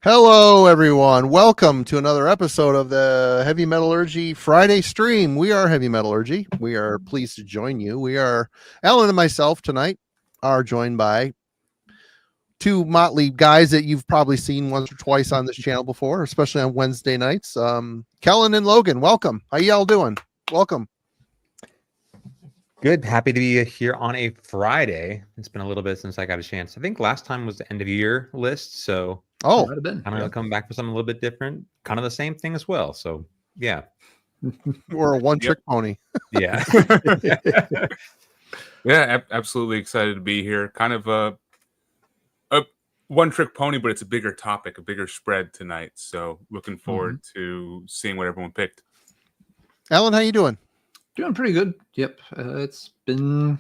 Hello, everyone. Welcome to another episode of the Heavy Metallurgy Friday stream. We are Heavy Metallurgy. We are pleased to join you. We are Alan and myself tonight are joined by two motley guys that you've probably seen once or twice on this channel before, especially on Wednesday nights. Kellen and Logan, welcome. How y'all doing? Welcome. Good. Happy to be here on a Friday. It's been a little bit since I got a chance. I think last time was the end of year list. So Oh, might have been. I'm going to come back for something a little bit different. Kind of the same thing as well. So yeah. we're a one-trick pony. Yeah. Yeah, absolutely excited to be here. Kind of a one-trick pony, but it's a bigger topic, a bigger spread tonight. So looking forward to seeing what everyone picked. Alan, how you doing? Doing pretty good. Yep. It's been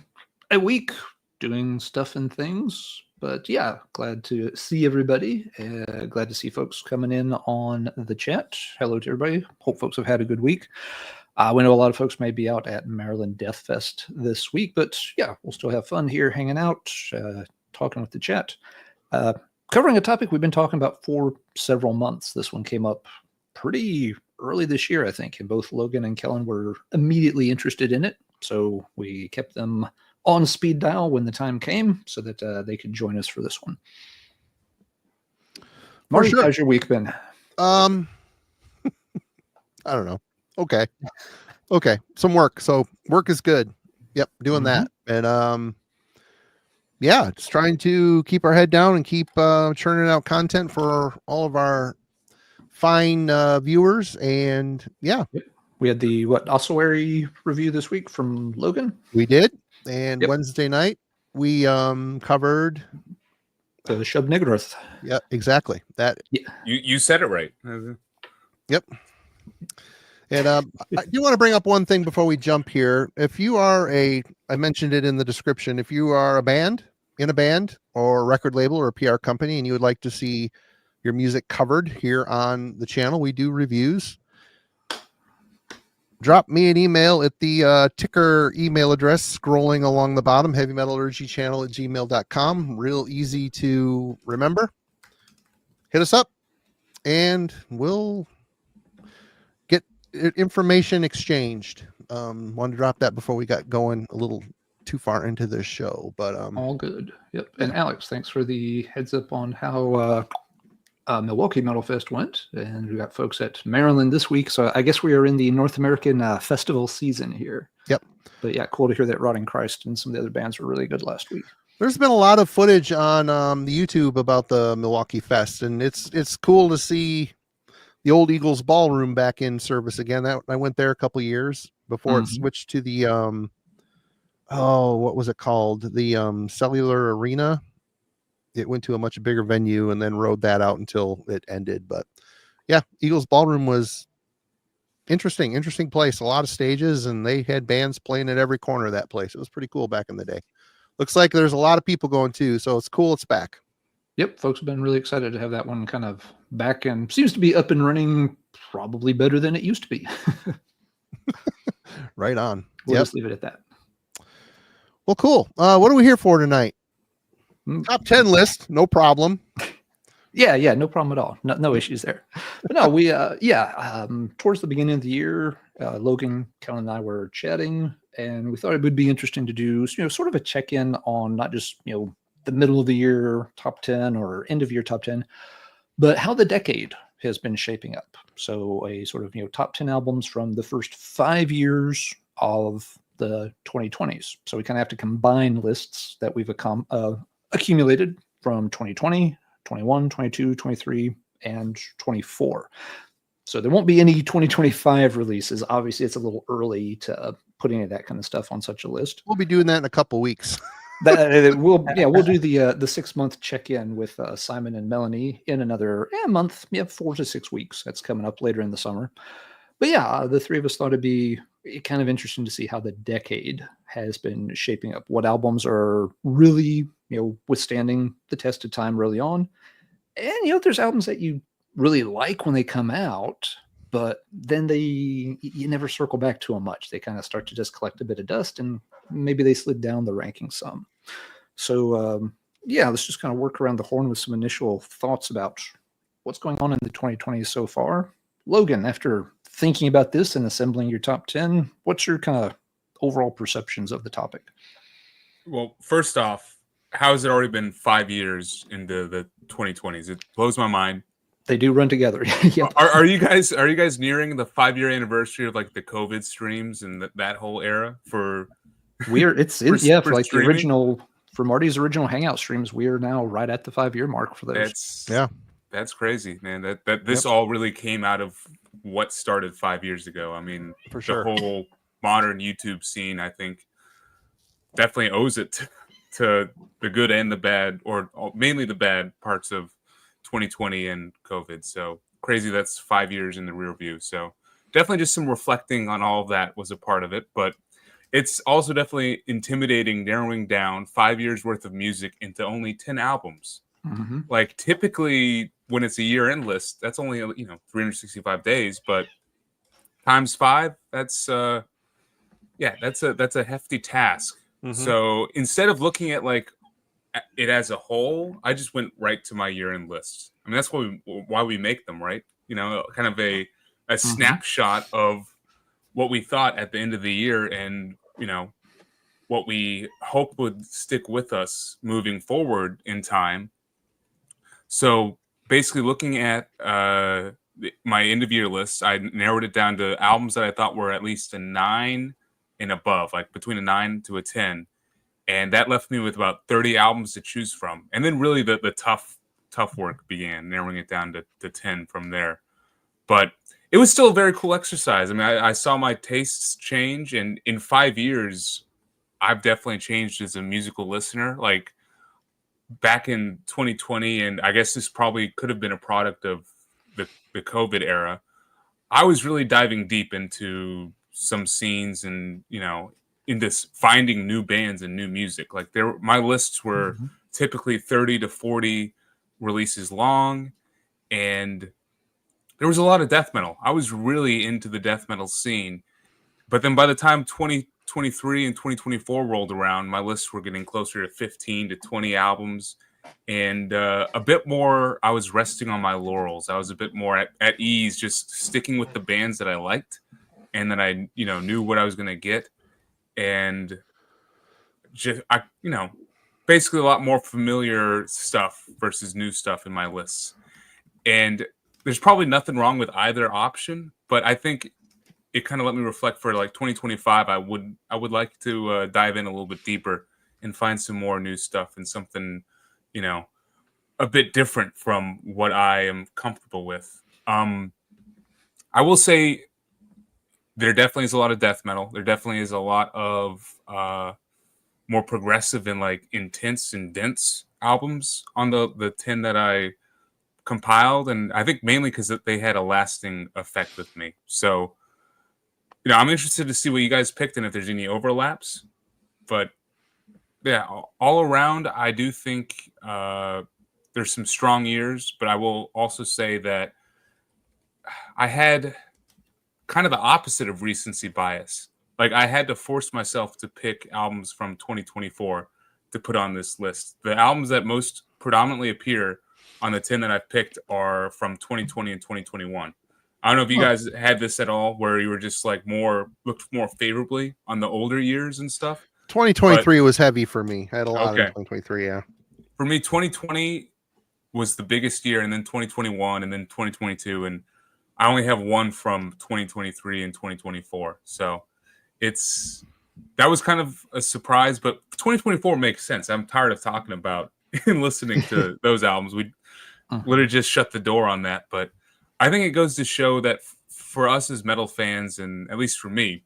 a week doing stuff and things, but yeah, glad to see everybody. Glad to see folks coming in on the chat. Hello to everybody. Hope folks have had a good week. We know a lot of folks may be out at Maryland Death Fest this week, but yeah, we'll still have fun here hanging out, talking with the chat. Covering a topic we've been talking about for several months. This one came up pretty early this year, I think, and both Logan and Kellen were immediately interested in it. So we kept them on speed dial when the time came so that they could join us for this one. Marty, how's your week been? I don't know. Okay. Some work. So work is good. Yep. Doing that. And, yeah, just trying to keep our head down and keep churning out content for all of our fine viewers. And yeah, we had the ossuary review this week from Logan. We did. And Wednesday night we covered the Shub Nigroth. Yeah, exactly. That you said it right. Yep. And I do want to bring up one thing before we jump here. If you are I mentioned it in the description, if you are in a band or a record label or a PR company and you would like to see your music covered here on the channel, we do reviews. Drop me an email at the ticker email address scrolling along the bottom, heavymetallurgychannel@gmail.com. Real easy to remember. Hit us up and we'll get information exchanged. Wanted to drop that before we got going a little too far into this show, but all good. Yep. And Alex, thanks for the heads up on how Milwaukee Metal Fest went, and we got folks at Maryland this week, so I guess we are in the North American festival season here. Yep. But yeah, cool to hear that Rotting Christ and some of the other bands were really good last week. There's been a lot of footage on the YouTube about the Milwaukee Fest, and it's cool to see the old Eagles Ballroom back in service again. That I went there a couple years before it switched to the what was it called? The Cellular Arena. It went to a much bigger venue and then rode that out until it ended. But yeah, Eagles Ballroom was interesting place. A lot of stages, and they had bands playing at every corner of that place. It was pretty cool back in the day. Looks like there's a lot of people going too, so it's cool it's back. Yep, folks have been really excited to have that one kind of back and seems to be up and running probably better than it used to be. Right on. We'll just leave it at that. Well, cool. What are we here for tonight? Top 10 list, no problem. Yeah, no problem at all. No issues there. But no, we towards the beginning of the year, Logan, Kellen, and I were chatting, and we thought it would be interesting to do sort of a check-in on not just the middle of the year top 10 or end of year top 10, but how the decade has been shaping up. So a sort of top 10 albums from the first 5 years of the 2020s. So we kind of have to combine lists that we've accumulated from 2020, 21, 22, 23, and 24. So there won't be any 2025 releases. Obviously, it's a little early to put any of that kind of stuff on such a list. We'll be doing that in a couple weeks. We'll do the 6-month check-in with Simon and Melanie in another month, 4 to 6 weeks. That's coming up later in the summer. But yeah, the three of us thought it'd be kind of interesting to see how the decade has been shaping up. What albums are really, withstanding the test of time early on. And, there's albums that you really like when they come out, but then you never circle back to them much. They kind of start to just collect a bit of dust, and maybe they slid down the ranking some. So, let's just kind of work around the horn with some initial thoughts about what's going on in the 2020s so far. Logan, after thinking about this and assembling your top 10, what's your kind of overall perceptions of the topic? Well, first off, how has it already been 5 years into the 2020s? It blows my mind. They do run together. Yep. Are you guys nearing the 5-year anniversary of like the COVID streams and that whole era for? It's for like streaming? the original, for Marty's original Hangout streams. We are now right at the 5-year mark for those. That's crazy, man. That this all really came out of what started 5 years ago. I mean, For sure. The whole modern YouTube scene, I think, definitely owes it to the good and the bad, or mainly the bad parts of 2020 and COVID. So crazy that's 5 years in the rear view. So definitely just some reflecting on all of that was a part of it. But it's also definitely intimidating narrowing down 5 years worth of music into only 10 albums. Mm-hmm. Like typically when it's a year-end list, that's only 365 days, but times 5, that's a hefty task. Mm-hmm. So instead of looking at like it as a whole, I just went right to my year-end list. I mean, that's why we make them, right? Kind of a snapshot of what we thought at the end of the year, and what we hope would stick with us moving forward in time. So basically, looking at my end of year list, I narrowed it down to albums that I thought were at least a 9 and above, like between a 9 to a 10. And that left me with about 30 albums to choose from. And then really the tough work began, narrowing it down to 10 from there. But it was still a very cool exercise. I mean, I saw my tastes change. And in 5 years, I've definitely changed as a musical listener. Like back in 2020, and I guess this probably could have been a product of the COVID era, I was really diving deep into some scenes and, into finding new bands and new music. Like my lists were typically 30 to 40 releases long, and there was a lot of death metal. I was really into the death metal scene. But then by the time 2023 and 2024 rolled around, my lists were getting closer to 15 to 20 albums, and a bit more, I was resting on my laurels. I was a bit more at ease, just sticking with the bands that I liked and that I, knew what I was going to get. And just, basically a lot more familiar stuff versus new stuff in my lists. And there's probably nothing wrong with either option, but I think it kind of let me reflect for like 2025. I would like to dive in a little bit deeper and find some more new stuff and something, a bit different from what I am comfortable with. I will say there definitely is a lot of death metal. There definitely is a lot of more progressive and like intense and dense albums on the 10 that I compiled, and I think mainly because they had a lasting effect with me. So, I'm interested to see what you guys picked and if there's any overlaps. But yeah, all around, I do think there's some strong years, but I will also say that I had kind of the opposite of recency bias. Like I had to force myself to pick albums from 2024 to put on this list. The albums that most predominantly appear on the 10 that I've picked are from 2020 and 2021. I don't know if you guys had this at all, where you were just like looked more favorably on the older years and stuff. 2023 was heavy for me. I had a lot in 2023. Yeah. For me, 2020 was the biggest year, and then 2021, and then 2022, and I only have one from 2023 and 2024. So that was kind of a surprise, but 2024 makes sense. I'm tired of talking about and listening to those albums. We literally just shut the door on that, but I think it goes to show that for us as metal fans, and at least for me,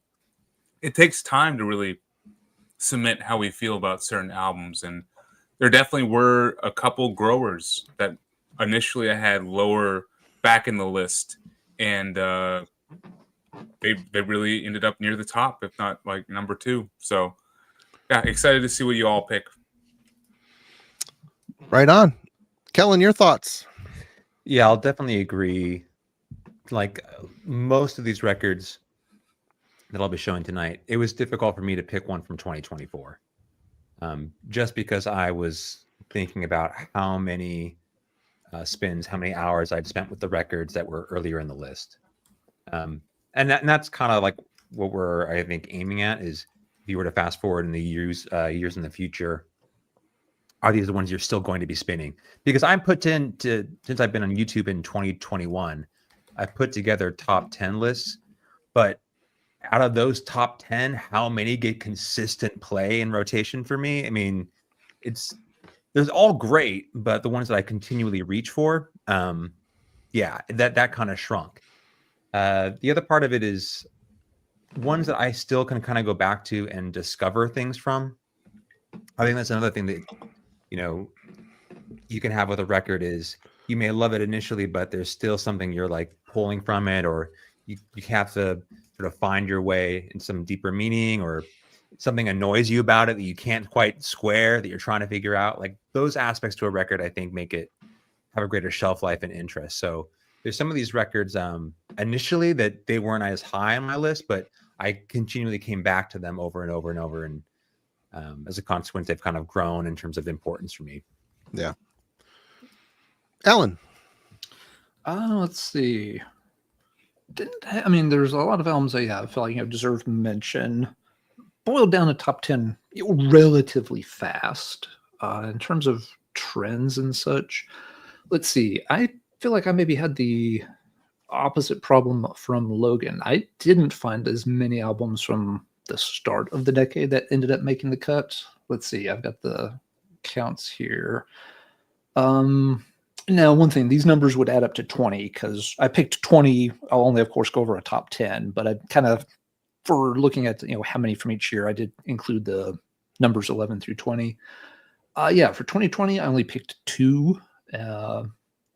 it takes time to really cement how we feel about certain albums. And there definitely were a couple growers that initially I had lower back in the list, and they really ended up near the top, if not like number 2. So yeah, excited to see what you all pick. Right on. Kellen, your thoughts? Yeah, I'll definitely agree. Like most of these records that I'll be showing tonight, it was difficult for me to pick one from 2024. Just because I was thinking about how many spins, how many hours I'd spent with the records that were earlier in the list. And that's kind of like what we're, I think, aiming at is if you were to fast forward in the years in the future, are these the ones you're still going to be spinning? Because I'm since I've been on YouTube in 2021, I've put together top 10 lists, but out of those top 10, how many get consistent play and rotation for me? I mean, there's all great, but the ones that I continually reach for, that kind of shrunk. The other part of it is ones that I still can kind of go back to and discover things from. I think that's another thing that, you can have with a record is you may love it initially, but there's still something you're like pulling from it, or you have to sort of find your way in some deeper meaning, or something annoys you about it that you can't quite square, that you're trying to figure out. Like those aspects to a record, I think, make it have a greater shelf life and interest. So there's some of these records initially that they weren't as high on my list, but I continually came back to them over and over and over. And as a consequence, they've kind of grown in terms of importance for me. Yeah. Alan. Let's see. There's a lot of albums I feel like deserve mention. Boiled down to top 10 relatively fast. In terms of trends and such, let's see. I feel like I maybe had the opposite problem from Logan. I didn't find as many albums from the start of the decade that ended up making the cut. Let's see. I've got the counts here. Now, one thing, these numbers would add up to 20 because I picked 20. I'll only, of course, go over a top 10, but I kind of, for looking at how many from each year, I did include the numbers 11 through 20. For 2020, I only picked 2.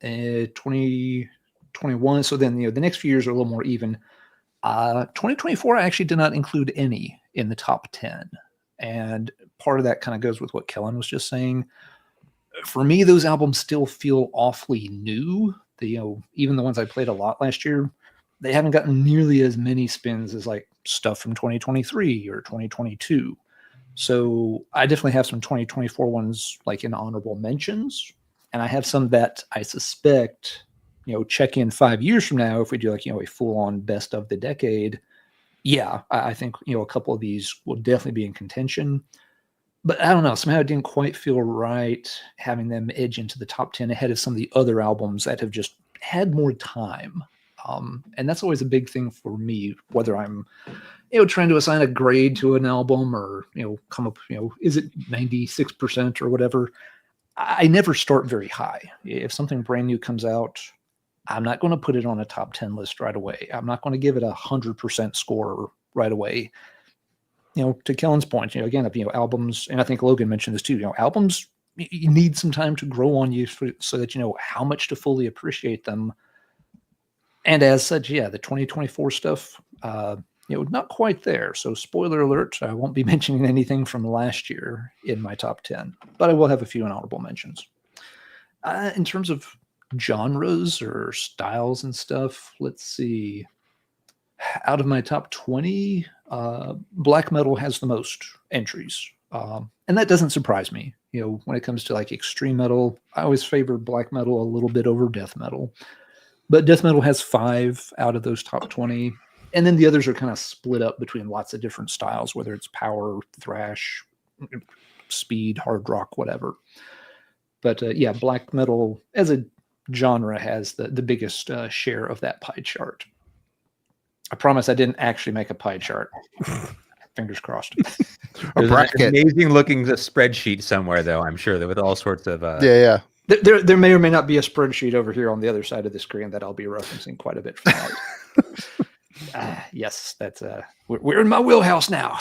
2021. So then the next few years are a little more even. 2024, I actually did not include any in the top 10, and part of that kind of goes with what Kellen was just saying. For me, those albums still feel awfully new. Even the ones I played a lot last year, they haven't gotten nearly as many spins as like stuff from 2023 or 2022. So I definitely have some 2024 ones like in honorable mentions, and I have some that I suspect, check in 5 years from now if we do like a full-on best of the decade. Yeah, I think a couple of these will definitely be in contention. But I don't know, somehow it didn't quite feel right having them edge into the top 10 ahead of some of the other albums that have just had more time. And that's always a big thing for me, whether I'm, trying to assign a grade to an album or, come up, is it 96% or whatever? I never start very high. If something brand new comes out, I'm not going to put it on a top 10 list right away. I'm not going to give it 100% score right away. To Kellen's point, again, albums, and I think Logan mentioned this too, albums, you need some time to grow on you so that you know how much to fully appreciate them. And as such, the 2024 stuff, not quite there. So spoiler alert, I won't be mentioning anything from last year in my top 10, but I will have a few honorable mentions. In terms of genres or styles and stuff, let's see. Out of my top 20, black metal has the most entries. And that doesn't surprise me. When it comes to like extreme metal, I always favor black metal a little bit over death metal. But death metal has 5 out of those top 20. And then the others are kind of split up between lots of different styles, whether it's power, thrash, speed, hard rock, whatever. But black metal as a genre has the biggest share of that pie chart. I promise I didn't actually make a pie chart. Fingers crossed. A bracket. An amazing looking spreadsheet somewhere, though, I'm sure, that with all sorts of... Yeah. There may or may not be a spreadsheet over here on the other side of the screen that I'll be referencing quite a bit from that. Yes, that's we're in my wheelhouse now.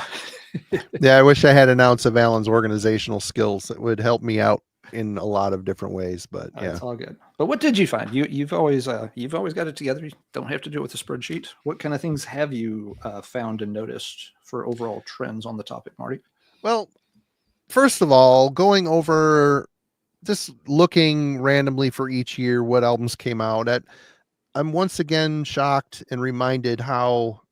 Yeah, I wish I had an ounce of Alan's organizational skills that would help me out in a lot of different ways, but yeah, it's all good. But what did you find? You've always got it together. You don't have to do it with a spreadsheet. What kind of things have you found and noticed for overall trends on the topic, Marty? Well, first of all, going over just looking randomly for each year what albums came out at, I'm once again shocked and reminded how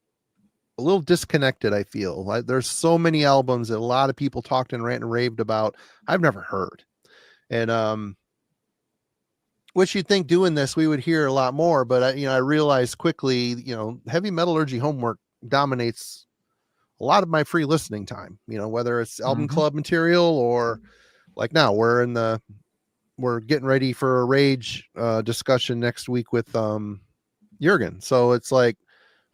a little disconnected I feel. There's so many albums that a lot of people talked and rant and raved about I've never heard. And which you'd think doing this we would hear a lot more, but I realized quickly, heavy metallurgy homework dominates a lot of my free listening time. Whether it's album club material or like now we're getting ready for a Rage discussion next week with Jurgen. So it's like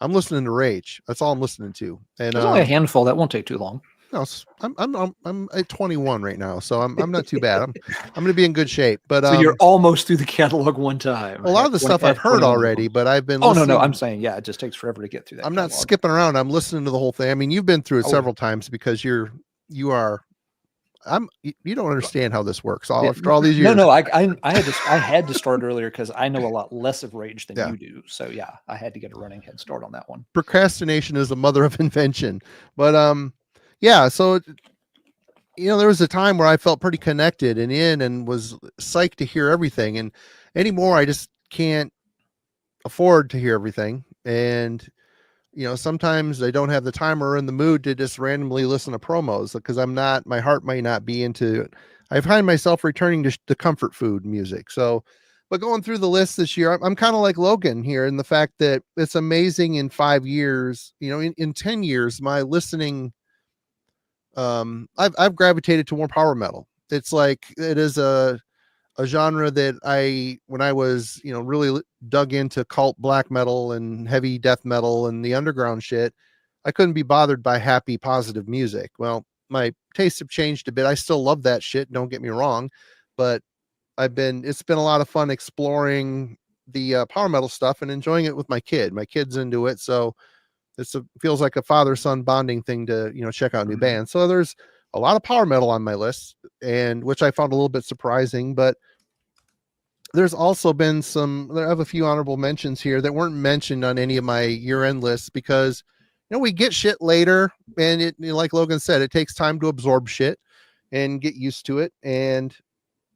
I'm listening to Rage. That's all I'm listening to. And there's only a handful. That won't take too long. No, I'm at 21 right now, so I'm not too bad. I'm going to be in good shape. But so you're almost through the catalog one time. A lot of the stuff I've heard already, but I've been. Oh no, I'm saying it just takes forever to get through that. I'm not skipping around. I'm listening to the whole thing. I mean, you've been through it several times because you don't understand how this works. After all these years. No, I had to start earlier because I know a lot less of Rage than you do. So yeah, I had to get a running head start on that one. Procrastination is the mother of invention. But yeah, so there was a time where I felt pretty connected and was psyched to hear everything, and anymore I just can't afford to hear everything. And sometimes I don't have the time or in the mood to just randomly listen to promos because my heart might not be into it. I find myself returning to comfort food music. So, but going through the list this year, I'm kind of like Logan here in the fact that it's amazing in 5 years, in 10 years, my listening, I've gravitated to more power metal. It's like, it is a genre that when I was, really dug into cult black metal and heavy death metal and the underground shit, I couldn't be bothered by happy, positive music. Well, my tastes have changed a bit. I still love that shit. Don't get me wrong, but it's been a lot of fun exploring the power metal stuff and enjoying it with my kid. My kid's into it. So feels like a father-son bonding thing to, check out new bands. So there's a lot of power metal on my list, and which I found a little bit surprising, but there's also been I have a few honorable mentions here that weren't mentioned on any of my year-end lists because, we get shit later, and like Logan said, it takes time to absorb shit and get used to it and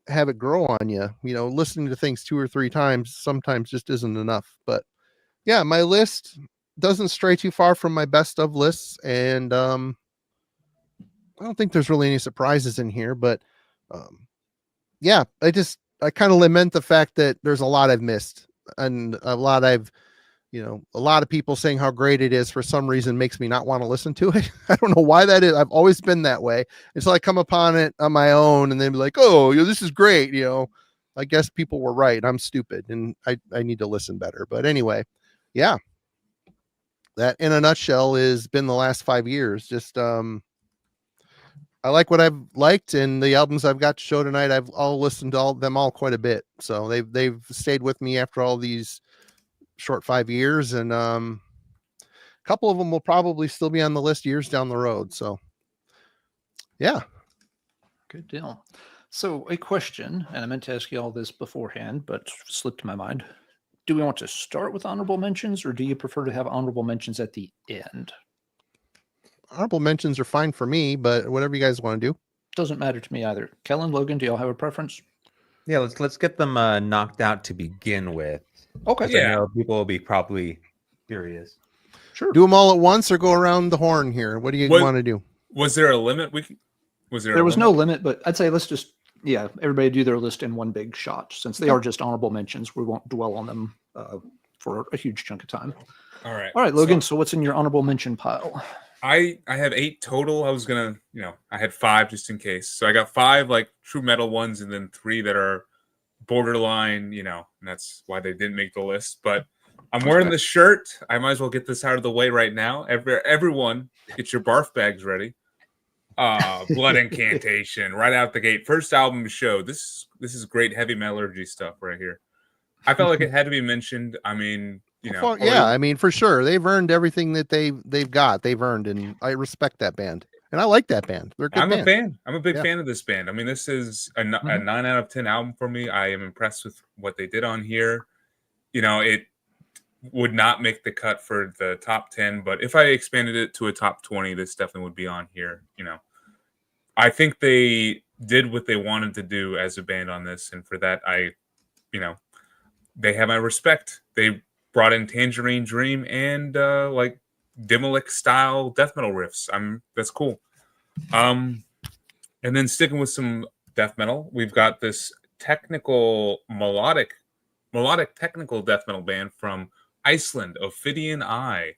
have it grow on you. Listening to things 2 or 3 times sometimes just isn't enough. But yeah, my list doesn't stray too far from my best of lists, and I don't think there's really any surprises in here, but yeah, I kind of lament the fact that there's a lot I've missed, and a lot of people saying how great it is for some reason makes me not want to listen to it. I don't know why that is. I've always been that way until I come upon it on my own and then be like, oh, this is great. I guess people were right. I'm stupid and I need to listen better. But anyway, yeah, that in a nutshell has been the last 5 years. Just, I like what I've liked, and the albums I've got to show tonight, I've all listened to them all quite a bit. So they've stayed with me after all these short 5 years, and a couple of them will probably still be on the list years down the road. So yeah, good deal. So a question, and I meant to ask you all this beforehand, but slipped my mind. Do we want to start with honorable mentions, or do you prefer to have honorable mentions at the end? Honorable mentions are fine for me, but whatever you guys want to do. Doesn't matter to me either. Kellen, Logan, do y'all have a preference? Yeah, let's get them knocked out to begin with. Okay. Yeah. I know people will be probably curious. Sure. Do them all at once or go around the horn here. What do you want to do? Was there a limit? There was no limit, but I'd say let's just, everybody do their list in one big shot. Since they are just honorable mentions, we won't dwell on them for a huge chunk of time. All right, Logan. So what's in your honorable mention pile? I have 8 total. I was gonna, I had 5 just in case. So I got 5 like true metal ones, and then 3 that are borderline. And that's why they didn't make the list. But I'm wearing the shirt. I might as well get this out of the way right now. Everyone, get your barf bags ready. Blood Incantation right out the gate. First album show. This is great heavy metallurgy stuff right here. I felt like it had to be mentioned. I mean, I mean, for sure, they've earned everything that they've got. They've earned, and I respect that band, and I like that band. They're a good band. A fan. I'm a big fan of this band. I mean, this is a 9 out of 10 album for me. I am impressed with what they did on here. It would not make the cut for the top 10, but if I expanded it to a top 20, this definitely would be on here. I think they did what they wanted to do as a band on this, and for that, they have my respect. They brought in Tangerine Dream and like Dimalik style death metal riffs. That's cool. And then sticking with some death metal, we've got this melodic technical death metal band from Iceland, Ophidian Eye.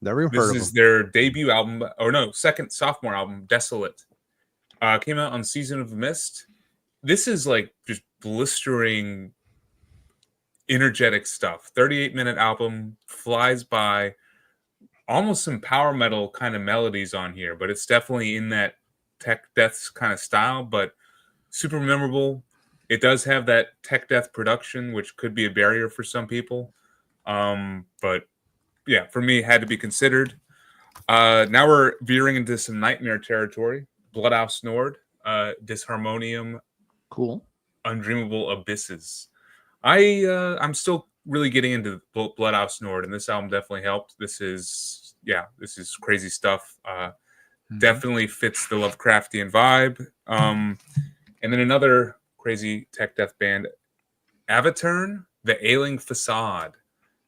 Never even This heard of is them. their debut album, or no, second sophomore album, Desolate. Came out on Season of Mist. This is like just blistering, energetic stuff. 38-minute album, flies by. Almost some power metal kind of melodies on here, but it's definitely in that tech death kind of style, but super memorable. It does have that tech death production, which could be a barrier for some people. But yeah, for me, it had to be considered. Now we're veering into some nightmare territory. Bloodhouse Nord, Disharmonium, Cool. Undreamable Abysses. I'm still really getting into Bloodhouse Nord, and this album definitely helped. This is crazy stuff. Definitely fits the Lovecraftian vibe. And then another crazy tech death band, Avaturn, The Ailing Facade.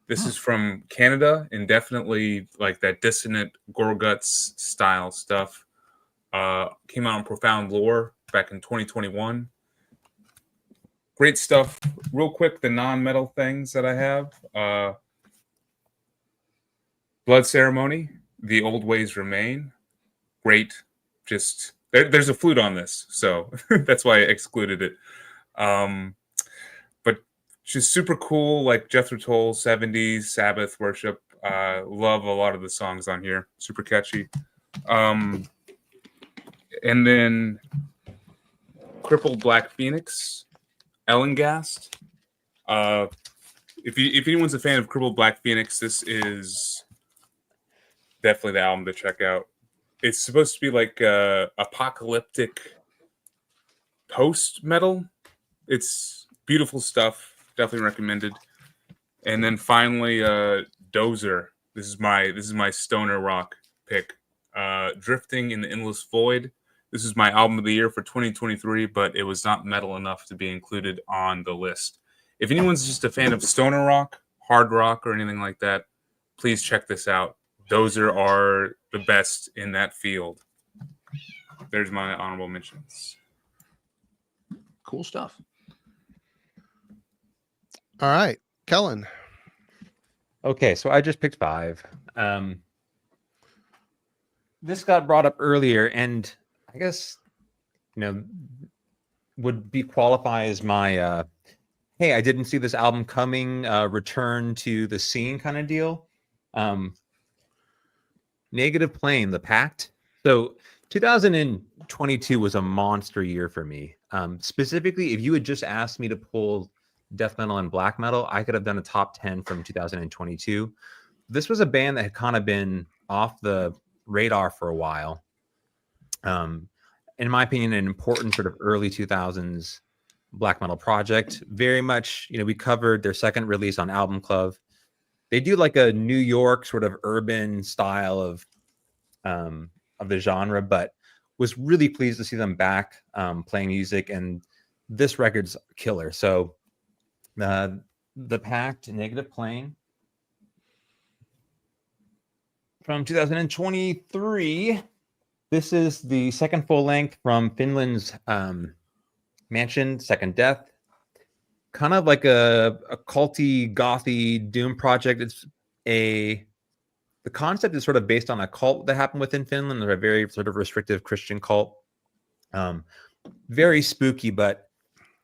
This is from Canada, and definitely like that dissonant Gorguts style stuff. Came out on Profound Lore back in 2021. Great stuff. Real quick, the non-metal things that I have. Blood Ceremony, The Old Ways Remain. Great. Just there's a flute on this, so that's why I excluded it. But just super cool, like Jethro Tull, 70s, Sabbath worship. Love a lot of the songs on here. Super catchy. And then Crippled Black Phoenix, Ellengast. If anyone's a fan of Crippled Black Phoenix, this is definitely the album to check out. It's supposed to be like apocalyptic post metal. It's beautiful stuff. Definitely recommended. And then finally, Dozer. This is my stoner rock pick. Drifting in the Endless Void. This is my album of the year for 2023, but it was not metal enough to be included on the list. If anyone's just a fan of stoner rock, hard rock, or anything like that, please check this out. Dozer are the best in that field. There's my honorable mentions. Cool stuff. All right, Kellen. Okay, so I just picked 5. This got brought up earlier, and I guess would be qualify as my hey, I didn't see this album coming, return to the scene kind of deal. Negative Plane, The Pact. So 2022 was a monster year for me. Specifically, if you had just asked me to pull death metal and black metal, I could have done a top 10 from 2022. This was a band that had kind of been off the radar for a while. In my opinion, an important sort of early 2000s black metal project. Very much, we covered their second release on Album Club. They do like a New York sort of urban style of the genre, but was really pleased to see them back playing music, and this record's killer. So The Pact, Negative Plane from 2023. This is the second full length from Finland's Mansion, Second Death. Kind of like a culty, gothy doom project. The concept is sort of based on a cult that happened within Finland. They're a very sort of restrictive Christian cult. Very spooky, but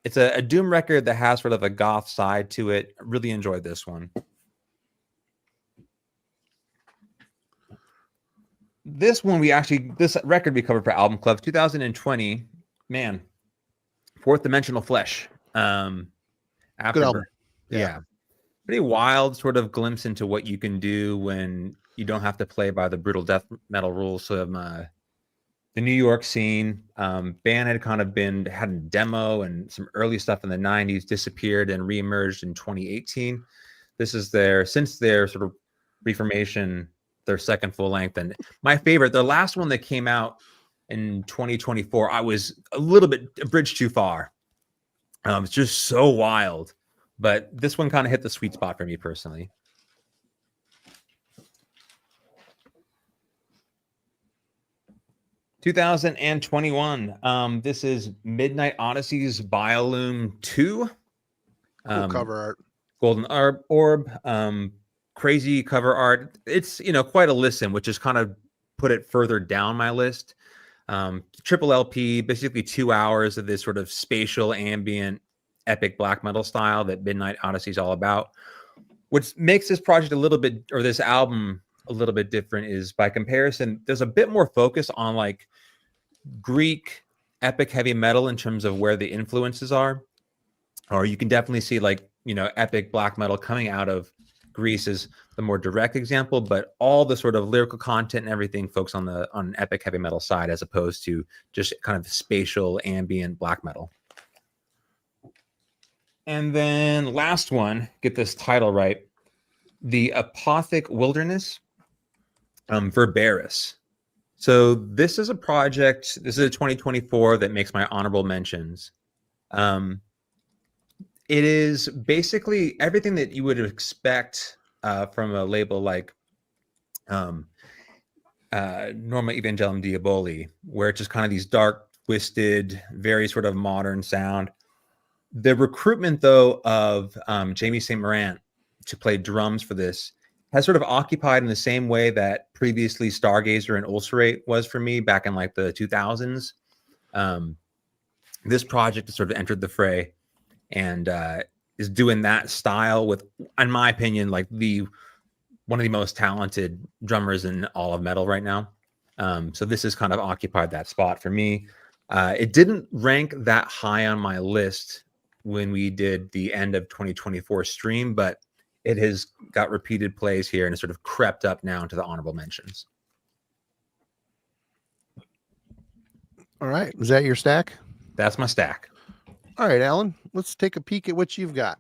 it's a doom record that has sort of a goth side to it. I really enjoyed this one. This record we covered for Album Club 2020. Man, Fourth Dimensional Flesh. Good album. Yeah. Pretty wild sort of glimpse into what you can do when you don't have to play by the brutal death metal rules of the New York scene. Band had kind of had a demo and some early stuff in the 90s, disappeared and reemerged in 2018. This is since their sort of reformation, their second full length. And my favorite, the last one that came out in 2024, I was a bridge too far. It's just so wild, but this one kind of hit the sweet spot for me personally. 2021. This is Midnight Odyssey's Biolume 2. Cool cover art. Golden Orb. Crazy cover art. It's, quite a listen, which has kind of put it further down my list. Triple LP, basically 2 hours of this sort of spatial ambient epic black metal style that Midnight Odyssey is all about. What makes this project this album a little bit different is, by comparison, there's a bit more focus on like Greek epic heavy metal in terms of where the influences are. Or you can definitely see like, epic black metal coming out of Greece is the more direct example, but all the sort of lyrical content and everything focused on an epic heavy metal side, as opposed to just kind of spatial ambient black metal. And then last one, get this title right, The Apothic Wilderness, Verberis. So this is a project, this is a 2024 that makes my honorable mentions. It is basically everything that you would expect from a label like Norma Evangelium Diaboli, where it's just kind of these dark, twisted, very sort of modern sound. The recruitment, though, of Jamie St. Morant to play drums for this has sort of occupied in the same way that previously Stargazer and Ulcerate was for me back in like the 2000s. This project has sort of entered the fray and is doing that style with, in my opinion, like one of the most talented drummers in all of metal right now. So this has kind of occupied that spot for me. It didn't rank that high on my list when we did the end of 2024 stream, but it has got repeated plays here and it's sort of crept up now into the honorable mentions. All right. Is that your stack? That's my stack. All right, Alan, let's take a peek at what you've got.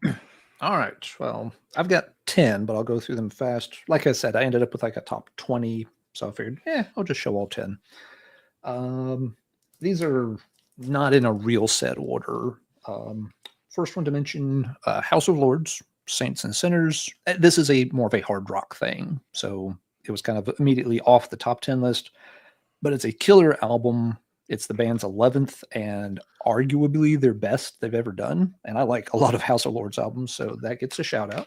All right. Well, I've got 10, but I'll go through them fast. Like I said, I ended up with like a top 20. So I figured, I'll just show all 10. These are not in a real set order. First one to mention, House of Lords, Saints and Sinners. This is more of a hard rock thing. So it was kind of immediately off the top 10 list, but it's a killer album. It's the band's 11th and arguably their best they've ever done. And I like a lot of House of Lords albums, so that gets a shout out.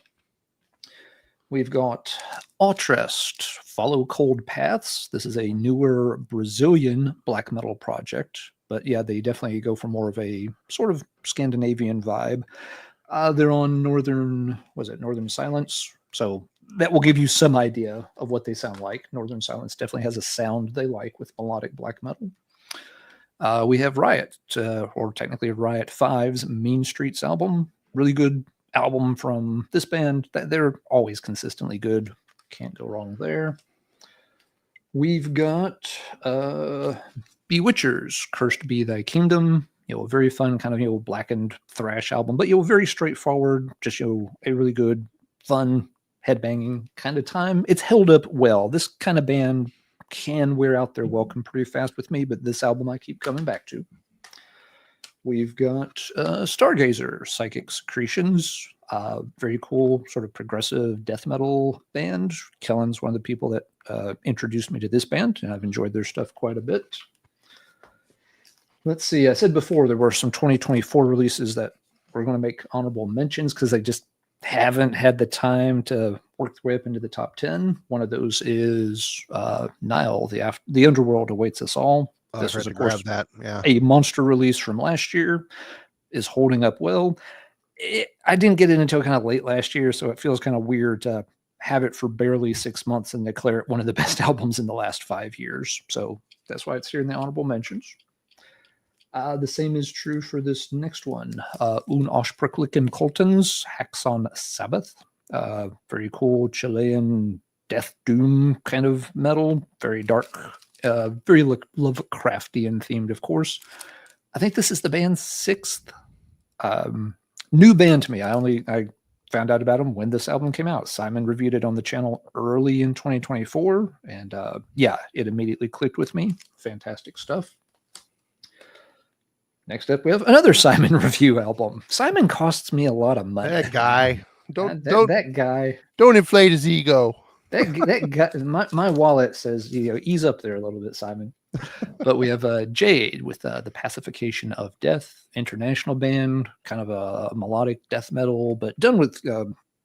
We've got Altrest, Follow Cold Paths. This is a newer Brazilian black metal project, but yeah, they definitely go for more of a sort of Scandinavian vibe. They're on Northern Silence. So that will give you some idea of what they sound like. Northern Silence definitely has a sound they like with melodic black metal. We have Riot, or technically Riot 5's Mean Streets album. Really good album from this band. They're always consistently good. Can't go wrong there. We've got Bewitchers, Cursed Be Thy Kingdom. A very fun kind of, blackened thrash album, but, very straightforward. Just, a really good, fun, headbanging kind of time. It's held up well. This kind of band can wear out their welcome pretty fast with me, but this album I keep coming back to. We've got Stargazer, Psychic Secretions, very cool sort of progressive death metal band. Kellen's one of the people that introduced me to this band, and I've enjoyed their stuff quite a bit. Let's see, I said before there were some 2024 releases that we're going to make honorable mentions because they just haven't had the time to work their way up into the top 10. One of those is Nile, the Underworld Awaits Us All. This was, of course, a monster release from last year, is holding up well. I didn't get it until kind of late last year, so it feels kind of weird to have it for barely 6 months and declare it one of the best albums in the last 5 years. So that's why it's here in the honorable mentions. The same is true for this next one. Unaussprechlichen Kultens, Haxon Sabbath. Very cool Chilean death doom kind of metal. Very dark, very Lovecraftian themed, of course. I think this is the band's 6th new band to me. I found out about them when this album came out. Simon reviewed it on the channel early in 2024. And it immediately clicked with me. Fantastic stuff. Next up, we have another Simon review album. Simon costs me a lot of money. That guy. Don't inflate his ego. That guy. My wallet says, ease up there a little bit, Simon. But we have Jade with the Pacification of Death, international band, kind of a melodic death metal, but done with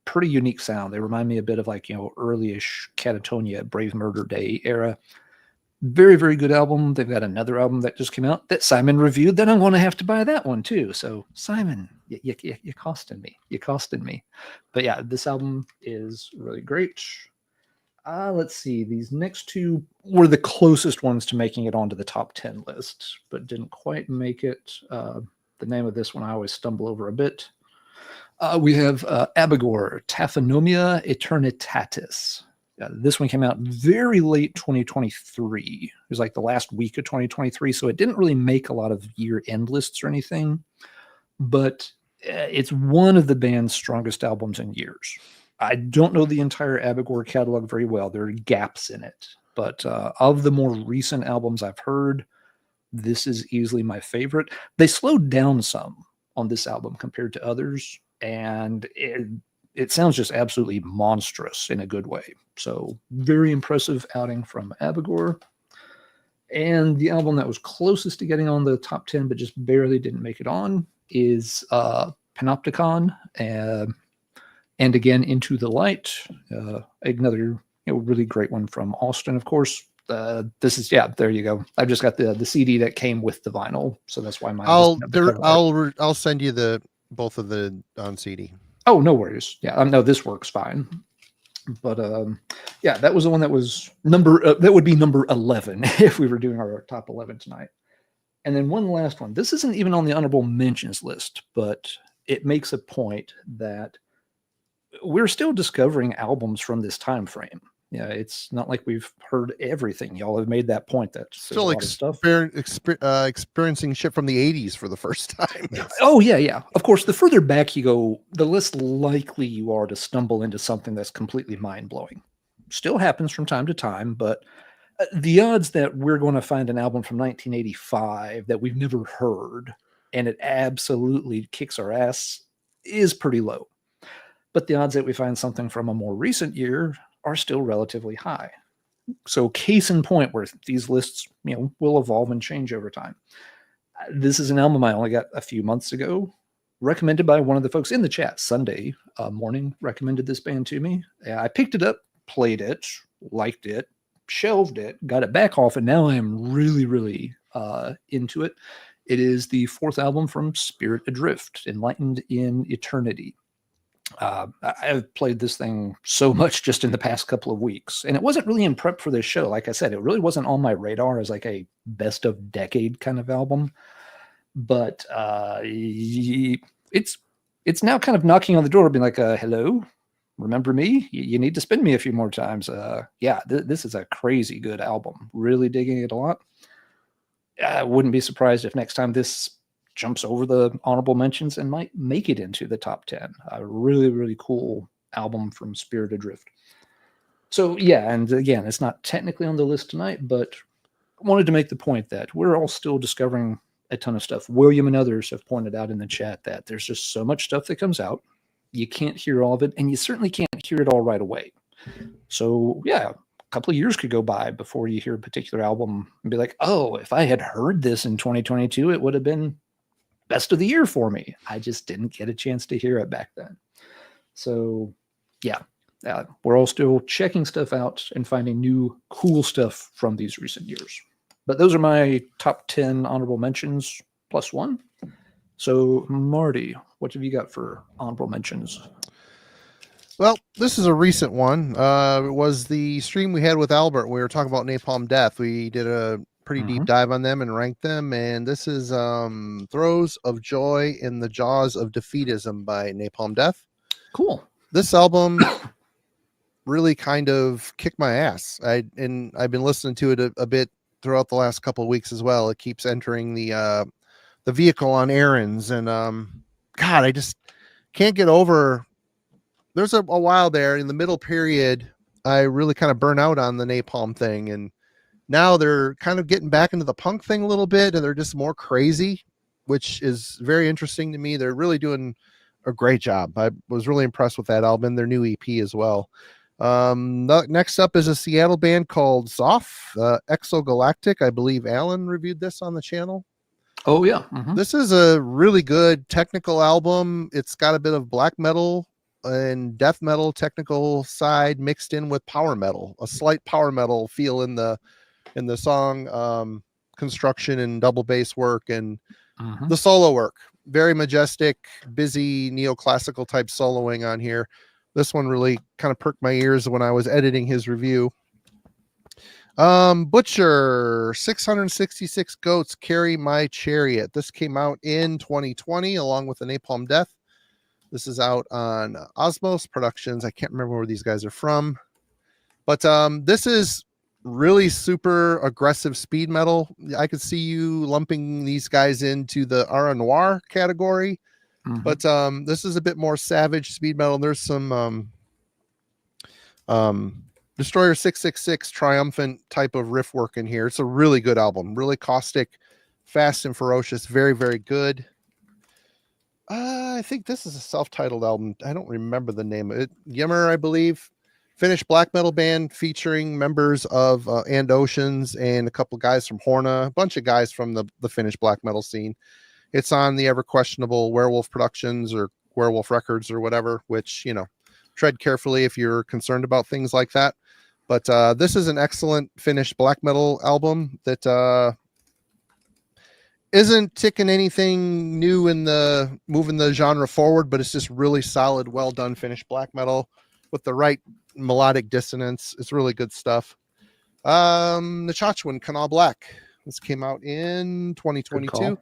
pretty unique sound. They remind me a bit of like, early-ish Catatonia, Brave Murder Day era. Very, very good album. They've got another album that just came out that Simon reviewed. Then I'm going to have to buy that one too. So Simon, you costing me. You costing me. But yeah, this album is really great. Let's see. These next two were the closest ones to making it onto the top 10 list, but didn't quite make it. The name of this one I always stumble over a bit. We have Abigor, Taphonomia Eternitatis. This one came out very late 2023. It was like the last week of 2023, so it didn't really make a lot of year-end lists or anything, but it's one of the band's strongest albums in years. I don't know the entire Abigor catalog very well. There are gaps in it, but of the more recent albums I've heard, this is easily my favorite. They slowed down some on this album compared to others, and it sounds just absolutely monstrous in a good way. So very impressive outing from Abigor. And the album that was closest to getting on the top 10, but just barely didn't make it on, is Panopticon, and again, Into the Light. Another really great one from Austin, of course. This is, there you go. I've just got the CD that came with the vinyl, so that's why I'll send you both of the on CD. Oh, no worries. Yeah, no, this works fine. But that was the one that was that would be number 11 if we were doing our top 11 tonight. And then one last one. This isn't even on the honorable mentions list, but it makes a point that we're still discovering albums from this time frame. Yeah, it's not like we've heard everything. Y'all have made that point that still experiencing shit from the 80s for the first time. Oh, yeah. Of course, the further back you go, the less likely you are to stumble into something that's completely mind-blowing. Still happens from time to time, but the odds that we're going to find an album from 1985 that we've never heard and it absolutely kicks our ass is pretty low. But the odds that we find something from a more recent year are still relatively high. So case in point where these lists, will evolve and change over time. This is an album I only got a few months ago, recommended by one of the folks in the chat. Sunday morning recommended this band to me. I picked it up, played it, liked it, shelved it, got it back off, and now I am really, really into it. It is the fourth album from Spirit Adrift, Enlightened in Eternity. I've played this thing so much just in the past couple of weeks, and it wasn't really in prep for this show. Like I said, it really wasn't on my radar as like a best of decade kind of album, but it's now kind of knocking on the door, being like, hello, remember me? You need to spin me a few more times. This is a crazy good album. Really digging it a lot. I wouldn't be surprised if next time this jumps over the honorable mentions and might make it into the top 10. A really, really cool album from Spirit Adrift. So yeah, and again, it's not technically on the list tonight, but I wanted to make the point that we're all still discovering a ton of stuff. William and others have pointed out in the chat that there's just so much stuff that comes out. You can't hear all of it, and you certainly can't hear it all right away. So yeah, a couple of years could go by before you hear a particular album and be like, oh, if I had heard this in 2022, it would have been best of the year for me. I just didn't get a chance to hear it back then. So yeah, we're all still checking stuff out and finding new cool stuff from these recent years. But those are my top 10 honorable mentions plus one. So Marty, what have you got for honorable mentions? Well, this is a recent one. It was the stream we had with Albert. We were talking about Napalm Death. We did a pretty deep dive on them and ranked them. And this is Throes of Joy in the Jaws of Defeatism by Napalm Death. Cool. This album really kind of kicked my ass. I've been listening to it a bit throughout the last couple of weeks as well. It keeps entering the vehicle on errands. And God, I just can't get over. There's a while there in the middle period, I really kind of burn out on the Napalm thing. And now they're kind of getting back into the punk thing a little bit, and they're just more crazy, which is very interesting to me. They're really doing a great job. I was really impressed with that album, their new EP as well. Next up is a Seattle band called Zoff, Exogalactic. I believe Alan reviewed this on the channel. Oh yeah. This is a really good technical album. It's got a bit of black metal and death metal technical side mixed in with power metal, a slight power metal feel in the song construction and double bass work and the solo work. Very majestic, busy neoclassical type soloing on here. This one really kind of perked my ears when I was editing his review. Butcher, 666 Goats Carry My Chariot. This came out in 2020 along with the Napalm Death. This is out on Osmos Productions. I can't remember where these guys are from, but this is really super aggressive speed metal. I could see you lumping these guys into the Ara Noir category, but this is a bit more savage speed metal. There's some Destroyer 666 triumphant type of riff work in here. It's a really good album, really caustic, fast and ferocious, very, very good. I think this is a self-titled album. I don't remember the name of it. Yimmer, I believe. Finnish black metal band featuring members of And Oceans and a couple guys from Horna, a bunch of guys from the Finnish black metal scene. It's on the ever questionable Werewolf Productions or Werewolf Records or whatever, which, you know, tread carefully if you're concerned about things like that. But this is an excellent Finnish black metal album that isn't ticking anything new in the moving the genre forward, but it's just really solid, well done Finnish black metal with the right melodic dissonance. It's really good stuff. Nachachwan Canal Black. This came out in 2022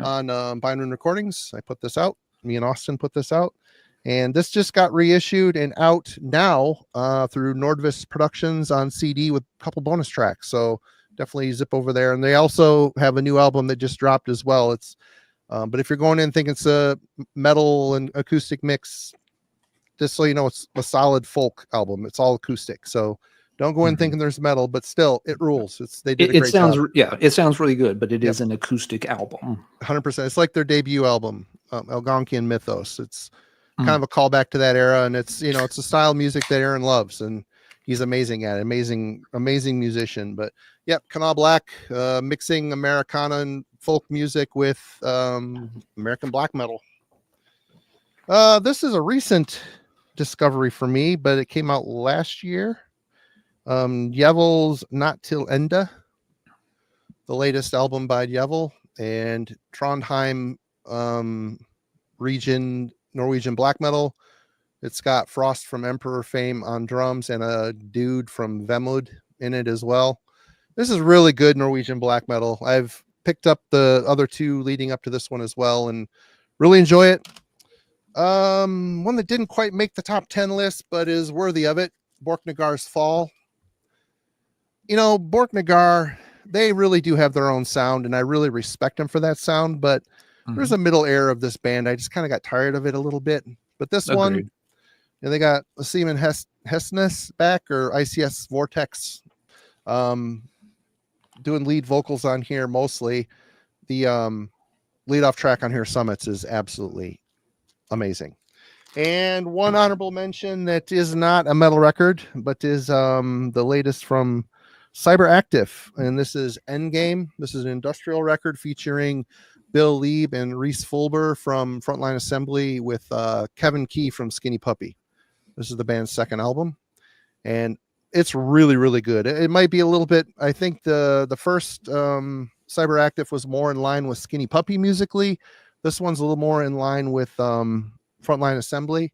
on Bindrun Recordings. I put this out. Me and Austin put this out. And this just got reissued and out now through Nordvis Productions on CD with a couple bonus tracks. So definitely zip over there. And they also have a new album that just dropped as well. It's but if you're going in thinking it's a metal and acoustic mix, just so you know, it's a solid folk album. It's all acoustic. So don't go in thinking there's metal, but still it rules. They did a great job. It sounds really good, but it is an acoustic album. 100%. It's like their debut album, Algonquian Mythos. It's kind of a callback to that era, and it's, you know, it's a style of music that Aaron loves, and he's amazing at it. Amazing musician. But yep, Canal Black, mixing Americana and folk music with American black metal. This is a recent discovery for me, but it came out last year. Djevel's Not Till Enda, the latest album by Djevel, and Trondheim region Norwegian black metal. It's got Frost from Emperor fame on drums and a dude from Vemod in it as well. This is really good Norwegian black metal. I've picked up the other two leading up to this one as well and really enjoy it. One that didn't quite make the top 10 list, but is worthy of it. Borknagar's Fall. You know, Borknagar, they really do have their own sound, and I really respect them for that sound, but there's a middle air of this band. I just kind of got tired of it a little bit. But this one, you know, they got Seaman Hessness back, or ICS Vortex, doing lead vocals on here mostly. The lead off track on here, Summits, is absolutely amazing. And one honorable mention that is not a metal record, but is the latest from Cyberactive, and this is Endgame. This is an industrial record featuring Bill Lieb and Reese Fulber from Frontline Assembly with Kevin Key from Skinny Puppy. This is the band's second album, and it's really, really good. It might be a little bit, I think the first Cyberactive was more in line with Skinny Puppy musically. This one's a little more in line with Frontline Assembly,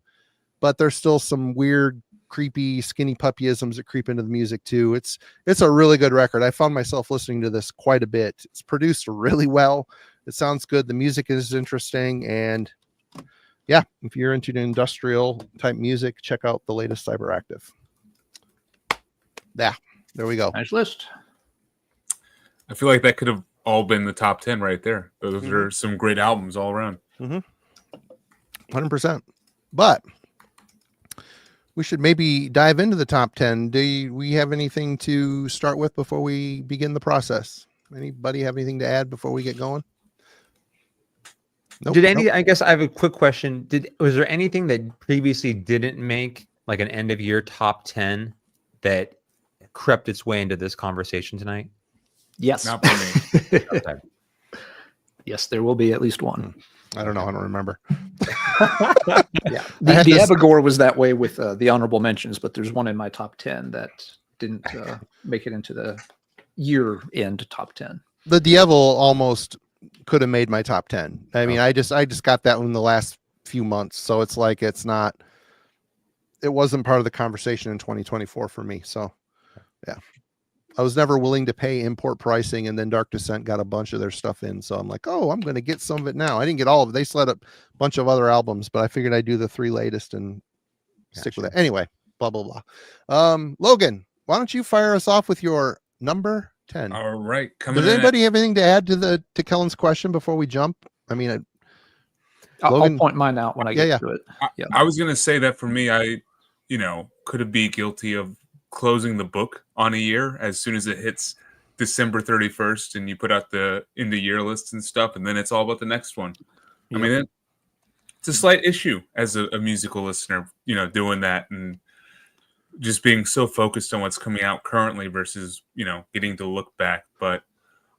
but there's still some weird, creepy Skinny Puppyisms that creep into the music too. It's a really good record. I found myself listening to this quite a bit. It's produced really well. It sounds good. The music is interesting, and yeah, if you're into the industrial type music, check out the latest Cyberactive. Yeah, there we go. Nice list. I feel like that could have all been the top 10 right there. Those are some great albums all around. 100%. But we should maybe dive into the top 10. Do we have anything to start with before we begin the process? Anybody have anything to add before we get going? Nope, I guess I have a quick question. Was there anything that previously didn't make like an end of year top 10 that crept its way into this conversation tonight? Yes. Not for me. Okay. Yes, there will be at least one. I don't know. I don't remember. Yeah. I had The this- Abigor was that way with the honorable mentions, but there's one in my top 10 that didn't make it into the year end top 10. The Dievil almost could have made my top 10. I mean, I just got that one in the last few months, so it's like it wasn't part of the conversation in 2024 for me. So yeah, I was never willing to pay import pricing, and then Dark Descent got a bunch of their stuff in, so I'm like, oh, I'm going to get some of it now. I didn't get all of it. They slid up a bunch of other albums, but I figured I'd do the 3 latest and stick with it anyway. Blah blah blah. Logan, why don't you fire us off with your number 10? All right. Coming Does in anybody have anything to add to Kellen's question before we jump? I mean, I'll Logan- point mine out when I get to it. I was going to say that for me, I could be guilty of closing the book on a year as soon as it hits December 31st and you put out the in the year lists and stuff, and then it's all about the next one. I mean, it's a slight issue as a musical listener, doing that and just being so focused on what's coming out currently versus, getting to look back. But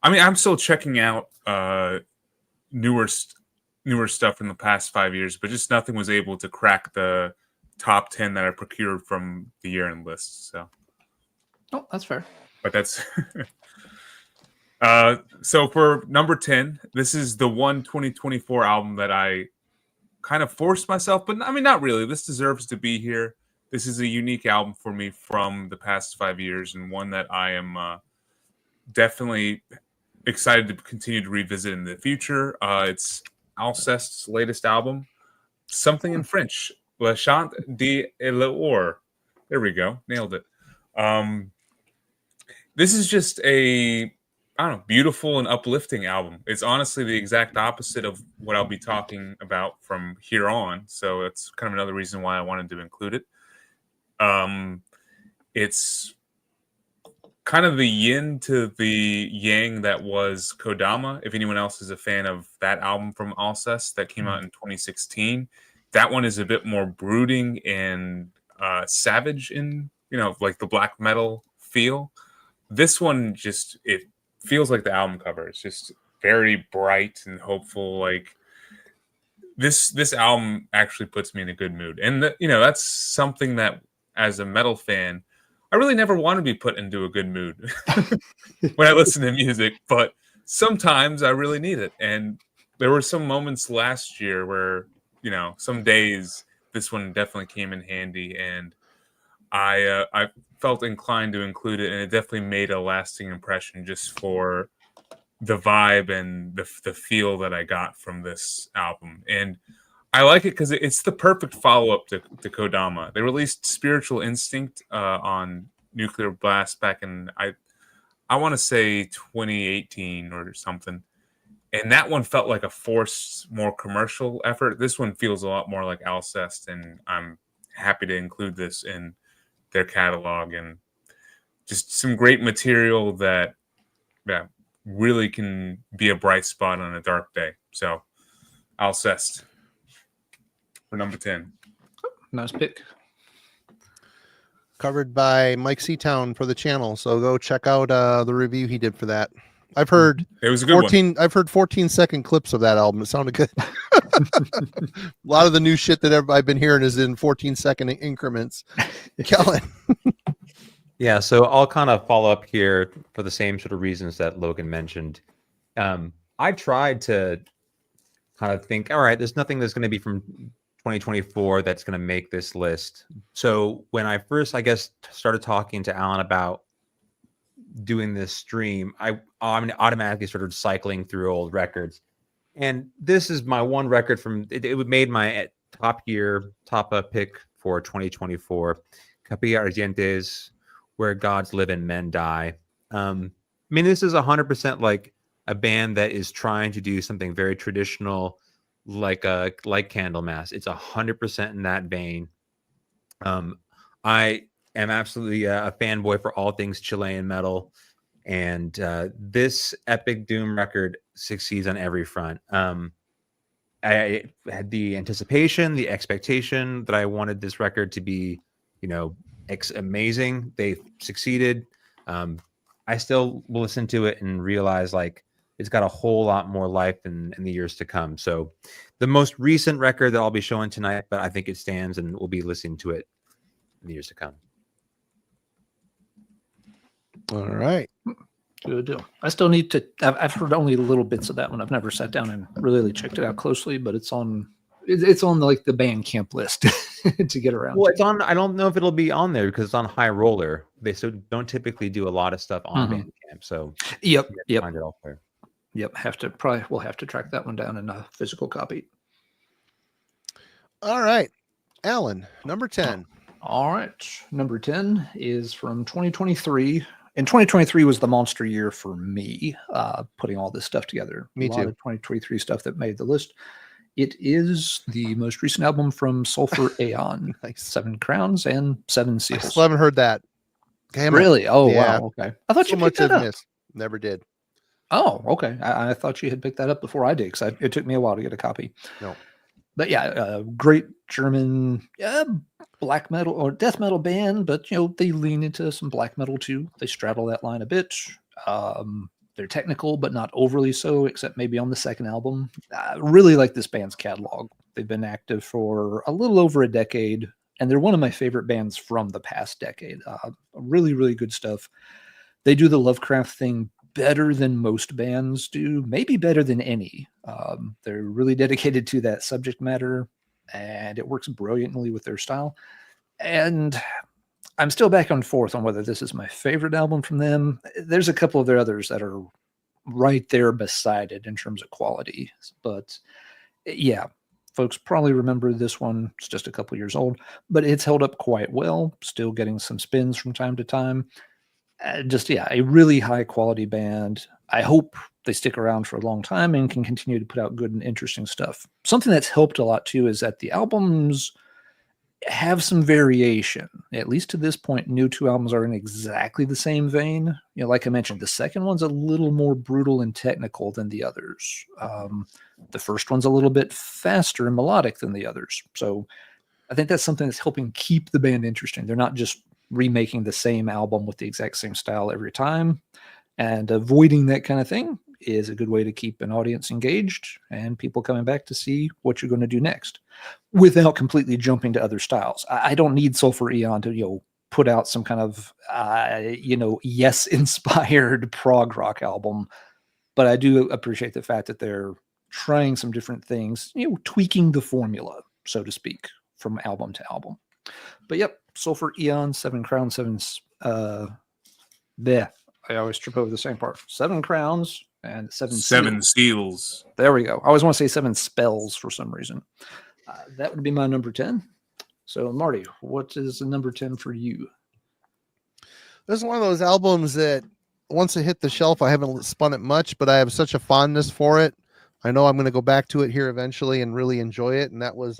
I mean, I'm still checking out newer stuff from the past 5 years, but just nothing was able to crack the top 10 that I procured from the year-end list. So, Oh, that's fair. but that's so for number 10, this is the 2024 album that I kind of forced myself, but I mean, not really. This deserves to be here. This is a unique album for me from the past 5 years, and one that I am definitely excited to continue to revisit in the future. It's Alcest's latest album, something in French. Le Chant de l'Or. There we go. Nailed it. This is just a, beautiful and uplifting album. It's honestly the exact opposite of what I'll be talking about from here on. So it's kind of another reason why I wanted to include it. It's kind of the yin to the yang that was Kodama. If anyone else is a fan of that album from Alcest that came out in 2016, that one is a bit more brooding and savage in, like the black metal feel. This one it feels like the album cover. It's just very bright and hopeful. Like this album actually puts me in a good mood. And that's something that as a metal fan, I really never want to be put into a good mood when I listen to music, but sometimes I really need it. And there were some moments last year where, some days this one definitely came in handy, and I felt inclined to include it, and it definitely made a lasting impression just for the vibe and the feel that I got from this album. And I like it because it's the perfect follow-up to Kodama. They released Spiritual Instinct on Nuclear Blast back in, I want to say 2018 or something. And that one felt like a forced, more commercial effort. This one feels a lot more like Alcest, and I'm happy to include this in their catalog. And just some great material that really can be a bright spot on a dark day. So, Alcest for number 10. Nice pick. covered by Mike Seatown for the channel. So go check out the review he did for that. I've heard It was a good 14. one. I've heard 14-second clips of that album. It sounded good. A lot of the new shit that I've been hearing is in 14-second increments. Kellen. Yeah, so I'll kind of follow up here for the same sort of reasons that Logan mentioned. I tried to kind of think, all right, there's nothing that's going to be from 2024 that's going to make this list. So when I first, I guess, started talking to Alan about doing this stream, I automatically started cycling through old records. And this is my one record from, it made my top pick for 2024, Capilla Ardientes, Where Gods Live and Men Die. I mean, this is 100% like a band that is trying to do something very traditional, like Candlemass. It's 100% in that vein. I am absolutely a fanboy for all things Chilean metal, and this epic doom record succeeds on every front. I had the anticipation, the expectation that I wanted this record to be amazing. They succeeded. I still listen to it and realize like it's got a whole lot more life in the years to come. So the most recent record that I'll be showing tonight, but I think it stands and we'll be listening to it in the years to come. All right. Good deal. I still need to. I've heard only little bits of that one. I've never sat down and really checked it out closely, but it's on. It's on like the Bandcamp list to get around. Well, to. it's on. I don't know if it'll be on there because it's on High Roller. They don't typically do a lot of stuff on Bandcamp. So Yep. Find it elsewhere. Yep. We'll have to track that one down in a physical copy. All right, Alan, number 10. All right, number 10 is from 2023. And 2023 was the monster year for me, putting all this stuff together. Me a lot too. of 2023 stuff that made the list. It is the most recent album from Sulfur Aeon. Nice. 7 Crowns and 7 I Seals. still haven't heard that. Damn it. Really? Oh, Yeah. wow. Okay. I thought So you much picked that I've up. missed. Never did. Oh, okay. I thought you had picked that up before I did because it took me a while to get a copy. No. But yeah, great German black metal or death metal band, but they lean into some black metal too. They straddle that line a bit. They're technical, but not overly so, except maybe on the second album. I really like this band's catalog. They've been active for a little over a decade, and they're one of my favorite bands from the past decade. Really, really good stuff. They do the Lovecraft thing better than most bands do, maybe better than any. They're really dedicated to that subject matter, and it works brilliantly with their style. And I'm still back and forth on whether this is my favorite album from them. There's a couple of their others that are right there beside it in terms of quality. But yeah, folks probably remember this one. It's just a couple years old, but it's held up quite well, still getting some spins from time to time. A really high quality band. I hope they stick around for a long time and can continue to put out good and interesting stuff. Something that's helped a lot too is that the albums have some variation. At least to this point, new 2 albums are in exactly the same vein. Like I mentioned, the second one's a little more brutal and technical than the others. The first one's a little bit faster and melodic than the others. So I think that's something that's helping keep the band interesting. They're not just remaking the same album with the exact same style every time, and avoiding that kind of thing is a good way to keep an audience engaged and people coming back to see what you're going to do next without completely jumping to other styles. I don't need Sulfur Aeon to put out some kind of Yes inspired prog rock album, but I do appreciate the fact that they're trying some different things, tweaking the formula, so to speak, from album to album. But yep, Sulfur Aeon, 7 Crowns, 7 I always trip over the same part. 7 Crowns and 7 Seals. There we go. I always want to say 7 Spells for some reason. That would be my number 10. So Marty, what is the number 10 for you? This is one of those albums that once it hit the shelf, I haven't spun it much, but I have such a fondness for it. I know I'm going to go back to it here eventually and really enjoy it. And that was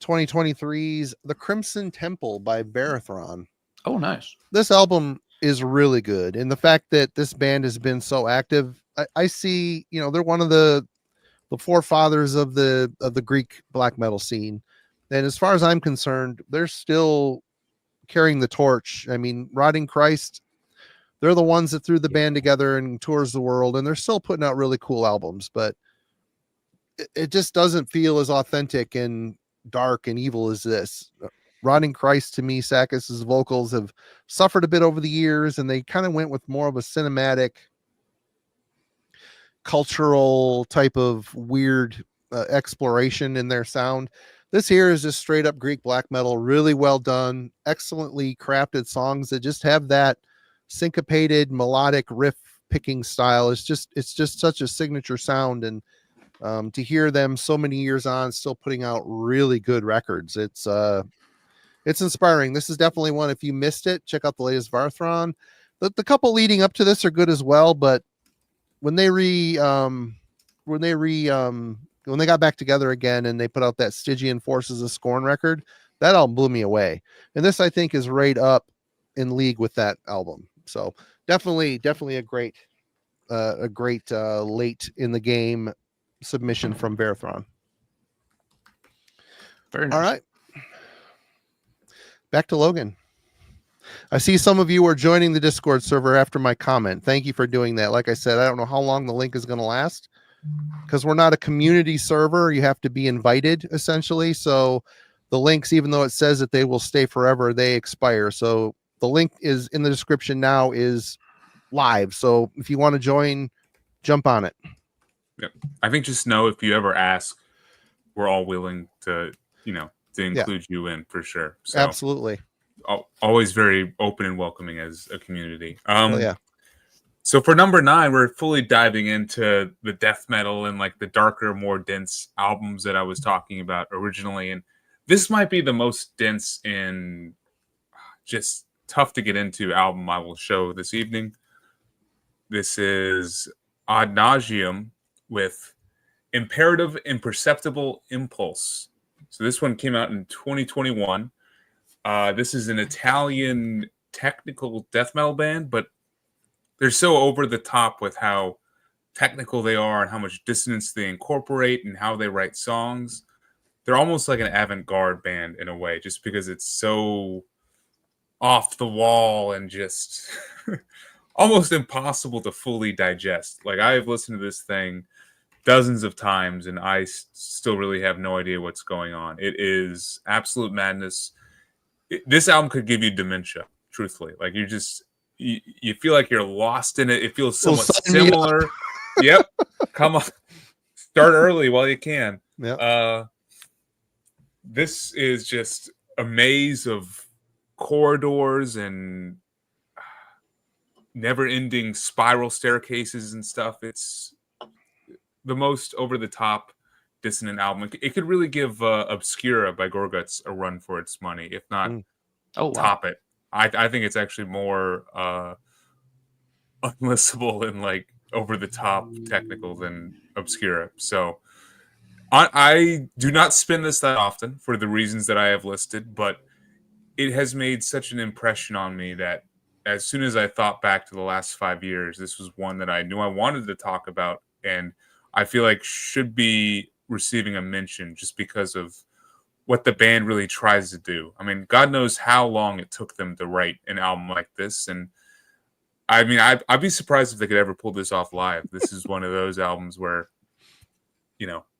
2023's The Crimson Temple by Barathron. Oh, nice. This album is really good. And the fact that this band has been so active, I see, they're one of the forefathers of the Greek black metal scene. And as far as I'm concerned, they're still carrying the torch. I mean, Rotting Christ, they're the ones that threw the band together and tours the world, and they're still putting out really cool albums, but it just doesn't feel as authentic and dark and evil as this. Rotting Christ, to me, Sakis's vocals have suffered a bit over the years, and they kind of went with more of a cinematic, cultural type of weird exploration in their sound. This here is just straight up Greek black metal, really well done, excellently crafted songs that just have that syncopated melodic riff picking style. It's just such a signature sound, and to hear them so many years on still putting out really good records, it's inspiring. This is definitely one, if you missed it, check out the latest Barathron. The couple leading up to this are good as well, but when they got back together again and they put out that Stygian Forces of Scorn record, that album blew me away. And this, I think, is right up in league with that album. So definitely a great late in the game submission from Barathron. Very nice. All right. back to Logan. I see some of you are joining the Discord server after my comment. Thank you for doing that. Like I said, I don't know how long the link is going to last because we're not a community server. You have to be invited essentially. So the links, even though it says that they will stay forever, they expire. So the link is in the description now, is live. So if you want to join, jump on it. Yep. I think just know if you ever ask, we're all willing to, to include you in for sure. So absolutely. Always very open and welcoming as a community. Yeah. So for number 9, we're fully diving into the death metal and like the darker, more dense albums that I was talking about originally. And this might be the most dense and just tough to get into album I will show this evening. This is Ad Nauseam with Imperative Imperceptible Impulse. So this one came out in 2021. This is an Italian technical death metal band, but they're so over the top with how technical they are and how much dissonance they incorporate and how they write songs. They're almost like an avant-garde band in a way, just because it's so off the wall and just almost impossible to fully digest. Like, I've listened to this thing dozens of times and I still really have no idea what's going on. It is absolute madness. This album could give you dementia, truthfully. Like, you feel like you're lost in it. It feels somewhat similar. Yep. Come on. Start early while you can. Yep. This is just a maze of corridors and never-ending spiral staircases and stuff. It's the most over-the-top dissonant album. It could really give Obscura by Gorguts a run for its money, if not top it. I think it's actually more unlistenable and like over-the-top technical than Obscura. So I do not spin this that often for the reasons that I have listed, but it has made such an impression on me that as soon as I thought back to the last 5 years, this was one that I knew I wanted to talk about, and I feel like should be receiving a mention just because of what the band really tries to do. I mean, God knows how long it took them to write an album like this, and I mean, I'd be surprised if they could ever pull this off live. This is one of those albums where,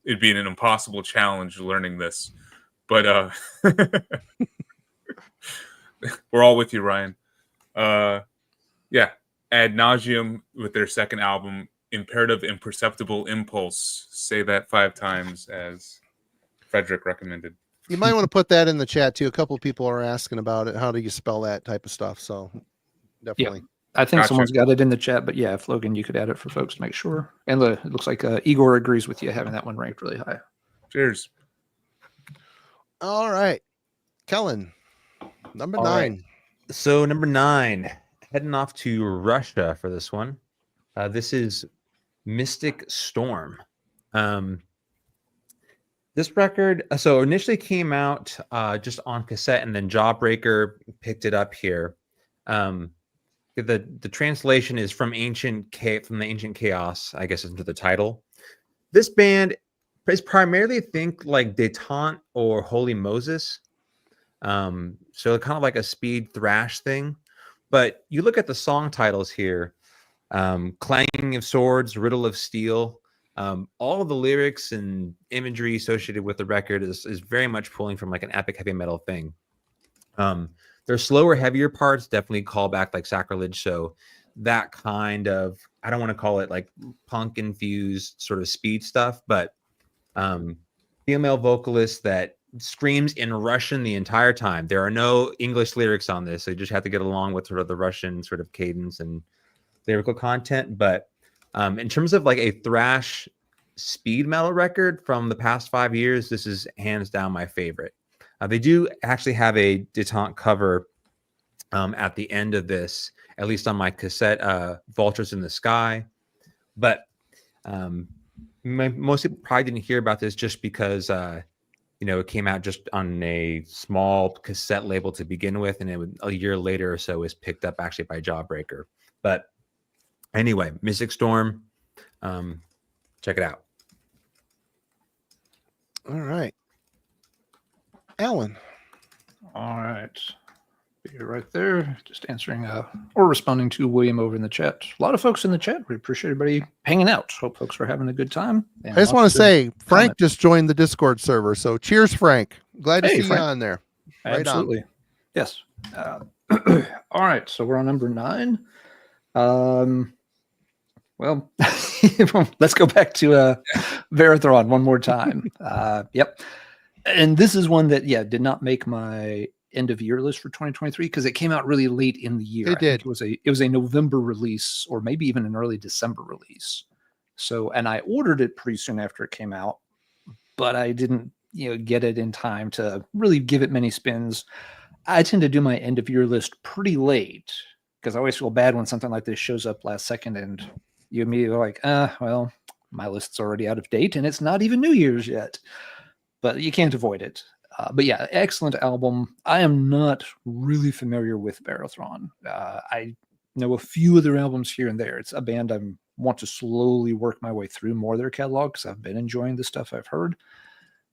it'd be an impossible challenge learning this. But we're all with you, Ryan. Yeah, Ad Nauseam with their second album, Imperative Imperceptible Impulse. Say that 5 times as Frederick recommended. You might want to put that in the chat too. A couple of people are asking about it. How do you spell that type of stuff? So definitely. Yeah. I think someone's got it in the chat, but yeah, if Logan, you could add it for folks to make sure. And it looks like Igor agrees with you having that one ranked really high. Cheers. All right. Kellen, number 9. Right. So number 9, heading off to Russia for this one. This is Mystic Storm. This record, so initially came out just on cassette, and then Jawbreaker picked it up here. The translation is from the ancient chaos, I guess, into the title. This band is primarily think like Detente or Holy Moses. So kind of like a speed thrash thing. But you look at the song titles here, Clanging of Swords, Riddle of Steel. All of the lyrics and imagery associated with the record is very much pulling from like an epic heavy metal thing. Their slower, heavier parts definitely call back like Sacrilege. So that kind of, I don't want to call it like punk infused sort of speed stuff, but female vocalist that screams in Russian the entire time. There are no English lyrics on this, so you just have to get along with sort of the Russian sort of cadence and lyrical content. But in terms of like a thrash speed metal record from the past 5 years, this is hands down my favorite. They do actually have a Detente cover at the end of this, at least on my cassette, Vultures in the Sky. But most people probably didn't hear about this just because, it came out just on a small cassette label to begin with, and a year later or so was picked up actually by Jawbreaker. But anyway, Mystic Storm, check it out. All right. Alan. All right. You're right there, just answering or responding to William over in the chat. A lot of folks in the chat. We appreciate everybody hanging out. Hope folks are having a good time. I just want to say, Frank just joined the Discord server. So cheers, Frank. Glad to see Frank. you on there. Right Absolutely. on. Yes. All right. So we're on number 9. Well, let's go back to Verathron one more time. Yep. And this is one that, did not make my end of year list for 2023 because it came out really late in the year. It did. It was a November release or maybe even an early December release. So, and I ordered it pretty soon after it came out, but I didn't, get it in time to really give it many spins. I tend to do my end of year list pretty late because I always feel bad when something like this shows up last second and you immediately are like, well, my list's already out of date and it's not even New Year's yet. But you can't avoid it. But yeah, excellent album. I am not really familiar with Verathron. I know a few of their albums here and there. It's a band I want to slowly work my way through more of their catalog because I've been enjoying the stuff I've heard.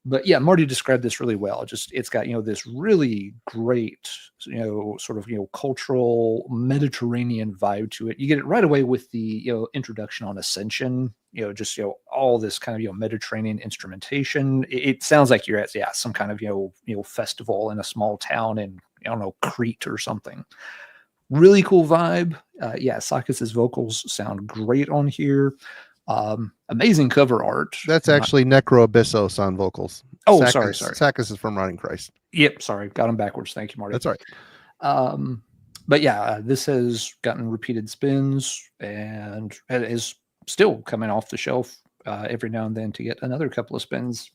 But yeah, Marty described this really well. It's got, this really great, sort of, cultural Mediterranean vibe to it. You get it right away with the, introduction on Ascension, all this kind of, Mediterranean instrumentation. It sounds like you're at, some kind of, festival in a small town in, I don't know, Crete or something. Really cool vibe. Sakis's vocals sound great on here. Amazing cover art. That's actually Necro Abyssos on vocals. Oh, Sakis, sorry. Sakis is from Rotting Christ. Yep, sorry. Got him backwards. Thank you, Marty. That's all right. But yeah, this has gotten repeated spins and is still coming off the shelf every now and then to get another couple of spins.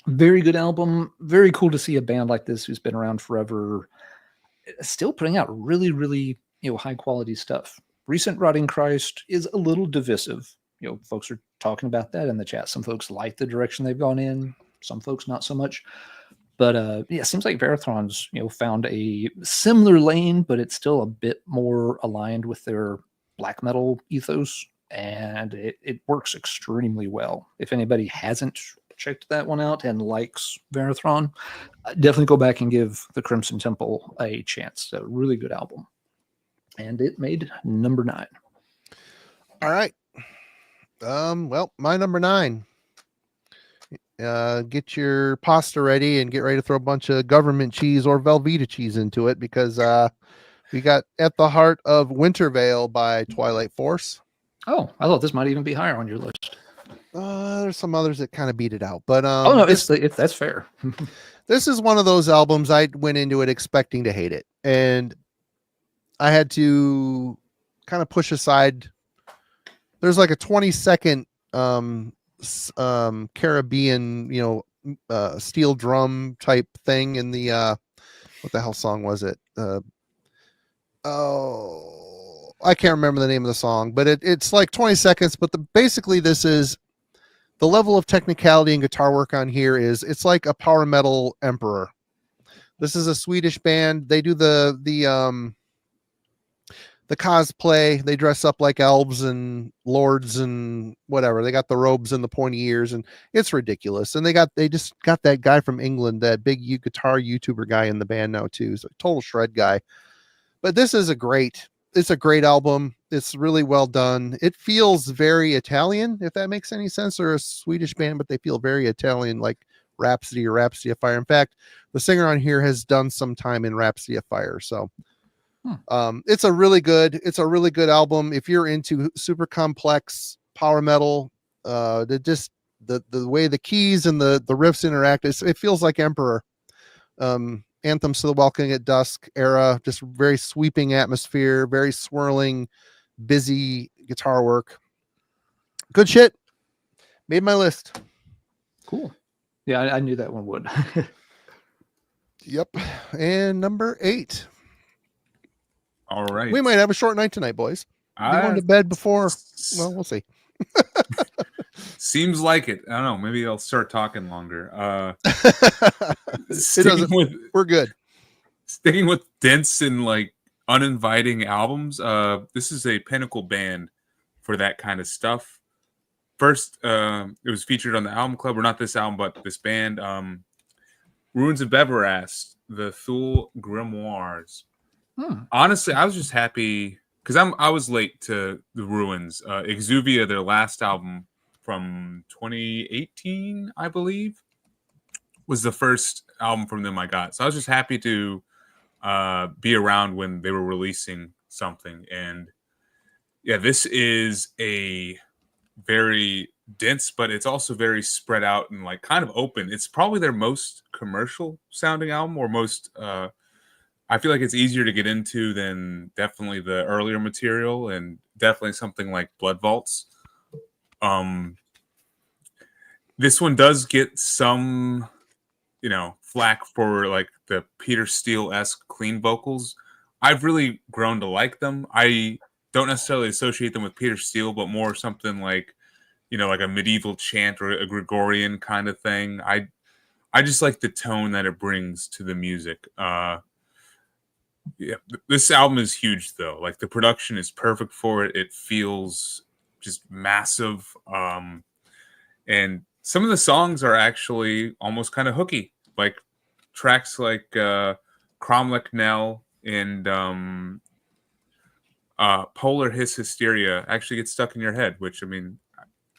Very good album. Very cool to see a band like this who's been around forever still putting out really, really high quality stuff. Recent Rotting Christ is a little divisive. Folks are talking about that in the chat. Some folks like the direction they've gone in. Some folks not so much. But it seems like Verathron's found a similar lane, but it's still a bit more aligned with their black metal ethos, and it works extremely well. If anybody hasn't checked that one out and likes Verathron, definitely go back and give the Crimson Temple a chance. A really good album, and it made number 9. All right. Well, my number 9. Get your pasta ready and get ready to throw a bunch of government cheese or Velveeta cheese into it because we got At the Heart of Wintervale by Twilight Force. Oh, I thought this might even be higher on your list. There's some others that kind of beat it out, but that's fair. This is one of those albums I went into it expecting to hate it, and I had to kind of push aside. There's like a 20-second Caribbean, steel drum type thing in the what the hell song was it? I can't remember the name of the song, but it's like 20 seconds. But basically this is the level of technicality and guitar work on here it's like a power metal emperor. This is a Swedish band. They do the cosplay. They dress up like elves and lords and whatever. They got the robes and the pointy ears, and it's ridiculous. And they just got that guy from England, that big guitar YouTuber guy in the band now too. He's a total shred guy. But this is a great album. It's really well done. It feels very Italian, if that makes any sense. They're a Swedish band, but they feel very Italian, like Rhapsody or Rhapsody of Fire. In fact, the singer on here has done some time in Rhapsody of Fire. So it's a really good album. If you're into super complex power metal, the way the keys and the riffs interact, it feels like Emperor. Anthems to the Welcoming at Dusk era, just very sweeping atmosphere, very swirling, busy guitar work. Good shit. Made my list. Cool. Yeah, I knew that one would. Yep. And number 8. All right. We might have a short night tonight, boys. You going to bed before? Well, we'll see. Seems like it. I don't know. Maybe I'll start talking longer. We're good. Sticking with dense and like uninviting albums. This is a pinnacle band for that kind of stuff. First, it was featured on the album club, or not this album, but this band, Ruins of Beverast, the Thule Grimoires. Honestly, I was just happy because I was late to the Ruins. Exuvia, their last album from 2018, I believe, was the first album from them I got. So I was just happy to be around when they were releasing something. And yeah, this is a very dense, but it's also very spread out and like kind of open. It's probably their most commercial sounding album, or most I feel like it's easier to get into than definitely the earlier material, and definitely something like Blood Vaults. This one does get some, flack for like the Peter Steele-esque clean vocals. I've really grown to like them. I don't necessarily associate them with Peter Steele, but more something like, like a medieval chant or a Gregorian kind of thing. I just like the tone that it brings to the music. Yeah, this album is huge though. Like the production is perfect for it. It feels just massive. And some of the songs are actually almost kind of hooky. Like tracks like Cromlech Knell and Polar His Hysteria actually get stuck in your head, which, I mean,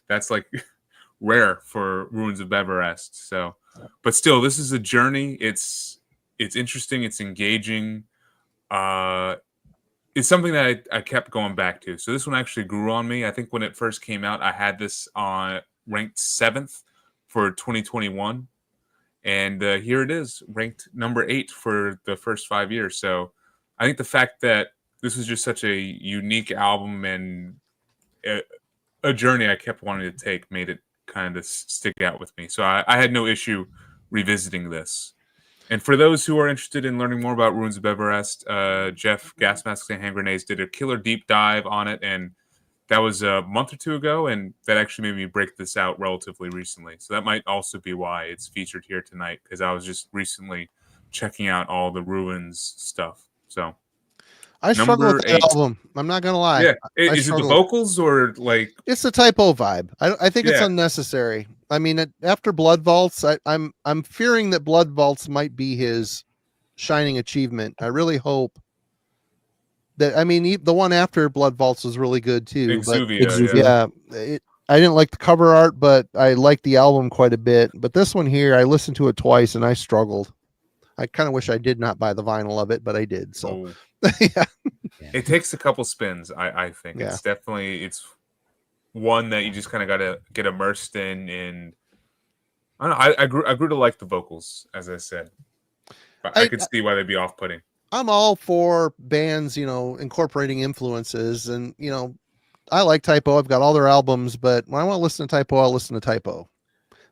that's like rare for Ruins of Beverest. So, but still, this is a journey. It's interesting. It's engaging. It's something that I kept going back to. So this one actually grew on me. I think when it first came out, I had this on ranked 7th for 2021. And here it is, ranked number 8 for the first 5 years. So I think the fact that this was just such a unique album and a journey I kept wanting to take made it kind of stick out with me. So I had no issue revisiting this. And for those who are interested in learning more about Ruins of Beverest, Jeff, Gas Masks and Hand Grenades, did a killer deep dive on it, and that was a month or 2 ago, and that actually made me break this out relatively recently. So that might also be why it's featured here tonight, because I was just recently checking out all the Ruins stuff. So I struggle with the album. I'm not gonna lie. Yeah, is it the vocals or like it's the typo vibe? I think it's unnecessary. I mean, after Blood Vaults, I'm fearing that Blood Vaults might be his shining achievement. I really hope that. I mean, the one after Blood Vaults was really good too. Exuvia, I didn't like the cover art, but I liked the album quite a bit. But this one here, I listened to it twice and I struggled. I kind of wish I did not buy the vinyl of it, but I did. So. Yeah. It takes a couple spins. I think it's definitely one that you just kind of got to get immersed in. And I don't know. I grew to like the vocals, as I said. But I could see why they'd be off-putting. I'm all for bands, incorporating influences, and I like Typo. I've got all their albums, but when I want to listen to Typo, I'll listen to Typo.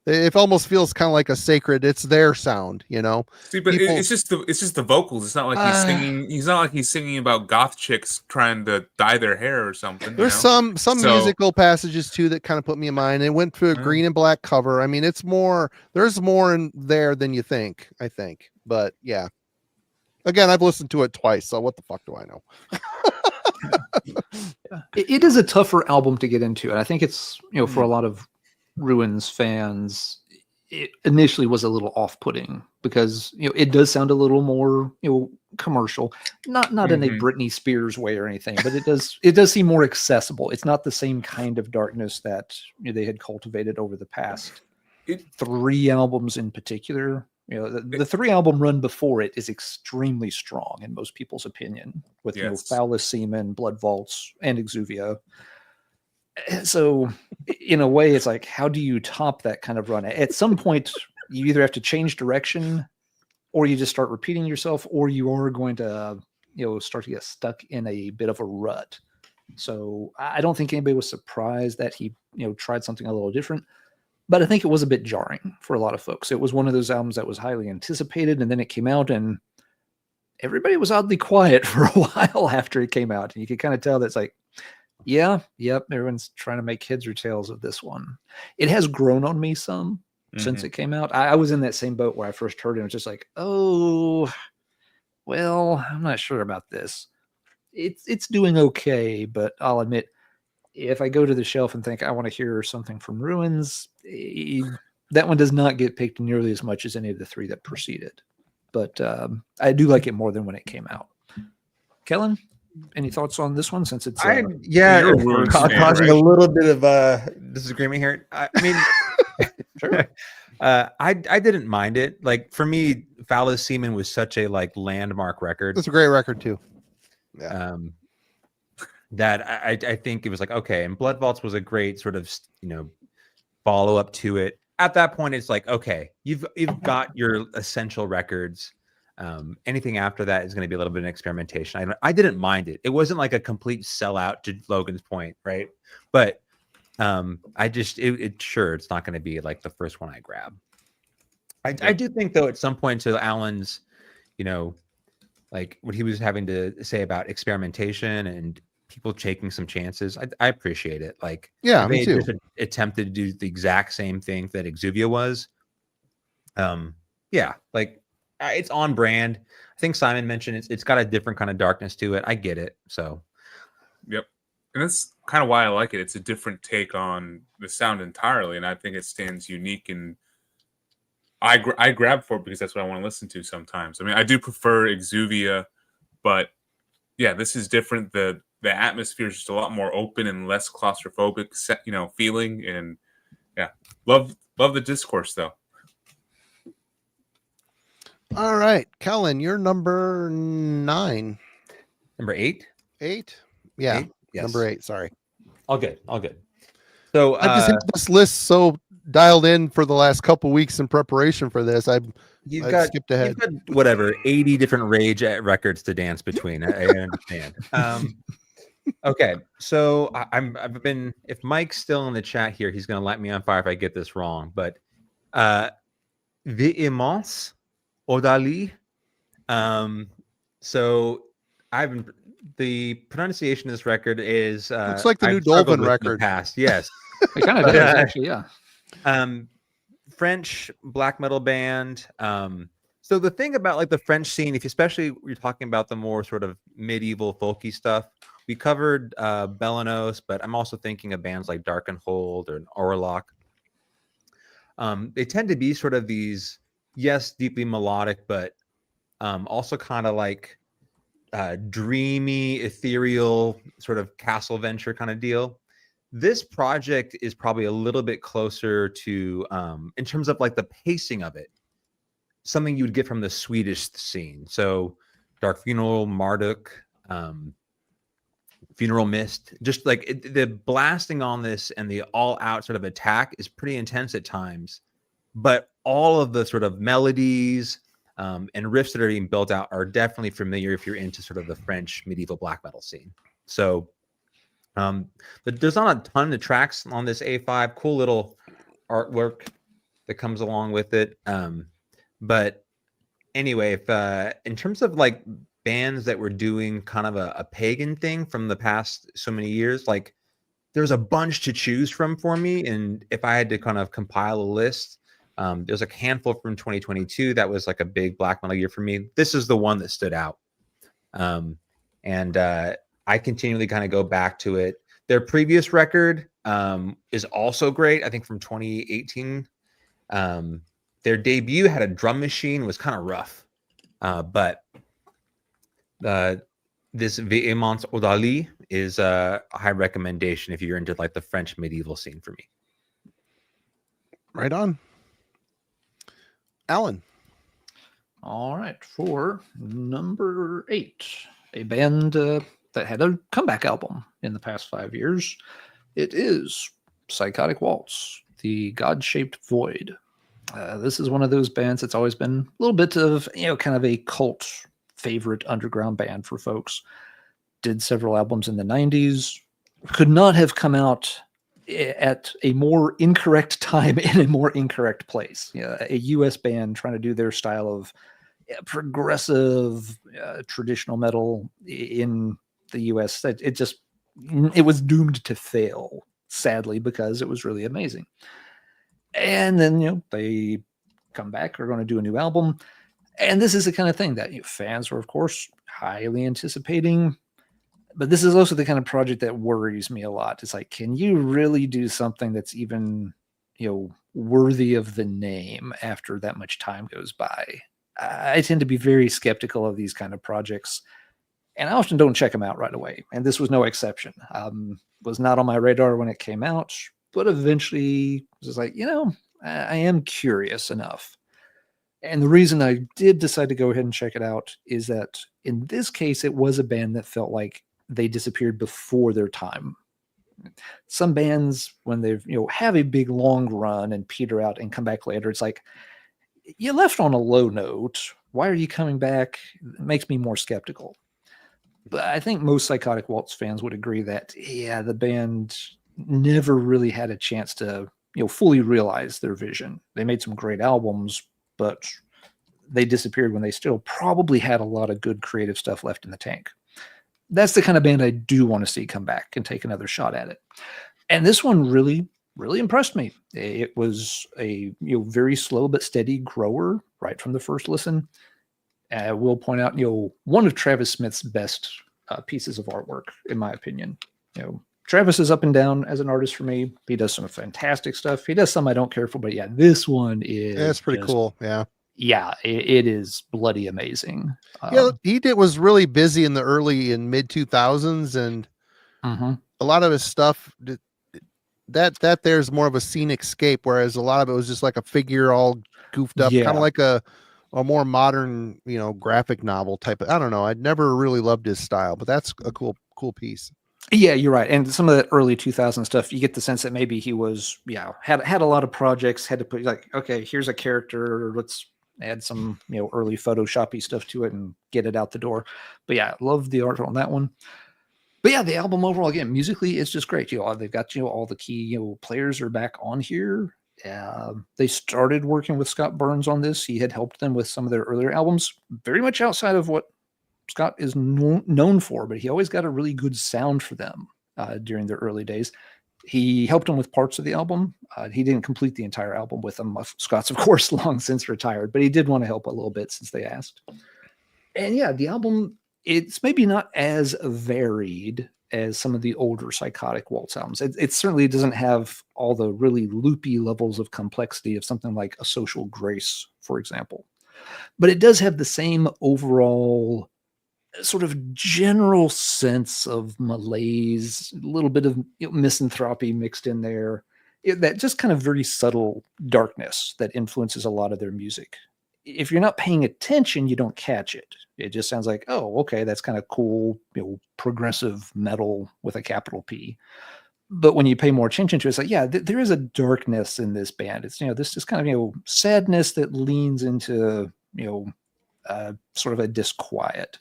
It almost feels kind of like a sacred. It's their sound, See, but it's just the vocals. It's not like he's singing. He's not like he's singing about goth chicks trying to dye their hair or something. There's some musical passages too that kind of put me in mind. It went through a green and black cover. I mean, it's more. There's more in there than you think. I think, but yeah. Again, I've listened to it twice, so what the fuck do I know? It is a tougher album to get into, and I think it's for a lot of Ruins fans, it initially was a little off-putting because it does sound a little more commercial, not in a Britney Spears way or anything, but it does seem more accessible. It's not the same kind of darkness that they had cultivated over the past 3 albums in particular. The 3-album run before it is extremely strong in most people's opinion, with Foulest Semen, Blood Vaults, and Exuvia. So in a way, it's like, how do you top that kind of run? At some point, you either have to change direction, or you just start repeating yourself, or you are going to, start to get stuck in a bit of a rut. So I don't think anybody was surprised that he, tried something a little different, but I think it was a bit jarring for a lot of folks. It was one of those albums that was highly anticipated, and then it came out, and everybody was oddly quiet for a while after it came out. And you could kind of tell that's like, everyone's trying to make heads or tails of this one. It has grown on me some since it came out. I was in that same boat where I first heard it. It was just like, oh, well, I'm not sure about this. It's doing okay, but I'll admit, if I go to the shelf and think I want to hear something from Ruins, that one does not get picked nearly as much as any of the 3 that preceded. But I do like it more than when it came out. Kellen, any thoughts on this one since it's You're a Ruins fan, causing right? a little bit of disagreement here. I mean, Sure. I didn't mind it. Like for me, Phallus Semen was such a like landmark record. It's a great record too. Yeah. That I think it was like, okay, and Blood Vaults was a great sort of, follow up to it. At that point, it's like, okay, you've got your essential records. Anything after that is going to be a little bit of experimentation. I didn't mind it. It wasn't like a complete sellout, to Logan's point, right? But it's not going to be like the first one I grab. I do think though, at some point, to Alan's, like what he was having to say about experimentation and people taking some chances, I appreciate it. Like, yeah, me too. Just attempted to do the exact same thing that Exuvia was. Like it's on brand. I think Simon mentioned it's got a different kind of darkness to it. I get it. So, yep, and that's kind of why I like it. It's a different take on the sound entirely, and I think it stands unique. And I grab for it because that's what I want to listen to sometimes. I mean, I do prefer Exuvia, but yeah, this is different. The atmosphere is just a lot more open and less claustrophobic, feeling. And yeah, love the discourse though. All right, Kellen, you're number 9. Number 8? 8? Yeah, 8? Yes. Number 8. Sorry. All good. So I just had this list so dialed in for the last couple weeks in preparation for this. I skipped ahead. You've got whatever 80 different rage records to dance between. I understand. Okay, so I've been. If Mike's still in the chat here, he's going to light me on fire if I get this wrong. But Vehemence Odali. So the pronunciation of this record is looks like the new Dolphin record. Past, yes, it kind of does actually, yeah. French black metal band. So the thing about like the French scene, if especially you're talking about the more sort of medieval folky stuff, we covered Belanos, but I'm also thinking of bands like Dark and Hold or Orlock. They tend to be sort of these, yes, deeply melodic, but also kind of like dreamy, ethereal, sort of castle venture kind of deal. This project is probably a little bit closer to, in terms of like the pacing of it, something you would get from the Swedish scene. So Dark Funeral, Marduk, Funeral Mist, just like the blasting on this and the all-out sort of attack is pretty intense at times, but all of the sort of melodies and riffs that are being built out are definitely familiar if you're into sort of the French medieval black metal scene. So but there's not a ton of tracks on this A5. Cool little artwork that comes along with it. But anyway, if in terms of like bands that were doing kind of a pagan thing from the past so many years, like there's a bunch to choose from for me. And if I had to kind of compile a list, there's a handful from 2022 that was like a big black metal year for me. This is the one that stood out. And I continually kind of go back to it. Their previous record is also great. I think from 2018. Their debut had a drum machine, was kind of rough. But this Vehemence Odali is a high recommendation if you're into like the French medieval scene for me. Right on. Alan. All right, for number 8, a band that had a comeback album in the past 5 years. It is Psychotic Waltz, The God-Shaped Void. This is one of those bands that's always been a little bit of, kind of a cult favorite underground band for folks. Did several albums in the 90s. Could not have come out at a more incorrect time in a more incorrect place. A U.S. band trying to do their style of progressive traditional metal in the U.S. It was doomed to fail, sadly, because it was really amazing. And then, they come back, are going to do a new album. And this is the kind of thing that fans were, of course, highly anticipating. But this is also the kind of project that worries me a lot. It's like, can you really do something that's even, worthy of the name after that much time goes by? I tend to be very skeptical of these kind of projects. And I often don't check them out right away. And this was no exception. Was not on my radar when it came out, but eventually was like, I am curious enough. And the reason I did decide to go ahead and check it out is that in this case, it was a band that felt like they disappeared before their time. Some bands, when they've, have a big long run and peter out and come back later, it's like, you left on a low note. Why are you coming back? It makes me more skeptical. But I think most Psychotic Waltz fans would agree that, the band never really had a chance to, fully realize their vision. They made some great albums, but they disappeared when they still probably had a lot of good creative stuff left in the tank. That's the kind of band I do want to see come back and take another shot at it. And this one really, really impressed me. It was a very slow but steady grower right from the first listen. I will point out, one of Travis Smith's best pieces of artwork, in my opinion. Travis is up and down as an artist for me. He does some fantastic stuff. He does some I don't care for, but this one is. Yeah, it's pretty cool. Yeah. Yeah, it is bloody amazing. He was really busy in the early and mid 2000s, and a lot of his stuff that there's more of a scenic scape, whereas a lot of it was just like a figure all goofed up, kind of like a more modern, graphic novel type of. I don't know. I'd never really loved his style, but that's a cool piece. Yeah, you're right. And some of that early 2000 stuff, you get the sense that maybe he was, had a lot of projects, had to put like, okay, here's a character, let's add some, early Photoshoppy stuff to it and get it out the door. But yeah, love the art on that one. But yeah, the album overall, again, musically, it's just great. They've got, all the key, players are back on here. They started working with Scott Burns on this. He had helped them with some of their earlier albums, very much outside of what Scott is known for, but he always got a really good sound for them during their early days. He helped them with parts of the album. He didn't complete the entire album with them. Scott's, of course, long since retired, but he did want to help a little bit since they asked. And yeah, the album, it's maybe not as varied as some of the older Psychotic Waltz albums. It certainly doesn't have all the really loopy levels of complexity of something like A Social Grace, for example. But it does have the same overall sort of general sense of malaise, a little bit of misanthropy mixed in there, that just kind of very subtle darkness that influences a lot of their music. If you're not paying attention, you don't catch it. It just sounds like, oh, okay, that's kind of cool, progressive metal with a capital P. But when you pay more attention to it, it's like, yeah, there is a darkness in this band. It's, this just kind of, sadness that leans into, sort of a disquiet.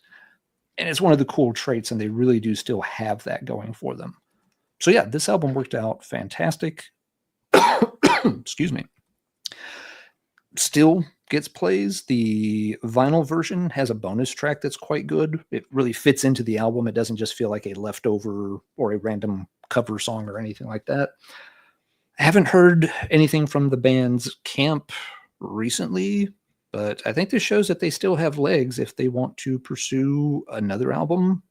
And it's one of the cool traits, and they really do still have that going for them. So yeah, this album worked out fantastic. Excuse me. Still gets plays. The vinyl version has a bonus track that's quite good. It really fits into the album. It doesn't just feel like a leftover or a random cover song or anything like that. I haven't heard anything from the band's camp recently, but I think this shows that they still have legs if they want to pursue another album.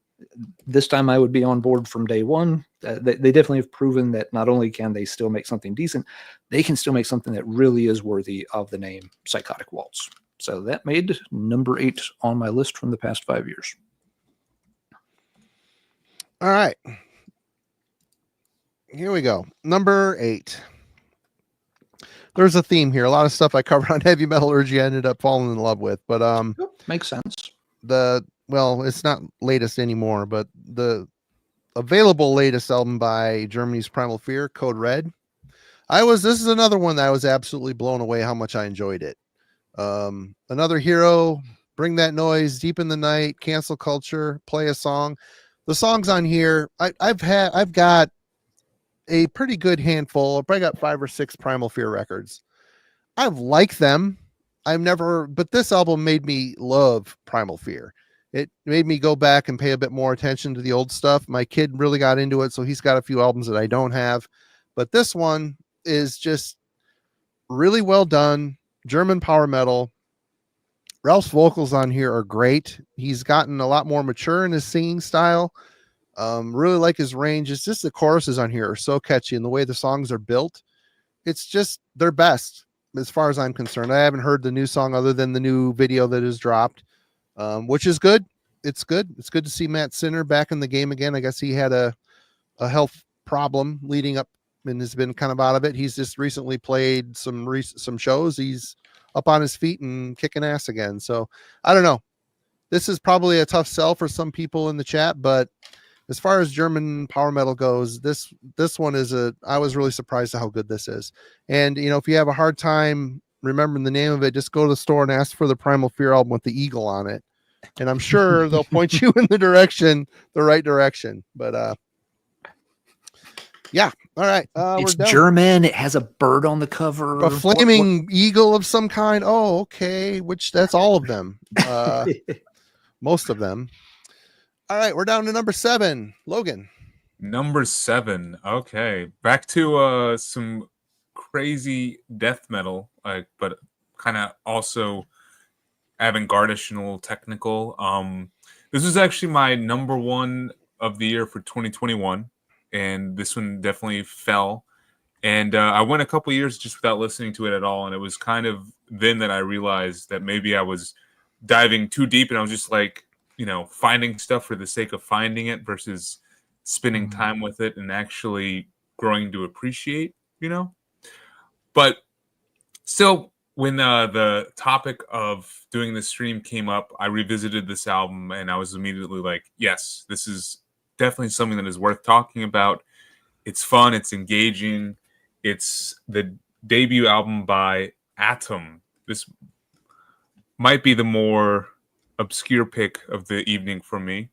This time I would be on board from day one. They definitely have proven that not only can they still make something decent, they can still make something that really is worthy of the name Psychotic Waltz. So that made number 8 on my list from the past 5 years. All right. Here we go. Number 8. There's a theme here. A lot of stuff I covered on Heavy Metallurgy I ended up falling in love with, but makes sense. It's not latest anymore, but the available latest album by Germany's Primal Fear, Code Red. This is another one that I was absolutely blown away how much I enjoyed it. Another Hero, Bring That Noise, Deep in the Night, Cancel Culture, Play a Song. The songs on here, I've got a pretty good handful. I've probably got 5 or 6 Primal Fear records. I've liked them. But this album made me love Primal Fear. It made me go back and pay a bit more attention to the old stuff. My kid really got into it, so he's got a few albums that I don't have. But this one is just really well done. German power metal. Ralph's vocals on here are great. He's gotten a lot more mature in his singing style. Really like his range. It's just the choruses on here are so catchy, and the way the songs are built, it's just their best as far as I'm concerned. I haven't heard the new song other than the new video that is dropped, which is good. it's good. It's good to see Matt Sinner back in the game again. I guess he had a health problem leading up and has been kind of out of it. He's just recently played some shows. He's up on his feet and kicking ass again. So I don't know. This is probably a tough sell for some people in the chat, but as far as German power metal goes, this one is I was really surprised at how good this is. And if you have a hard time remembering the name of it, just go to the store and ask for the Primal Fear album with the eagle on it. And I'm sure they'll point you in the right direction. But yeah. All right. It's we're done. German. It has a bird on the cover. A flaming eagle of some kind. Oh, okay. That's all of them. Most of them. All right. We're down to number 7. Logan. Number 7. Okay. Back to some crazy death metal, but kind of also avant-garde-ish and a little technical. This was actually my number 1 of the year for 2021. And this one definitely fell. And I went a couple years just without listening to it at all. And it was kind of then that I realized that maybe I was diving too deep and I was just like, finding stuff for the sake of finding it versus spending time with it and actually growing to appreciate, But still, when the topic of doing this stream came up, I revisited this album and I was immediately like, yes, this is definitely something that is worth talking about. It's fun. It's engaging. It's the debut album by Atom. This might be the more obscure pick of the evening for me.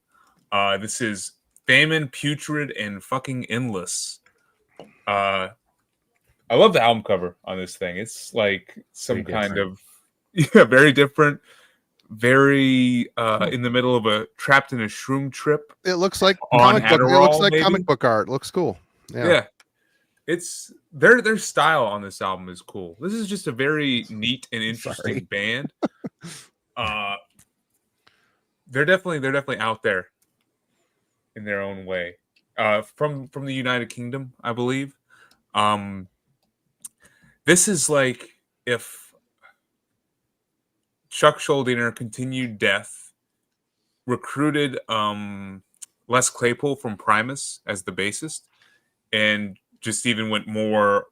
This is Famine, Putrid, and fucking Endless. I love the album cover on this thing. It's like some kind of very different. Very in the middle of a trapped in a shroom trip. It looks like on comic book. Adderall, It looks like maybe? comic book art. It looks cool. Yeah. It's their style on this album is cool. This is just a very neat and interesting band. They're definitely out there in their own way. From the United Kingdom, I believe. This is like if Chuck Schuldiner continued death, recruited Les Claypool from Primus as the bassist, and just even went more,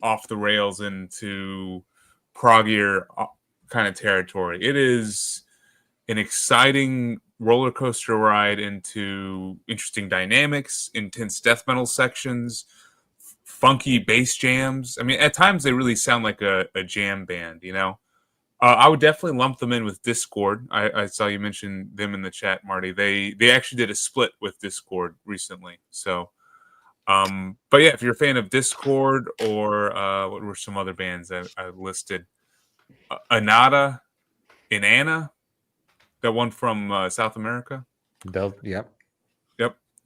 off the rails into proggier kind of territory. It is an exciting roller coaster ride into interesting dynamics, intense death metal sections, funky bass jams. I mean, at times they really sound like a jam band, I would definitely lump them in with Discord. I saw you mention them in the chat, Marty. They actually did a split with Discord recently. So, but yeah, if you're a fan of Discord or what were some other bands I listed? Inanna, that one from South America. Yep.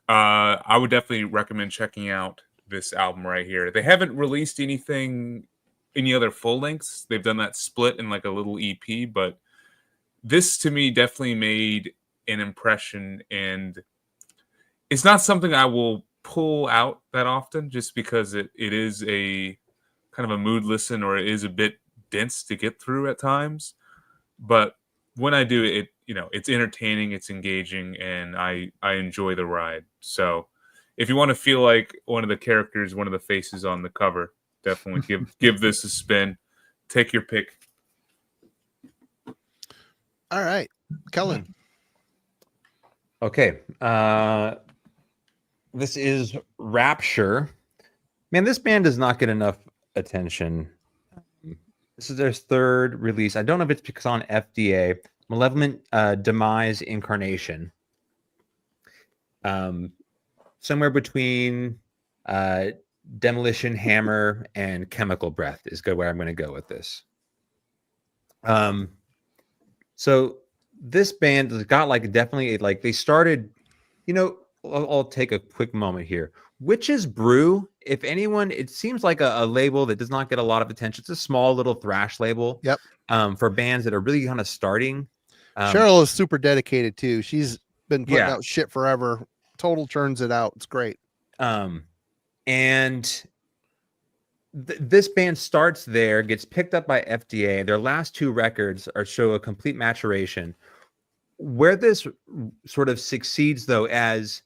I would definitely recommend checking out this album right here. They haven't released any other full lengths. They've done that split in like a little EP, but this to me definitely made an impression, and it's not something I will pull out that often just because it is a kind of a mood listen, or it is a bit dense to get through at times. But when I do it, it's entertaining, it's engaging, and I enjoy the ride. So if you want to feel like one of the characters, one of the faces on the cover, definitely give this a spin. Take your pick. All right, Kellen. Okay. This is Rapture. Man, this band does not get enough attention. This is their 3rd release. I don't know if it's because on FDA. Malevolent Demise Incarnation. Somewhere between Demolition Hammer and Chemical Breath is good where I'm going to go with this. So this band has got definitely they started, I'll take a quick moment here. Witch's Brew, if anyone, it seems like a label that does not get a lot of attention. It's a small little thrash label. Yep. For bands that are really kind of starting. Cheryl is super dedicated too. She's been putting out shit forever. Total turns it out. It's great. And this band starts there, gets picked up by FDA. Their last 2 records show a complete maturation. where this sort of succeeds, though, as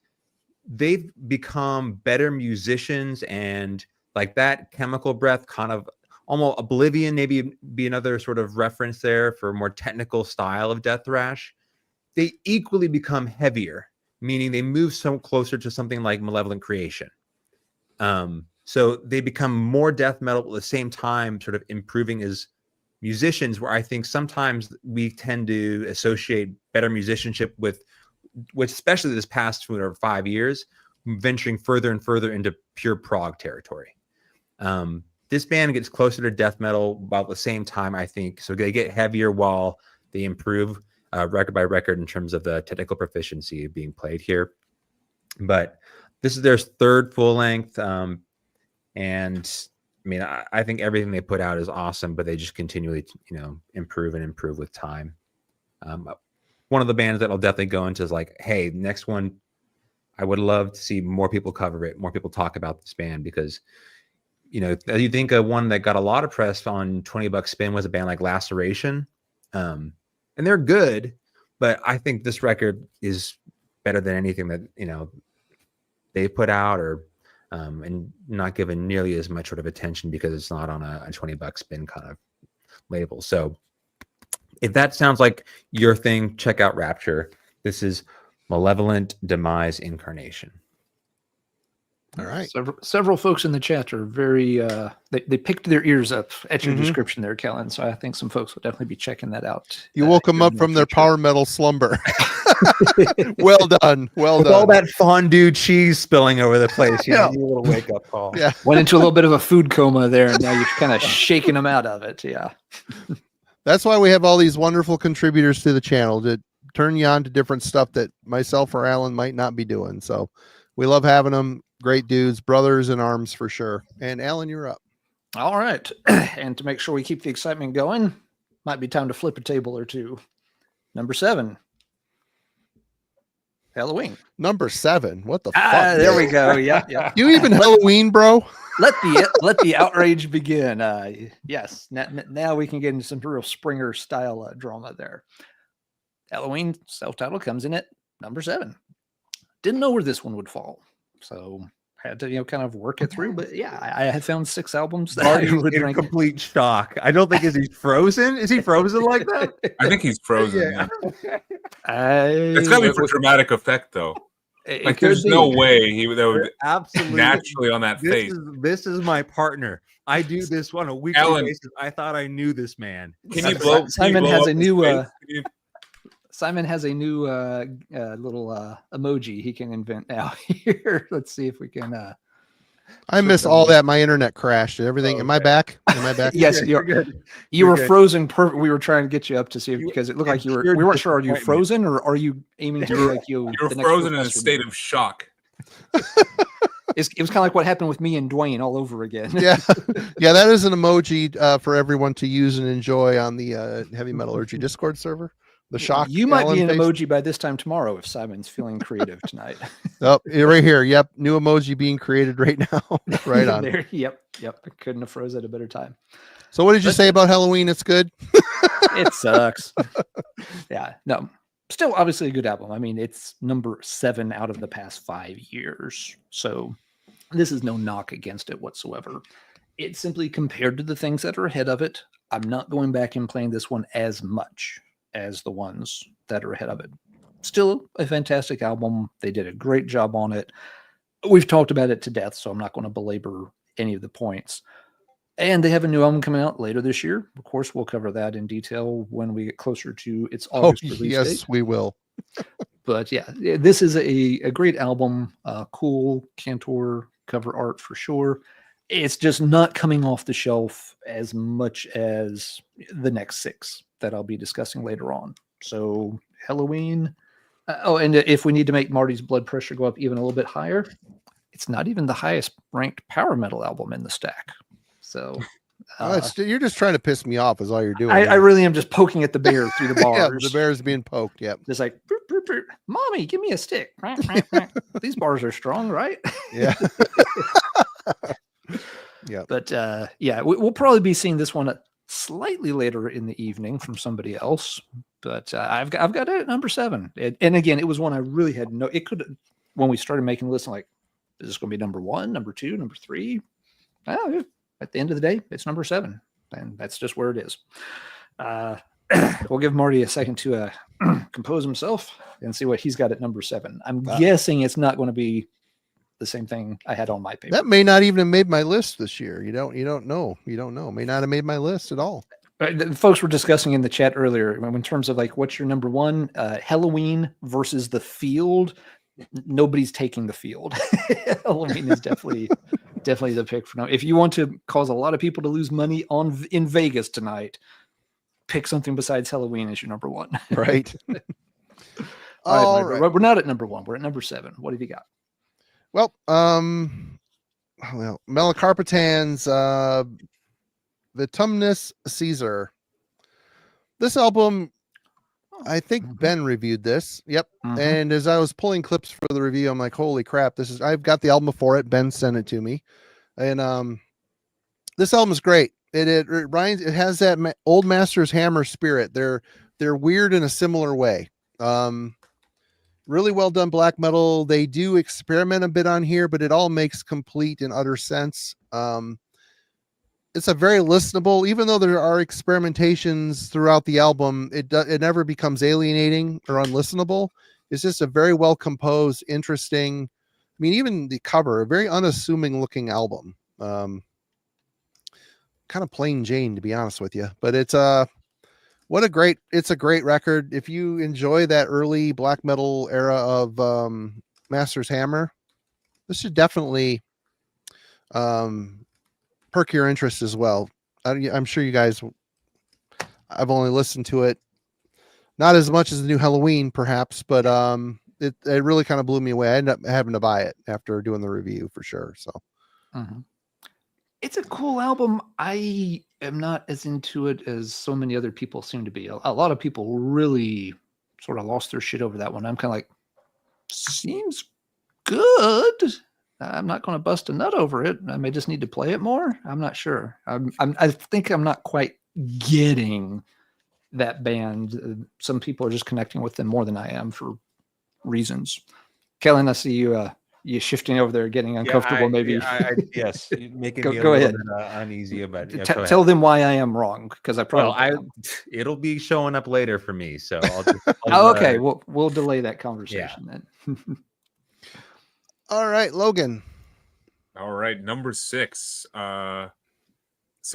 they've become better musicians, and like that Chemical Breath kind of almost Oblivion, maybe be another sort of reference there for a more technical style of death thrash. They equally become heavier, meaning they move so closer to something like Malevolent Creation. So they become more death metal at the same time, sort of improving as musicians, where I think sometimes we tend to associate better musicianship with, which especially this past 5 years, venturing further and further into pure prog territory. This band gets closer to death metal about the same time, I think. So they get heavier while they improve record by record in terms of the technical proficiency being played here. But this is their third full length. And I mean, I think everything they put out is awesome, but they just continually, improve and improve with time. One of the bands that I'll definitely go into is like, hey, next one, I would love to see more people cover it, more people talk about this band, because you think of one that got a lot of press on $20 Spin was a band like Laceration. And they're good, but I think this record is better than anything that, they put out, or and not given nearly as much sort of attention because it's not on a $20 Spin kind of label. So if that sounds like your thing, check out Rapture. This is Malevolent Demise Incarnation. All right. Several folks in the chat are very, they picked their ears up at your description there, Kellen. So I think some folks will definitely be checking that out. You woke them up from their power metal slumber. Well done. Well With done. all that fondue cheese spilling over the place, you need a little wake up call. Yeah. Went into a little bit of a food coma there, and now you're kind of shaking them out of it. Yeah. That's why we have all these wonderful contributors to the channel to turn you on to different stuff that myself or Alan might not be doing. So we love having them. Great dudes, brothers in arms for sure. And Alan, you're up. All right. And to make sure we keep the excitement going, might be time to flip a table or two. Number 7. Halloween. Number 7. What the fuck? There we go. Yeah. Yeah. You even Halloween, bro? Let the outrage begin. Yes. Now we can get into some real Springer style drama there. Halloween self-titled comes in at number 7. Didn't know where this one would fall, so had to kind of work it through. But yeah, I had found 6 albums that I would in rank. Complete shock. I don't think is he frozen. Is he frozen like that? I think he's frozen. Yeah. It's got to be for dramatic effect, though. Like, there's no way that would absolutely naturally on that face. This is my partner. I do this on a weekly basis. I thought I knew this man. Can you blow? Simon has a new. Face? Simon has a new little emoji he can invent now. Here, let's see if we can. I missed all that. My internet crashed and everything. Am I back? Am I back? Yes, you're good. You were frozen. Perfect. We were trying to get you up to see because it looked like you were. We weren't sure. Are you frozen or are you aiming to be like you? You're frozen in a state of shock. It was kind of like what happened with me and Dwayne all over again. Yeah, that is an emoji for everyone to use and enjoy on the Heavy Metallurgy Discord server. The shock. You might Alan be an face. emoji by this time tomorrow if Simon's feeling creative tonight. Oh, right here. Yep, new emoji being created right now. Right on. There, yep. I couldn't have froze at a better time. So, what did you say about Halloween? It's good. It sucks. Yeah, no. Still, obviously a good album. I mean, it's number 7 out of the past 5 years. So this is no knock against it whatsoever. It's simply compared to the things that are ahead of it. I'm not going back and playing this one as much as the ones that are ahead of it. Still a fantastic album. They did a great job on it. We've talked about it to death, so I'm not going to belabor any of the points. And they have a new album coming out later this year. Of course, we'll cover that in detail when we get closer to its August release yes, date. we will. But yeah, this is a great album. Cool Cantor cover art for sure. It's just not coming off the shelf as much as the next 6 that I'll be discussing later on. So Halloween. And if we need to make Marty's blood pressure go up even a little bit higher, it's not even the highest ranked power metal album in the stack. So you're just trying to piss me off is all you're doing. I really am just poking at the bear through the bars. Yeah, the bear's being poked. Yep. Just like, "Boop, boop, boop. Mommy, give me a stick." These bars are strong, right? Yeah. Yeah. But yeah, we'll probably be seeing this one slightly later in the evening from somebody else, but I've got it at number 7. And again, it was one I really had it could, when we started making the list, I'm like, is this going to be number 1, number 2, number 3? Oh, at the end of the day, it's number 7, and that's just where it is. We'll give Marty a second to compose himself and see what he's got at number 7. I'm guessing it's not going to be the same thing I had on my paper. That may not even have made my list this year. You don't know. May not have made my list at all. The folks were discussing in the chat earlier in terms of like, what's your number 1? Halloween versus the field. Nobody's taking the field. Halloween is definitely the pick for now. If you want to cause a lot of people to lose money in Vegas tonight, pick something besides Halloween as your number 1. Right. All right. We're not at number 1. We're at number 7. What have you got? Well, Melicarpatan's Vitumnus Caesar. This album, I think Ben reviewed this. Yep. And as I was pulling clips for the review, I'm like, holy crap, I've got the album before it. Ben sent it to me. And this album is great. It has that old Master's Hammer spirit. They're weird in a similar way. Really well done black metal. They do experiment a bit on here, but it all makes complete and utter sense. It's a very listenable, even though there are experimentations throughout the album, it never becomes alienating or unlistenable. It's just a very well composed, interesting. I mean, even the cover, a very unassuming looking album. Kind of plain Jane, to be honest with you, but it's a great record. If you enjoy that early black metal era of Master's Hammer, this should definitely perk your interest as well. I'm sure you guys, I've only listened to it not as much as the new Halloween perhaps, but it really kind of blew me away. I ended up having to buy it after doing the review for sure. So it's a cool album. I am not as into it as so many other people seem to be. A lot of people really sort of lost their shit over that one. I'm kind of like, seems good. I'm not going to bust a nut over it. I may just need to play it more. I'm not sure. I think I'm not quite getting that band. Some people are just connecting with them more than I am for reasons. Kellen, I see you shifting over there, getting uncomfortable. Yes, making me go a ahead. little bit uneasy about it. Tell them why I am wrong, because I probably it'll be showing up later for me. So okay, we'll delay that conversation then. All right, Logan. All right, number 6. So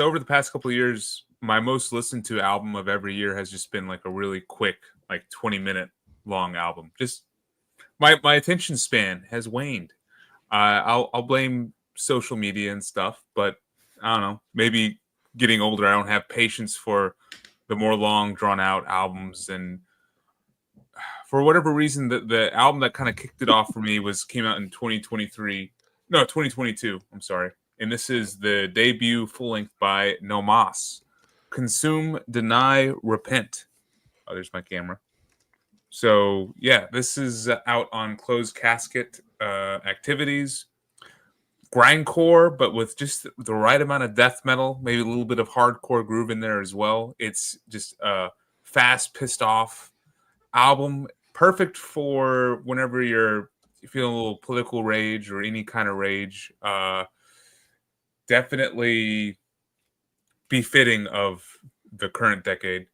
over the past couple of years, my most listened to album of every year has just been like a really quick, like 20-minute long album. Just my attention span has waned. I'll blame social media and stuff, but I don't know. Maybe getting older, I don't have patience for the more long, drawn out albums. And for whatever reason, the album that kind of kicked it off for me came out in 2022. I'm sorry. And this is the debut full length by No Mas. Consume, Deny, Repent. Oh, there's my camera. So yeah, this is out on Closed Casket Activities. Grindcore, but with just the right amount of death metal, maybe a little bit of hardcore groove in there as well. It's just a fast, pissed off album, perfect for whenever you're feeling a little political rage or any kind of rage. Definitely befitting of the current decade.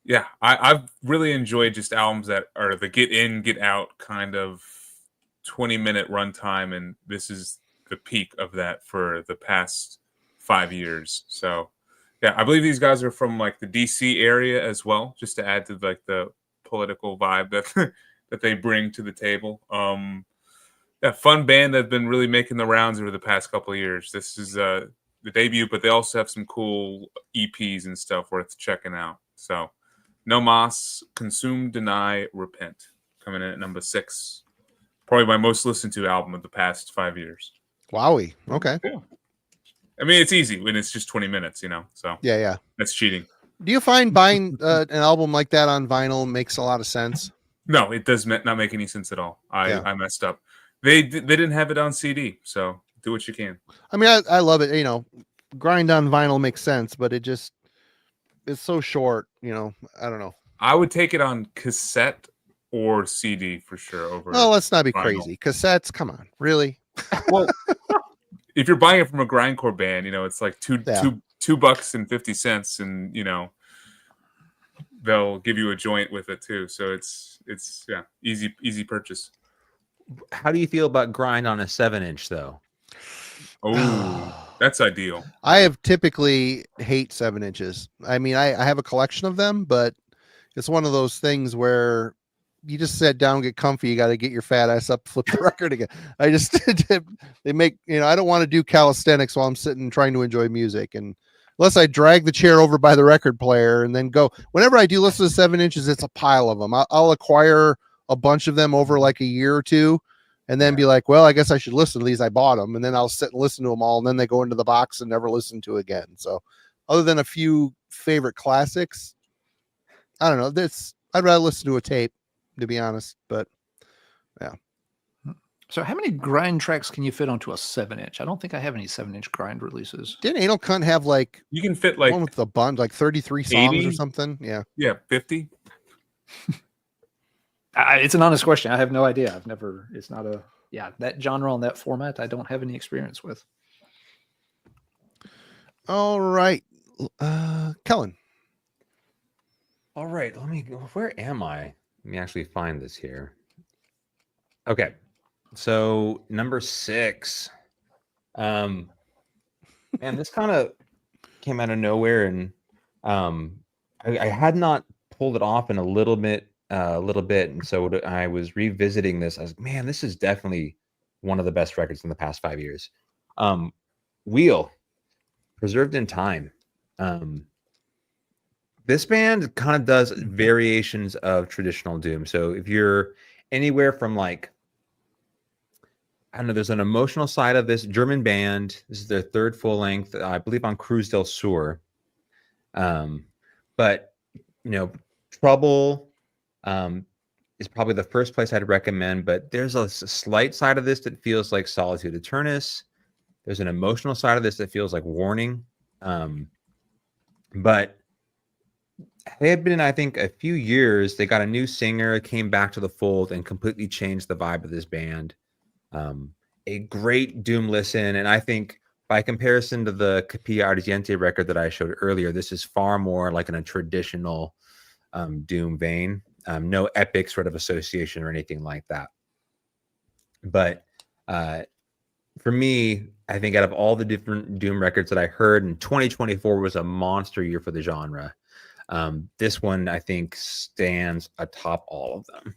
Yeah, I've really enjoyed just albums that are the get in, get out kind of 20-minute runtime, and this is the peak of that for the past 5 years. So yeah, I believe these guys are from like the DC area as well, just to add to like the political vibe that they bring to the table. Yeah, fun band that's been really making the rounds over the past couple of years. This is the debut, but they also have some cool EPs and stuff worth checking out. So No Mas, Consume, Deny, Repent, coming in at number 6. Probably my most listened to album of the past 5 years. Wowie. Okay. Yeah. I mean, it's easy when it's just 20 minutes, so Yeah. that's cheating. Do you find buying an album like that on vinyl makes a lot of sense? No, it does not make any sense at all. I messed up. They didn't have it on CD, so do what you can. I mean, I love it. grind on vinyl makes sense, but it's so short. I don't know. I would take it on cassette or CD for sure over. No, let's not be vinyl. crazy. Cassettes, come on, really? Well, if you're buying it from a grindcore band, it's like $2.50, and they'll give you a joint with it too. So it's easy purchase. How do you feel about grind on a 7-inch though? Oh, that's ideal. I have typically hate 7-inches. I mean, I have a collection of them, but it's one of those things where you just sit down, get comfy. You got to get your fat ass up, flip the record again. I just, they make, I don't want to do calisthenics while I'm sitting trying to enjoy music. And unless I drag the chair over by the record player and then go, whenever I do listen to 7-inches, it's a pile of them. I'll acquire a bunch of them over like a year or two and then be like, well, I guess I should listen to these. I bought them. And then I'll sit and listen to them all. And then they go into the box and never listen to again. So other than a few favorite classics, I don't know, I'd rather listen to a tape, to be honest, but yeah. So how many grind tracks can you fit onto a 7-inch? I don't think I have any 7-inch grind releases. Didn't Anal Cunt have like you can fit like one with the bunch, like 33 songs 80? or something? Yeah. Yeah, 50. It's an honest question. I have no idea. It's not that genre and that format I don't have any experience with. All right. Kellen. All right, where am I? Let me actually find this here. Okay. So number 6. Man, this kind of came out of nowhere, and I had not pulled it off in a little bit, and so I was revisiting this. I was like, man, this is definitely one of the best records in the past 5 years. Wheel, Preserved in Time. This band kind of does variations of traditional doom. So if you're anywhere from like, I don't know, there's an emotional side of this German band. This is their 3rd full length, I believe, on Cruz del Sur. But Trouble is probably the first place I'd recommend. But there's a slight side of this that feels like Solitude Eternus. There's an emotional side of this that feels like Warning. But they had been, I think, a few years. They got a new singer, came back to the fold, and completely changed the vibe of this band. A great doom listen, and I think by comparison to the Capilla Ardiente record that I showed earlier, this is far more like in a traditional doom vein. No epic sort of association or anything like that. But for me, I think out of all the different doom records that I heard, and 2024 was a monster year for the genre. This one, I think, stands atop all of them.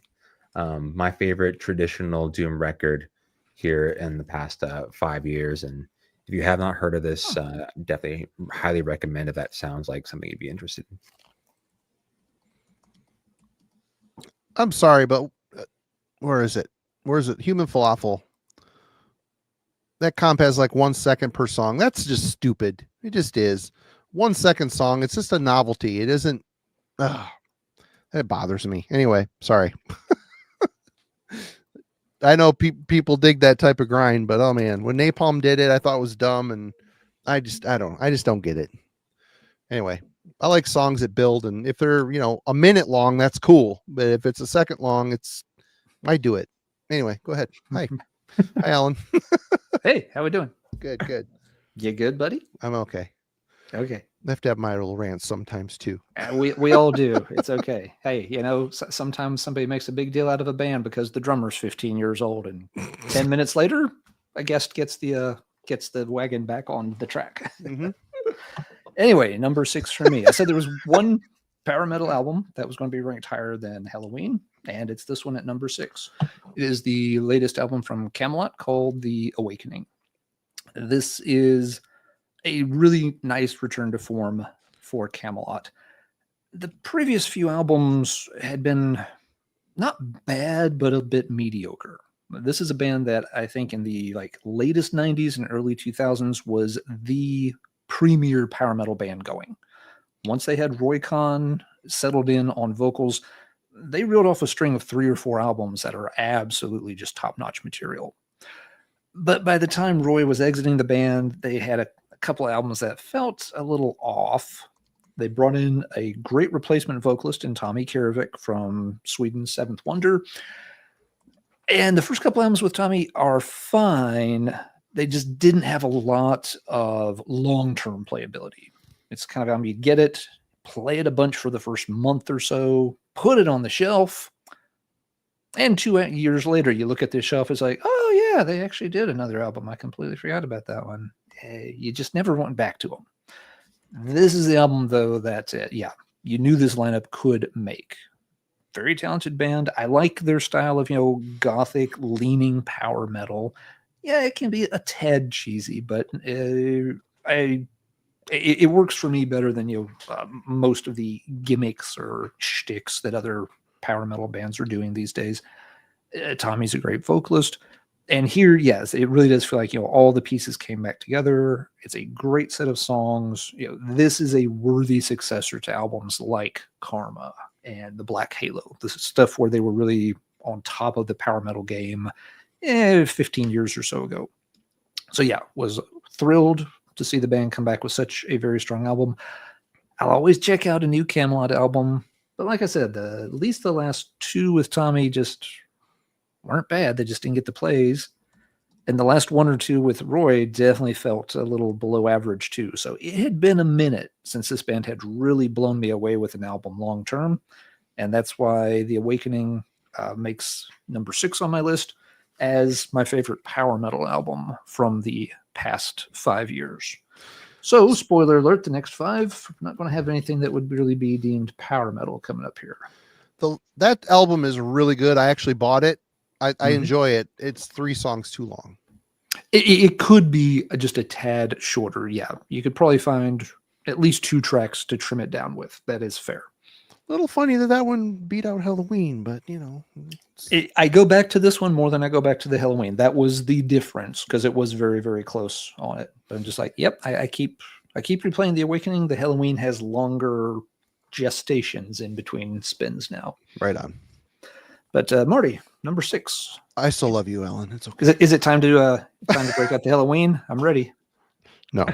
My favorite traditional doom record here in the past 5 years. And if you have not heard of this, definitely highly recommend it. That sounds like something you'd be interested in. I'm sorry, but where is it? Human Falafel. That comp has like 1 second per song. That's just stupid. It just is. 1 second song. It's just a novelty. It isn't. That bothers me. Anyway, sorry. I know people dig that type of grind, but oh man, when Napalm did it, I thought it was dumb, and I just don't get it. Anyway, I like songs that build, and if they're a minute long, that's cool. But if it's a second long, I do it. Anyway, go ahead. Hi, hi, Alan. Hey, how we doing? Good. You good, buddy? I'm okay. Okay. I have to have my little rants sometimes too. We all do. It's okay. Hey, sometimes somebody makes a big deal out of a band because the drummer's 15 years old, and 10 minutes later, a guest gets the wagon back on the track. Mm-hmm. Anyway, number 6 for me. I said there was one power metal album that was going to be ranked higher than Halloween, and it's this one at number 6. It is the latest album from Camelot called The Awakening. This is a really nice return to form for Camelot. The previous few albums had been not bad, but a bit mediocre. This is a band that I think in the latest 90s and early 2000s was the premier power metal band going. Once they had Roy Khan settled in on vocals, they reeled off a string of 3 or 4 albums that are absolutely just top-notch material. But by the time Roy was exiting the band, they had a a couple of albums that felt a little off. They brought in a great replacement vocalist in Tommy Karavik from Sweden's Seventh Wonder. And the first couple albums with Tommy are fine. They just didn't have a lot of long-term playability. It's kind of album, you get it, play it a bunch for the first month or so, put it on the shelf, and 2 years later, you look at this shelf, it's like, oh yeah, they actually did another album. I completely forgot about that one. You just never went back to them. This is the album, though, that, you knew this lineup could make. Very talented band. I like their style of, gothic leaning power metal. Yeah, it can be a tad cheesy, but it works for me better than, most of the gimmicks or shticks that other power metal bands are doing these days. Tommy's a great vocalist. And here, yes, it really does feel like, all the pieces came back together. It's a great set of songs. This is a worthy successor to albums like Karma and The Black Halo. This is stuff where they were really on top of the power metal game 15 years or so ago. So yeah, was thrilled to see the band come back with such a very strong album. I'll always check out a new Camelot album. But like I said, at least the last 2 with Tommy just weren't bad. They just didn't get the plays. And the last 1 or 2 with Roy definitely felt a little below average too. So it had been a minute since this band had really blown me away with an album long term. And that's why The Awakening makes number 6 on my list as my favorite power metal album from the past 5 years. So, spoiler alert, the next 5, I'm not going to have anything that would really be deemed power metal coming up here. That album is really good. I actually bought it. I enjoy it. It's 3 songs too long. It could be just a tad shorter. Yeah, you could probably find at least 2 tracks to trim it down with. That is fair. A little funny that one beat out Halloween, but I go back to this one more than I go back to the Halloween. That was the difference because it was very, very close on it. But I'm just like, yep, I keep replaying The Awakening. The Halloween has longer gestations in between spins now. Right on. But Marty, number 6. I still love you, Ellen. It's okay. Is it time to break out the Halloween? I'm ready. No,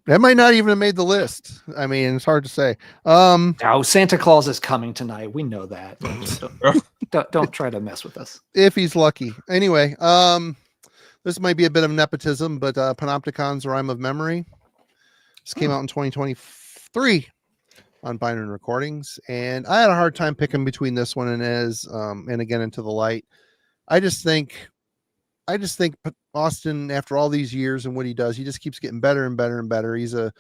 that might not even have made the list. I mean, it's hard to say. Oh, Santa Claus is coming tonight. We know that. Don't try to mess with us. If he's lucky. Anyway, this might be a bit of nepotism, but Panopticon's Rhyme of Memory. This came out in 2023 on Binary Recordings, and I had a hard time picking between this one and Again Into the Light. I just think Austin, after all these years and what he does, he just keeps getting better and better and better. He's a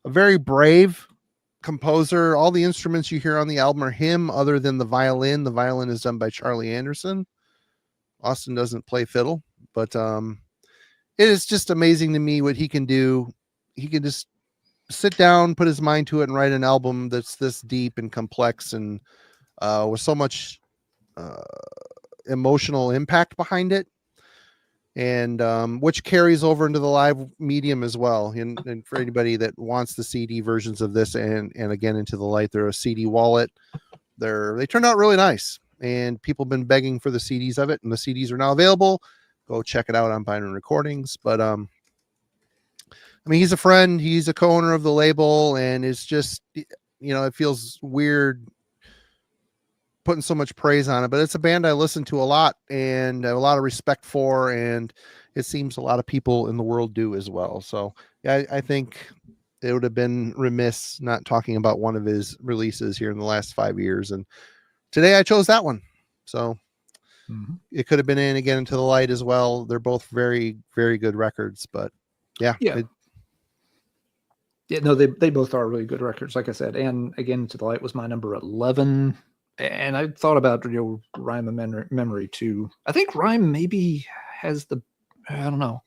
very brave composer. All the instruments you hear on the album are him, other than the violin. The violin is done by Charlie Anderson. Austin doesn't play fiddle, but it is just amazing to me what he can do. He can just sit down, put his mind to it, and write an album that's this deep and complex and with so much emotional impact behind it, and which carries over into the live medium as well. And for anybody that wants the CD versions of this and Again Into the Light, they're a CD wallet. They turned out really nice, and people have been begging for the CDs of it, and the CDs are now available. Go check it out on Binary Recordings. But I mean, he's a friend, he's a co-owner of the label, and it's just, it feels weird putting so much praise on it, but it's a band I listen to a lot and have a lot of respect for, and it seems a lot of people in the world do as well. So yeah, I think it would have been remiss not talking about one of his releases here in the last 5 years, and today I chose that one. So it could have been in Again Into the Light as well. They're both very, very good records, but yeah. No, they both are really good records, like I said. And Again Into the Light was my number 11. And I thought about Rhyme of Memory too. I think Rhyme maybe has I don't know.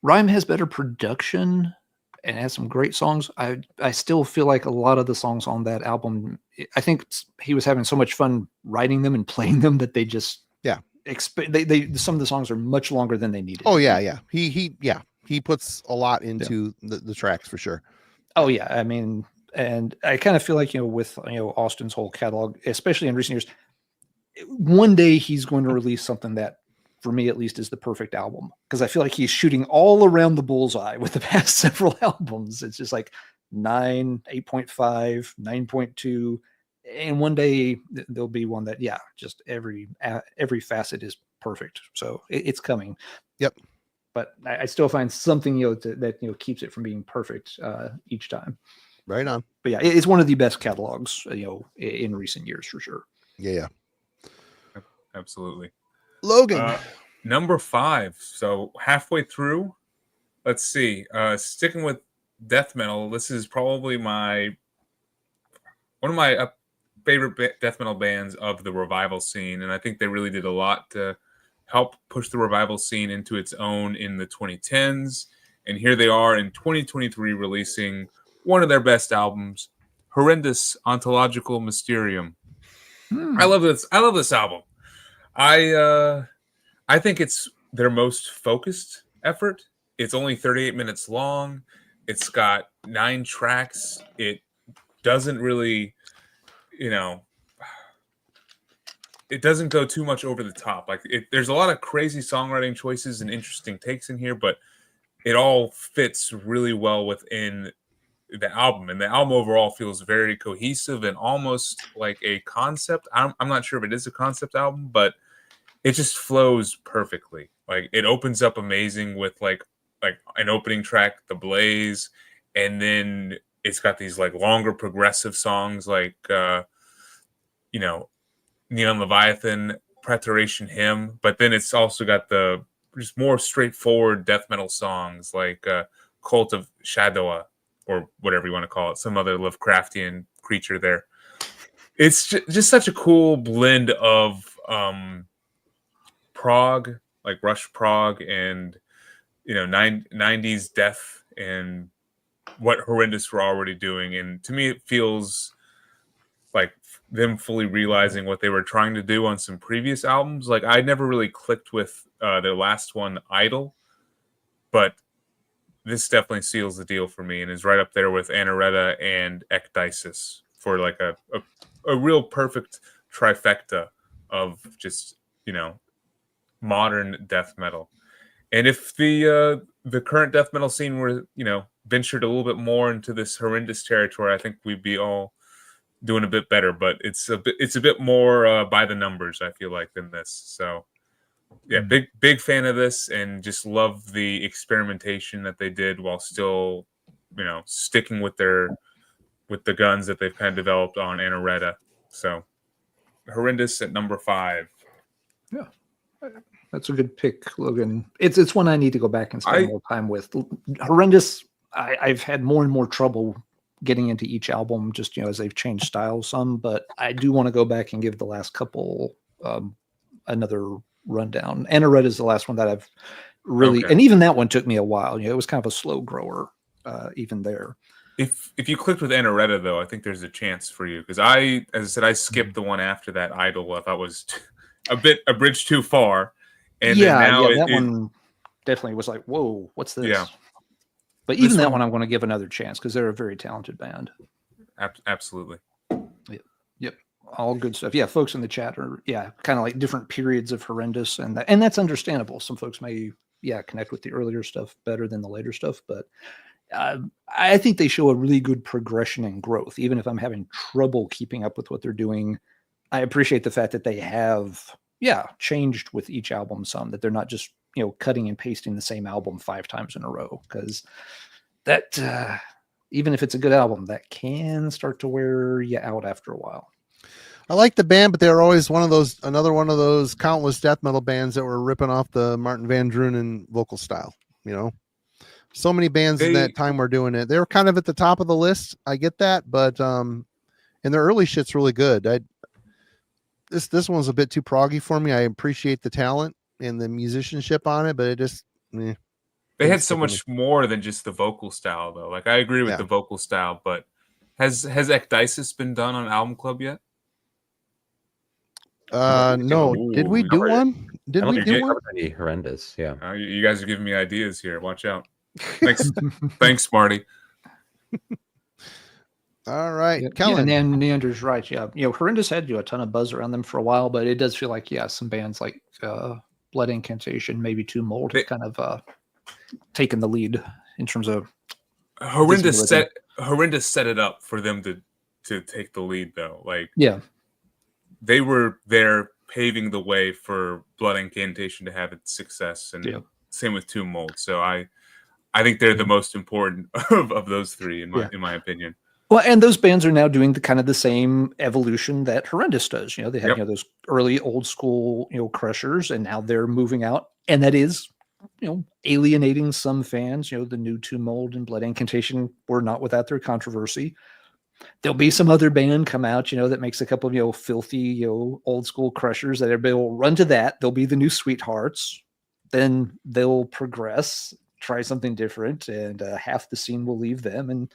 Rhyme has better production and has some great songs. I still feel like a lot of the songs on that album, I think he was having so much fun writing them and playing them that they just some of the songs are much longer than they needed. Oh yeah. He puts a lot into the tracks for sure. Oh yeah. I mean, and I kind of feel like, with, Austin's whole catalog, especially in recent years, one day he's going to release something that for me at least, is the perfect album, because I feel like he's shooting all around the bullseye with the past several albums. It's just like 9, 8.5, 9.2. And one day there'll be one that, just every facet is perfect. So it's coming. Yep. But I still find something, that keeps it from being perfect each time. Right on. But yeah, it's one of the best catalogs, in recent years for sure. Yeah. Absolutely. Logan. Number 5. So halfway through, let's see. Sticking with death metal, this is probably one of my favorite death metal bands of the revival scene, and I think they really did a lot to help push the revival scene into its own in the 2010s. And here they are in 2023 releasing one of their best albums, Horrendous Ontological Mysterium. I love this album. I think it's their most focused effort. It's only 38 minutes long. It's got 9 tracks. It doesn't really, it doesn't go too much over the top. Like there's a lot of crazy songwriting choices and interesting takes in here, but it all fits really well within the album. And the album overall feels very cohesive and almost like a concept. I'm not sure if it is a concept album, but it just flows perfectly. Like it opens up amazing with like an opening track, The Blaze, and then it's got these like longer progressive songs like Neon Leviathan, Preteration Hymn, but then it's also got the just more straightforward death metal songs like Cult of Shadowa, or whatever you want to call it, some other Lovecraftian creature there. It's just such a cool blend of prog, like Rush prog, and 90s death, and what Horrendous were already doing. And to me, it feels like them fully realizing what they were trying to do on some previous albums. Like I never really clicked with their last one, Idol, but this definitely seals the deal for me and is right up there with Anareta and Ecdysis for like a real perfect trifecta of just, modern death metal. And if the current death metal scene were, ventured a little bit more into this Horrendous territory, I think we'd be all doing a bit better. But it's a bit more by the numbers, I feel like, than this. So yeah, big fan of this, and just love the experimentation that they did while still, sticking with the guns that they've kind of developed on Anareta. So Horrendous at number 5. Yeah. That's a good pick, Logan. It's one I need to go back and spend more time with. Horrendous, I've had more and more trouble getting into each album, just as they've changed styles some. But I do want to go back and give the last couple another rundown. Anareta is the last one that I've really, and even that one took me a while. It was kind of a slow grower, even there. If you clicked with Anareta, though, I think there's a chance for you, because as I said, I skipped the one after that, Idol. I thought was a bridge too far. And that one definitely was like, whoa, what's this? Yeah. But even that one I'm going to give another chance, because they're a very talented band. Absolutely. Yep. All good stuff. Yeah, folks in the chat are, kind of like different periods of Horrendous, and that's understandable. Some folks may, connect with the earlier stuff better than the later stuff, but I think they show a really good progression and growth. Even if I'm having trouble keeping up with what they're doing, I appreciate the fact that they have changed with each album some, that they're not just cutting and pasting the same album 5 times in a row, because that even if it's a good album, that can start to wear you out after a while. I like the band, but they're always another one of those countless death metal bands that were ripping off the Martin Van Drunen vocal style. So many bands in that time were doing it. They were kind of at the top of the list. I get that, but and their early shit's really good. This one's a bit too proggy for me. I appreciate the talent and the musicianship on it, but it just they had so much more than just the vocal style, though. Like I agree with the vocal style, but has Ecdysis been done on Album Club yet? No. Did we do one? Did we do one? Horrendous. Yeah. You guys are giving me ideas here. Watch out. Thanks, Marty. All right, Kellen. And Neander's right. Yeah, Horrendous had a ton of buzz around them for a while, but it does feel like some bands like Blood Incantation, maybe Two Mold, They- kind of taken the lead in terms of Horrendous visibility. set it up for them to take the lead, though. Like, Yeah. they were there paving the way for Blood Incantation to have its success, and Yeah. same with Tomb Mold. So I think they're the most important of those three in my opinion. Well, and those bands are now doing the same evolution that Horrendous does. They had Yep. those early old school crushers, and now they're moving out, and that is alienating some fans. The new Tomb Mold and Blood Incantation were not without their controversy. There'll be some other band come out, that makes a couple of filthy old school crushers that everybody will run to. That they'll be the new Sweethearts. Then they'll progress, try something different, and half the scene will leave them, and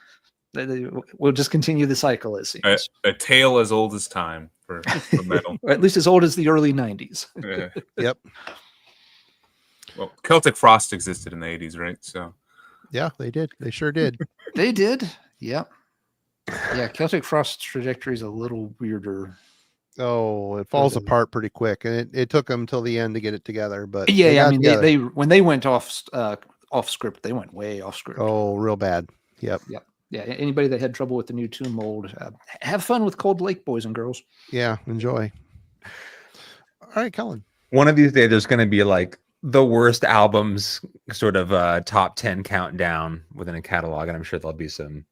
we'll just continue the cycle, it seems. A tale as old as time for metal. Or at least as old as the early 90s. Yep. Well, Celtic Frost existed in the 80s, right? So Yeah, they did. They sure did. They did. Yep. Yeah, Celtic Frost's trajectory is a little weirder. Oh, it falls apart pretty quick, and it took them till the end to get it together. But Yeah, I mean, they when they went off script, they went way off script. Oh, real bad. Yep. Yeah, anybody that had trouble with the new Tomb Mold, have fun with Cold Lake, boys and girls. Yeah, enjoy. All right, Kellen. One of these days, there's going to be like the worst albums, sort of top 10 countdown within a catalog, and I'm sure there'll be some.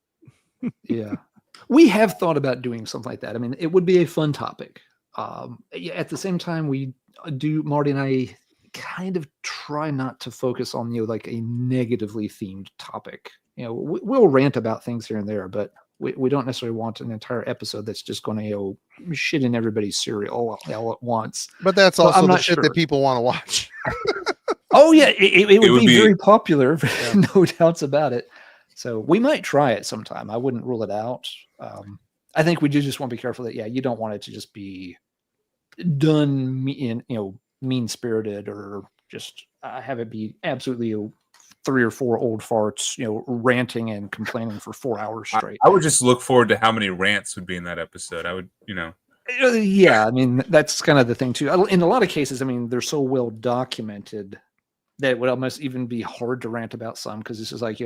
Yeah, we have thought about doing something like that. I mean, it would be a fun topic. At the same time, Marty and I kind of try not to focus on like a negatively themed topic. We'll rant about things here and there, but we don't necessarily want an entire episode that's just going to shit in everybody's cereal all at once. But that's also the shit that people want to watch. Oh yeah, it would be very popular, Yeah. no doubts about it. So we might try it sometime. I wouldn't rule it out. I think we do just want to be careful that you don't want it to just be done mean spirited, or just have it be absolutely 3 or 4 old farts, ranting and complaining for 4 hours straight. I would just look forward to how many rants would be in that episode. I would, Yeah, I mean, that's kind of the thing too. In a lot of cases, I mean, they're so well documented that it would almost even be hard to rant about some, because this is like,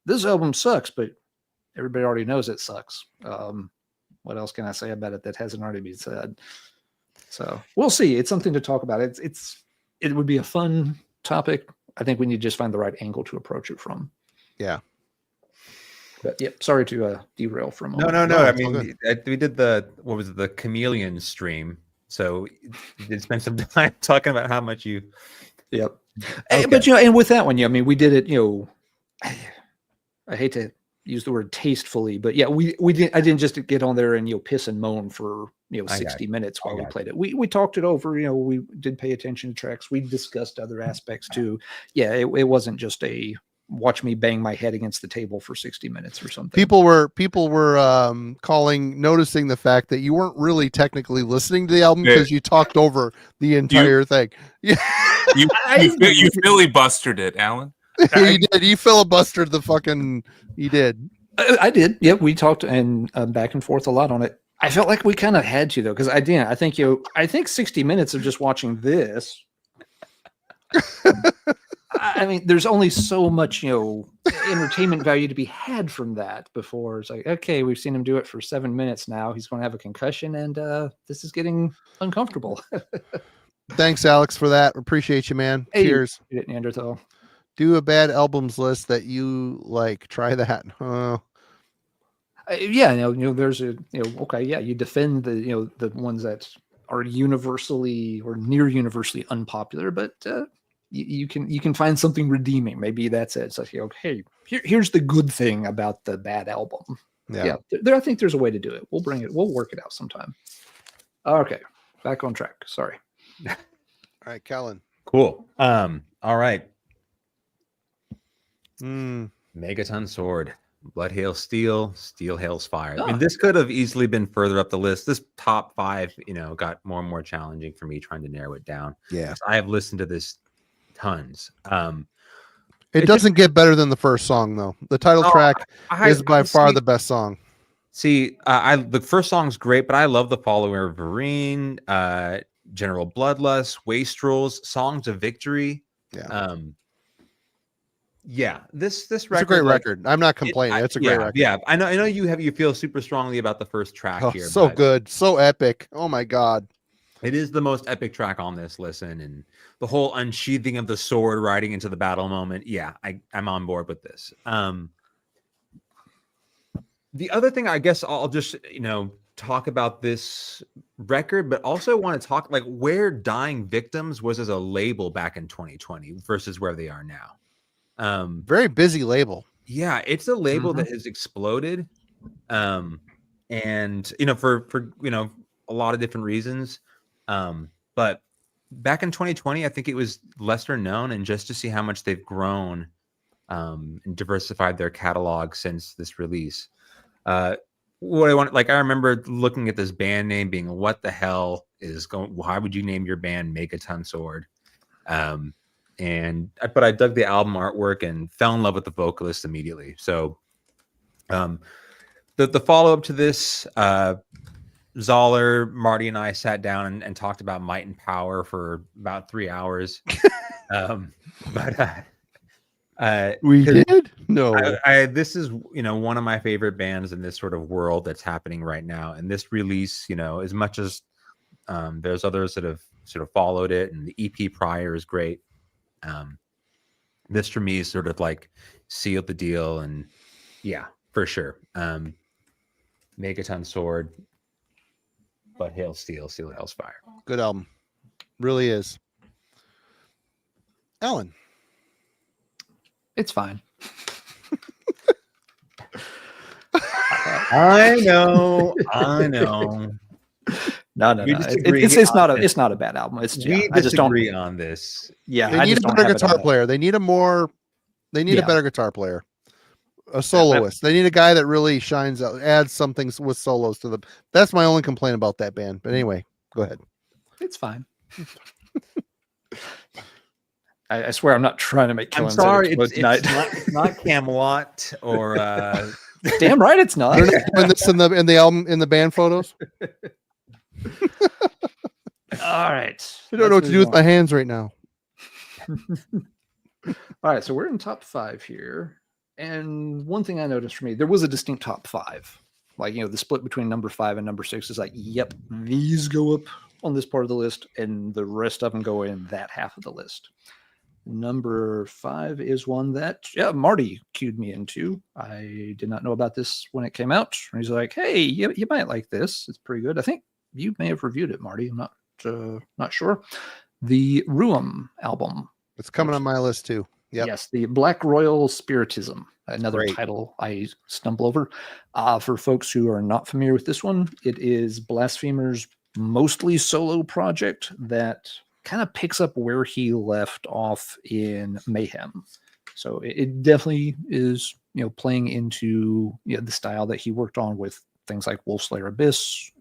this album sucks, but everybody already knows it sucks. What else can I say about it that hasn't already been said? So we'll see. It's something to talk about. It would be a fun topic. I think we need to just find the right angle to approach it from. Yeah. But sorry to derail for a moment. No. No, I it's all mean, we did the Chameleon stream. So you did spend some time talking about how much you. Yep. Okay. But and with that one, I mean, we did it. I hate to use the word tastefully, but we did. I didn't just get on there and piss and moan for 60 minutes while we played it. We talked it over. We did pay attention to tracks. We discussed other aspects too. Yeah, it wasn't just a watch me bang my head against the table for 60 minutes or something. People were noticing the fact that you weren't really technically listening to the album because you talked over the entire thing. Yeah. you filibustered it, Alan. You did. You filibustered the fucking. You did. I did. Yeah, we talked and back and forth a lot on it. I felt like we kind of had to though, because I think 60 minutes of just watching this. I mean, there's only so much entertainment value to be had from that before it's like, okay, we've seen him do it for 7 minutes now. He's going to have a concussion, and this is getting uncomfortable. Thanks, Alex, for that. Appreciate you, man. Hey, Cheers. Neanderthal. Do a bad albums list that you like. Try that. There's you defend the ones that are universally or near universally unpopular, but you can find something redeeming. Maybe that's it. It's like, hey, here's the good thing about the bad album. Yeah. I think there's a way to do it. We'll work it out sometime. Okay, back on track. Sorry. All right, Kellen. Cool. All right. Megaton Sword, Blood Hails Steel, Steel Hails Fire. I mean, this could have easily been further up the list. This top 5, got more and more challenging for me trying to narrow it down. Yeah, I have listened to this tons. It doesn't get better than the first song though. The title track is by far the best song. See, the first song's great, but I love the follower Vereen. General Bloodlust, Wastrels, Songs of Victory. Yeah. Yeah, this It's a record, great like, record. I'm not complaining. It's a great record. Yeah, I know you feel super strongly about the first track Oh, here. so but good. So epic. Oh my God. it is the most epic track on this listen, and the whole unsheathing of the sword riding into the battle moment. Yeah, I'm on board with this. The other thing, I guess I'll just, talk about this record, but also want to talk like where Dying Victims was as a label back in 2020 versus where they are now. Very busy label. Yeah, it's a label that has exploded. And for a lot of different reasons. But back in 2020, I think it was lesser known, and just to see how much they've grown and diversified their catalog since this release. What I want, like, I remember looking at this band name being, what the hell is going, why would you name your band Megaton Sword? But I dug the album artwork and fell in love with the vocalist immediately. So the follow-up to this, Zoller, Marty, and I sat down and talked about Might and Power for about 3 hours. We did? No. This is, one of my favorite bands in this sort of world that's happening right now. And this release, as much as there's others that have sort of followed it, and the EP prior is great. This for me sort of like sealed the deal, and yeah, for sure. Megaton Sword, but Hail Steel, Steel Hail's Fire. Good album. Really is. Alan. It's fine. I know. No. It's not a bad album. It's we I just don't disagree on this. Yeah, They need a better guitar player. They need a better guitar player. A soloist. They need a guy that really shines out, adds something with solos to them. That's my only complaint about that band. But anyway, go ahead. It's fine. I swear I'm not trying to make Kellen. I'm sorry, it's not Camelot or damn right it's not. They're not doing this in the album, in the band photos. All right. I don't know what to do with my hands right now. All right, so we're in top 5 here. And one thing I noticed for me, there was a distinct top 5. Like, the split between number 5 and number 6 is like, yep, these go up on this part of the list, and the rest of them go in that half of the list. Number 5 is one that Marty cued me into. I did not know about this when it came out. He's like, hey, you might like this. It's pretty good. I think you may have reviewed it, Marty. I'm not sure. The Ruum album. It's coming on my list too. Yep. Yes, the Black Royal Spiritism, another Great title I stumble over. For folks who are not familiar with this one, it is Blasphemer's mostly solo project that kind of picks up where he left off in Mayhem. So it definitely is, playing into the style that he worked on with things like Wolfslayer Abyss,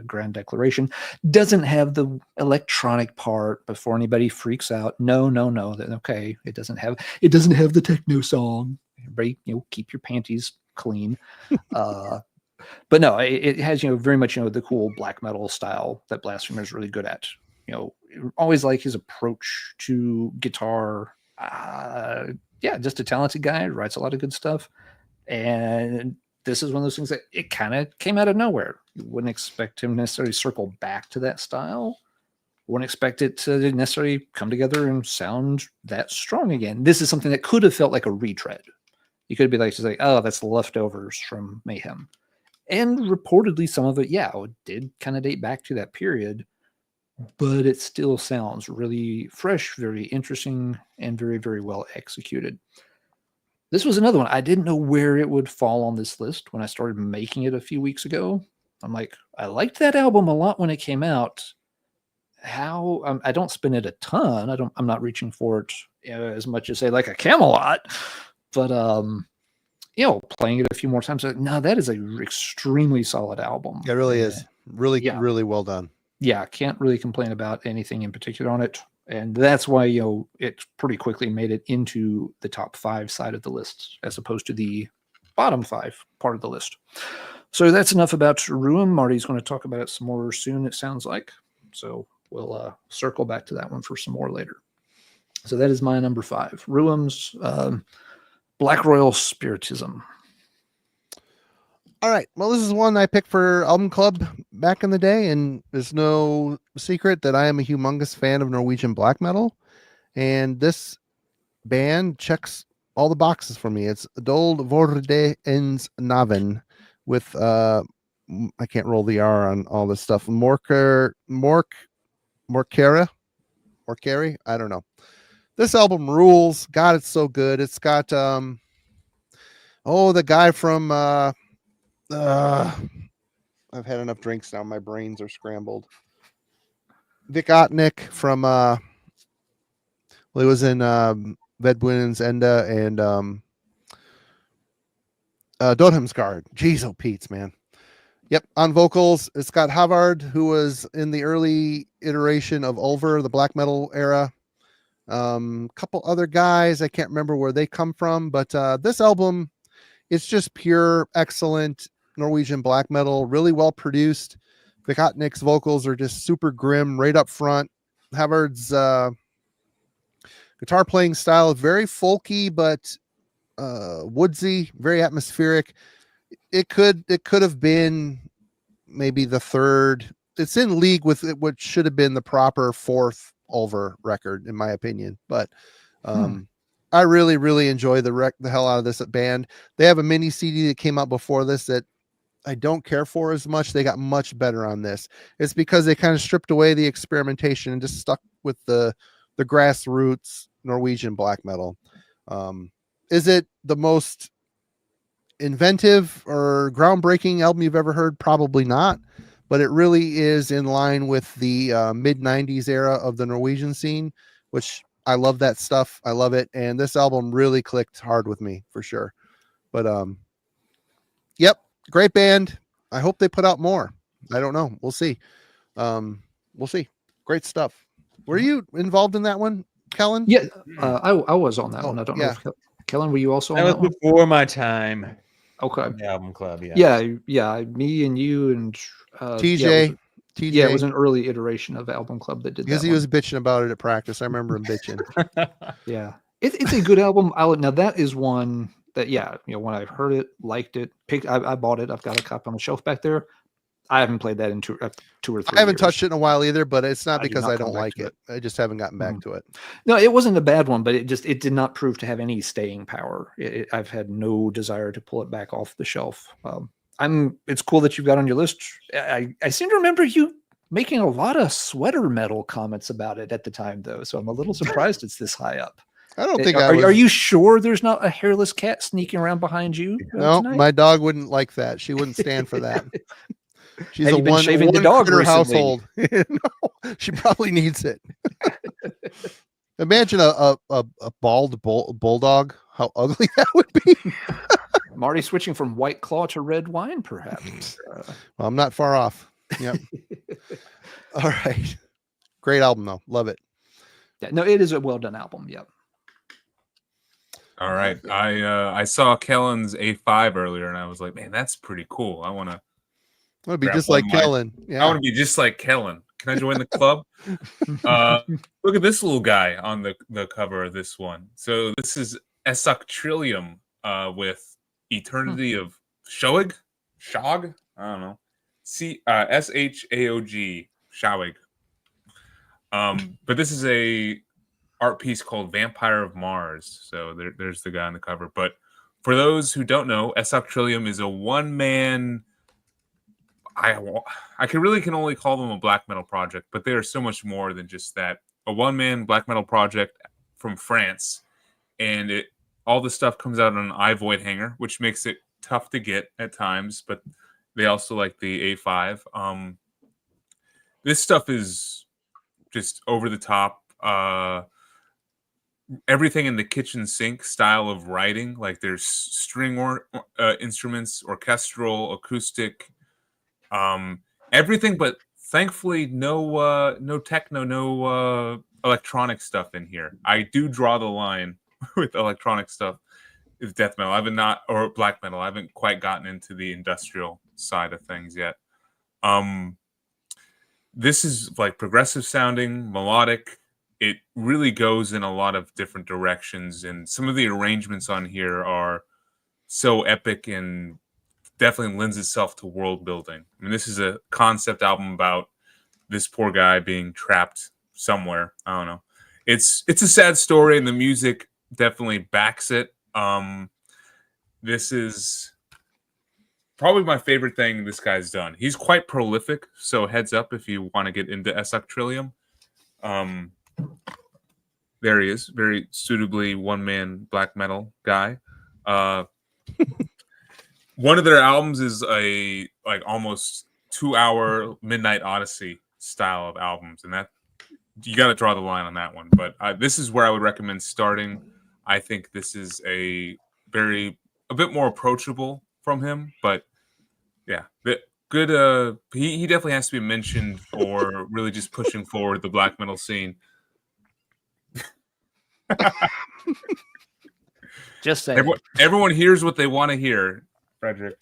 Grand Declaration. Doesn't have the electronic part before anybody freaks out. No. Okay, it doesn't have the techno song. Everybody, keep your panties clean. But no, it has very much the cool black metal style that Blasphemer is really good at. Always like his approach to guitar. Just a talented guy, writes a lot of good stuff. And this is one of those things that it kind of came out of nowhere. You wouldn't expect him necessarily circle back to that style. Wouldn't expect it to necessarily come together and sound that strong again. This is something that could have felt like a retread. You could be like, oh, that's the leftovers from Mayhem. And reportedly some of it, it did kind of date back to that period. But it still sounds really fresh, very interesting, and very, very well executed. This was another one. I didn't know where it would fall on this list when I started making it a few weeks ago. I'm like, I liked that album a lot when it came out. I don't spin it a ton. I'm not reaching for it as much as say like a Camelot, but playing it a few more times. No, that is a extremely solid album. It really is. Really well done. Yeah, can't really complain about anything in particular on it. And that's why, it pretty quickly made it into the top 5 side of the list, as opposed to the bottom 5 part of the list. So that's enough about Ruum. Marty's going to talk about it some more soon, it sounds like. So we'll circle back to that one for some more later. So that is my number 5. Ruum's Black Royal Spiritism. All right. Well, this is one I picked for Album Club back in the day, and there's no secret that I am a humongous fan of Norwegian black metal. And this band checks all the boxes for me. It's Dold Vorde ens Naven with I can't roll the R on all this stuff. Morkeri? I don't know. This album rules. God, it's so good. It's got the guy from I've had enough drinks now. My brains are scrambled. Vic Otnick from he was in Vedwin's Enda and Dodhemsgard. Jeez, oh Pete's, man. Yep, on vocals, it's got Havard, who was in the early iteration of Ulver, the black metal era. Couple other guys, I can't remember where they come from, but this album, it's just pure, excellent Norwegian black metal, really well produced. Vikotnik's vocals are just super grim right up front. Havard's guitar playing style is very folky, but woodsy, very atmospheric. It could have been maybe the third. It's in league with what should have been the proper 4th Ulver record, in my opinion. But I really, really enjoy the hell out of this band. They have a mini CD that came out before this that I don't care for as much. They got much better on this. It's because they kind of stripped away the experimentation and just stuck with the grassroots Norwegian black metal. Is it the most inventive or groundbreaking album you've ever heard? Probably not, but it really is in line with the mid 90s era of the Norwegian scene, which I love that stuff. I love it. And this album really clicked hard with me for sure. But yep, great band. I hope they put out more. I don't know. We'll see. We'll see. Great stuff. Were you involved in that one, Kellen? Yeah, I was on that one. I don't know if Kellen, were you also on that one? Before my time. Okay. The album club, yeah. Yeah. Me and you and TJ. TJ. Yeah, it was an early iteration of Album Club that did that. Because he was bitching about it at practice. I remember him bitching. Yeah. It's a good album. Now that is one that, when I heard it, liked it, I bought it. I've got a copy on the shelf back there. I haven't played that in 2 or 3 years. I haven't touched it in a while either, but it's not because I don't like it. I just haven't gotten back to it. No, it wasn't a bad one, but it did not prove to have any staying power. I've had no desire to pull it back off the shelf. It's cool that you've got on your list. I seem to remember you making a lot of sweater metal comments about it at the time, though. So I'm a little surprised it's this high up. I don't think Are you sure there's not a hairless cat sneaking around behind you? No, my dog wouldn't like that. She wouldn't stand for that. She's Have you been shaving the dog critter recently? household. No, she probably needs it. Imagine a bald bulldog. How ugly that would be. Marty switching from White Claw to red wine, perhaps. Well, I'm not far off. Yep. All right. Great album, though. Love it. Yeah, no, it is a well done album. Yep. All right. I saw Kellen's A5 earlier, and I was like, man, that's pretty cool. I want to be just like Kellen. Yeah. I want to be just like Kellen. Can I join the club? Look at this little guy on the cover of this one. So this is Esok Trillium with Eternity of Shog? I don't know. SHAOG. Shawig. But this is a art piece called Vampire of Mars. So there's the guy on the cover. But for those who don't know, Esok Trillium is a one-man. I can only call them a black metal project, but they are so much more than just that. A one-man black metal project from France, and all the stuff comes out on an iVoid hanger, which makes it tough to get at times. But they also like the A5. This stuff is just over the top. Everything in the kitchen sink style of writing, like there's string instruments, orchestral, acoustic. Everything, but thankfully no techno, no electronic stuff in here. I do draw the line with electronic stuff with death metal. Or black metal. I haven't quite gotten into the industrial side of things yet. this is like progressive sounding, melodic. It really goes in a lot of different directions, and some of the arrangements on here are so epic and definitely lends itself to world building. I mean, this is a concept album about this poor guy being trapped somewhere. I don't know. It's a sad story, and the music definitely backs it. This is probably my favorite thing this guy's done. He's quite prolific, so heads up if you want to get into Esok Trillium. There he is, very suitably one-man black metal guy. One of their albums is a like almost 2-hour Midnight Odyssey style of albums, and that you got to draw the line on that one. But this is where I would recommend starting. I think this is a bit more approachable from him, but yeah, good. He definitely has to be mentioned for really just pushing forward the black metal scene. Just saying. Everyone hears what they want to hear, Frederick.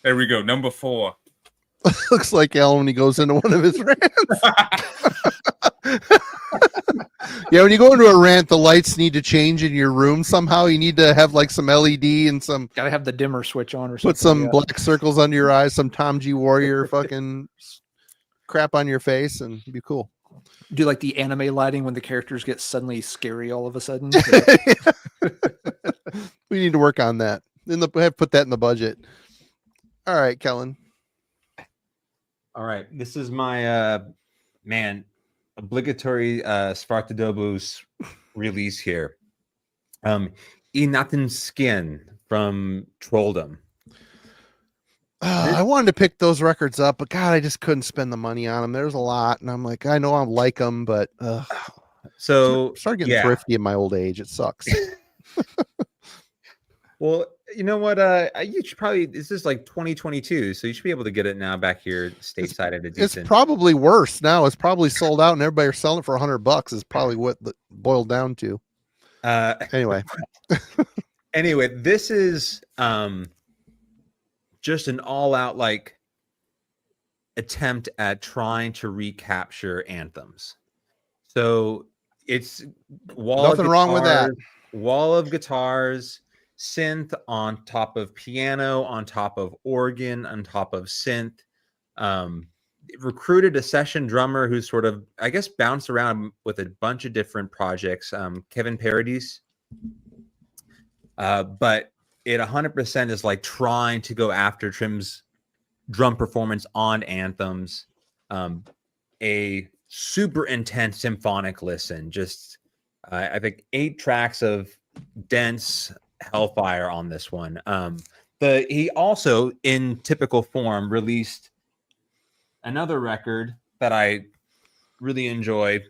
There we go. Number 4. Looks like Alan when he goes into one of his rants. Yeah, when you go into a rant, the lights need to change in your room somehow. You need to have like some LED and some. Gotta have the dimmer switch on or something. Put some black circles under your eyes, some Tom G. Warrior fucking crap on your face, and it'd be cool. Do like the anime lighting when the characters get suddenly scary all of a sudden. We need to work on that. Put that in the budget. All right, Kellen. All right, this is my obligatory Spartadobus release here. Inathin Skin from Trolldom. I wanted to pick those records up, but God, I just couldn't spend the money on them. There's a lot, and I'm like, I know I like them, but so start getting thrifty in my old age. It sucks. Well, you know what? You should probably. This is like 2022, so you should be able to get it now back here stateside at a decent. It's probably worse now. It's probably sold out, and everybody are selling it for $100. Is probably what it boiled down to. Anyway, this is just an all-out like attempt at trying to recapture anthems. So it's nothing wrong with that. Wall of guitars, synth on top of piano, on top of organ, on top of synth. Recruited a session drummer who's sort of, I guess, bounced around with a bunch of different projects. Kevin Paradis. But it 100% is like trying to go after Trim's drum performance on anthems. A super intense symphonic listen. Just, I think 8 tracks of dense hellfire on this one. He also, in typical form, released another record that I really enjoy.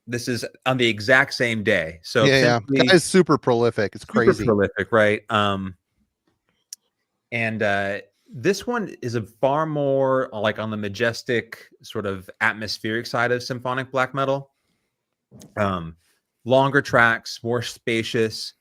This is on the exact same day. So yeah. Guy's super prolific. It's crazy. Super prolific, right? And this one is a far more like on the majestic sort of atmospheric side of symphonic black metal. Longer tracks, more spacious.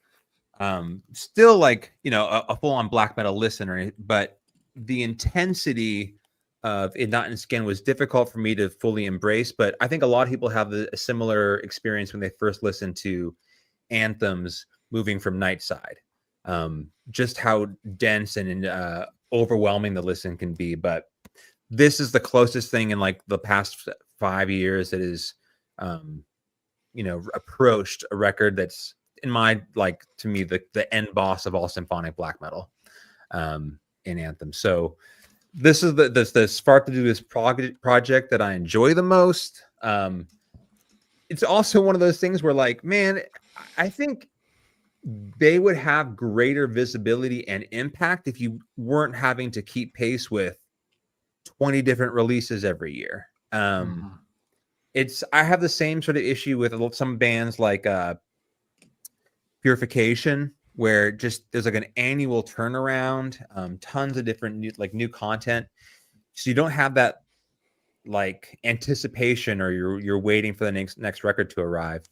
Still like, a full-on black metal listener, but the intensity of Inathin Skin was difficult for me to fully embrace. But I think a lot of people have a similar experience when they first listen to anthems moving from Nightside. Just how dense and overwhelming the listen can be. But this is the closest thing in like the past 5 years that is, approached a record that's, in my, like, to me, the end boss of all symphonic black metal in Anthem. So this is the spark to do this project that I enjoy the most. It's also one of those things where, like, man, I think they would have greater visibility and impact if you weren't having to keep pace with 20 different releases every year. I have the same sort of issue with some bands like Purification, where just there's like an annual turnaround, tons of different new content. So you don't have that like anticipation, or you're waiting for the next record to arrive.